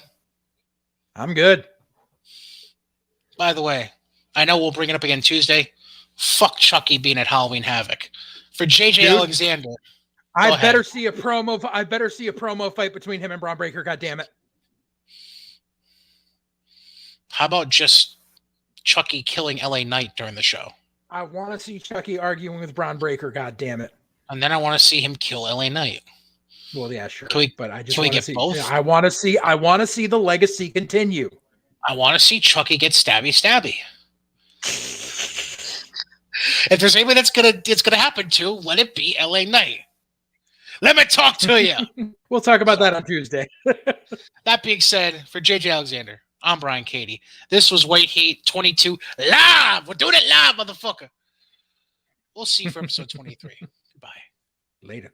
I'm good. By the way, I know we'll bring it up again Tuesday. Fuck Chucky being at Halloween Havoc. For JJ Alexander. I better see a promo fight between him and Braun Breaker, goddammit. How about just Chucky killing LA Knight during the show? I want to see Chucky arguing with Braun Breaker, goddammit. And then I want to see him kill LA Knight. Well, yeah, sure. But I just want to see both. I want to see the legacy continue. I want to see Chucky get stabby. If there's anybody it's gonna happen to, let it be LA Knight. Let me talk to you. We'll talk about that on Tuesday. That being said, for JJ Alexander, I'm Brian Cady. This was White Heat 22 live. We're doing it live, motherfucker. We'll see you for episode 23. Goodbye. Later.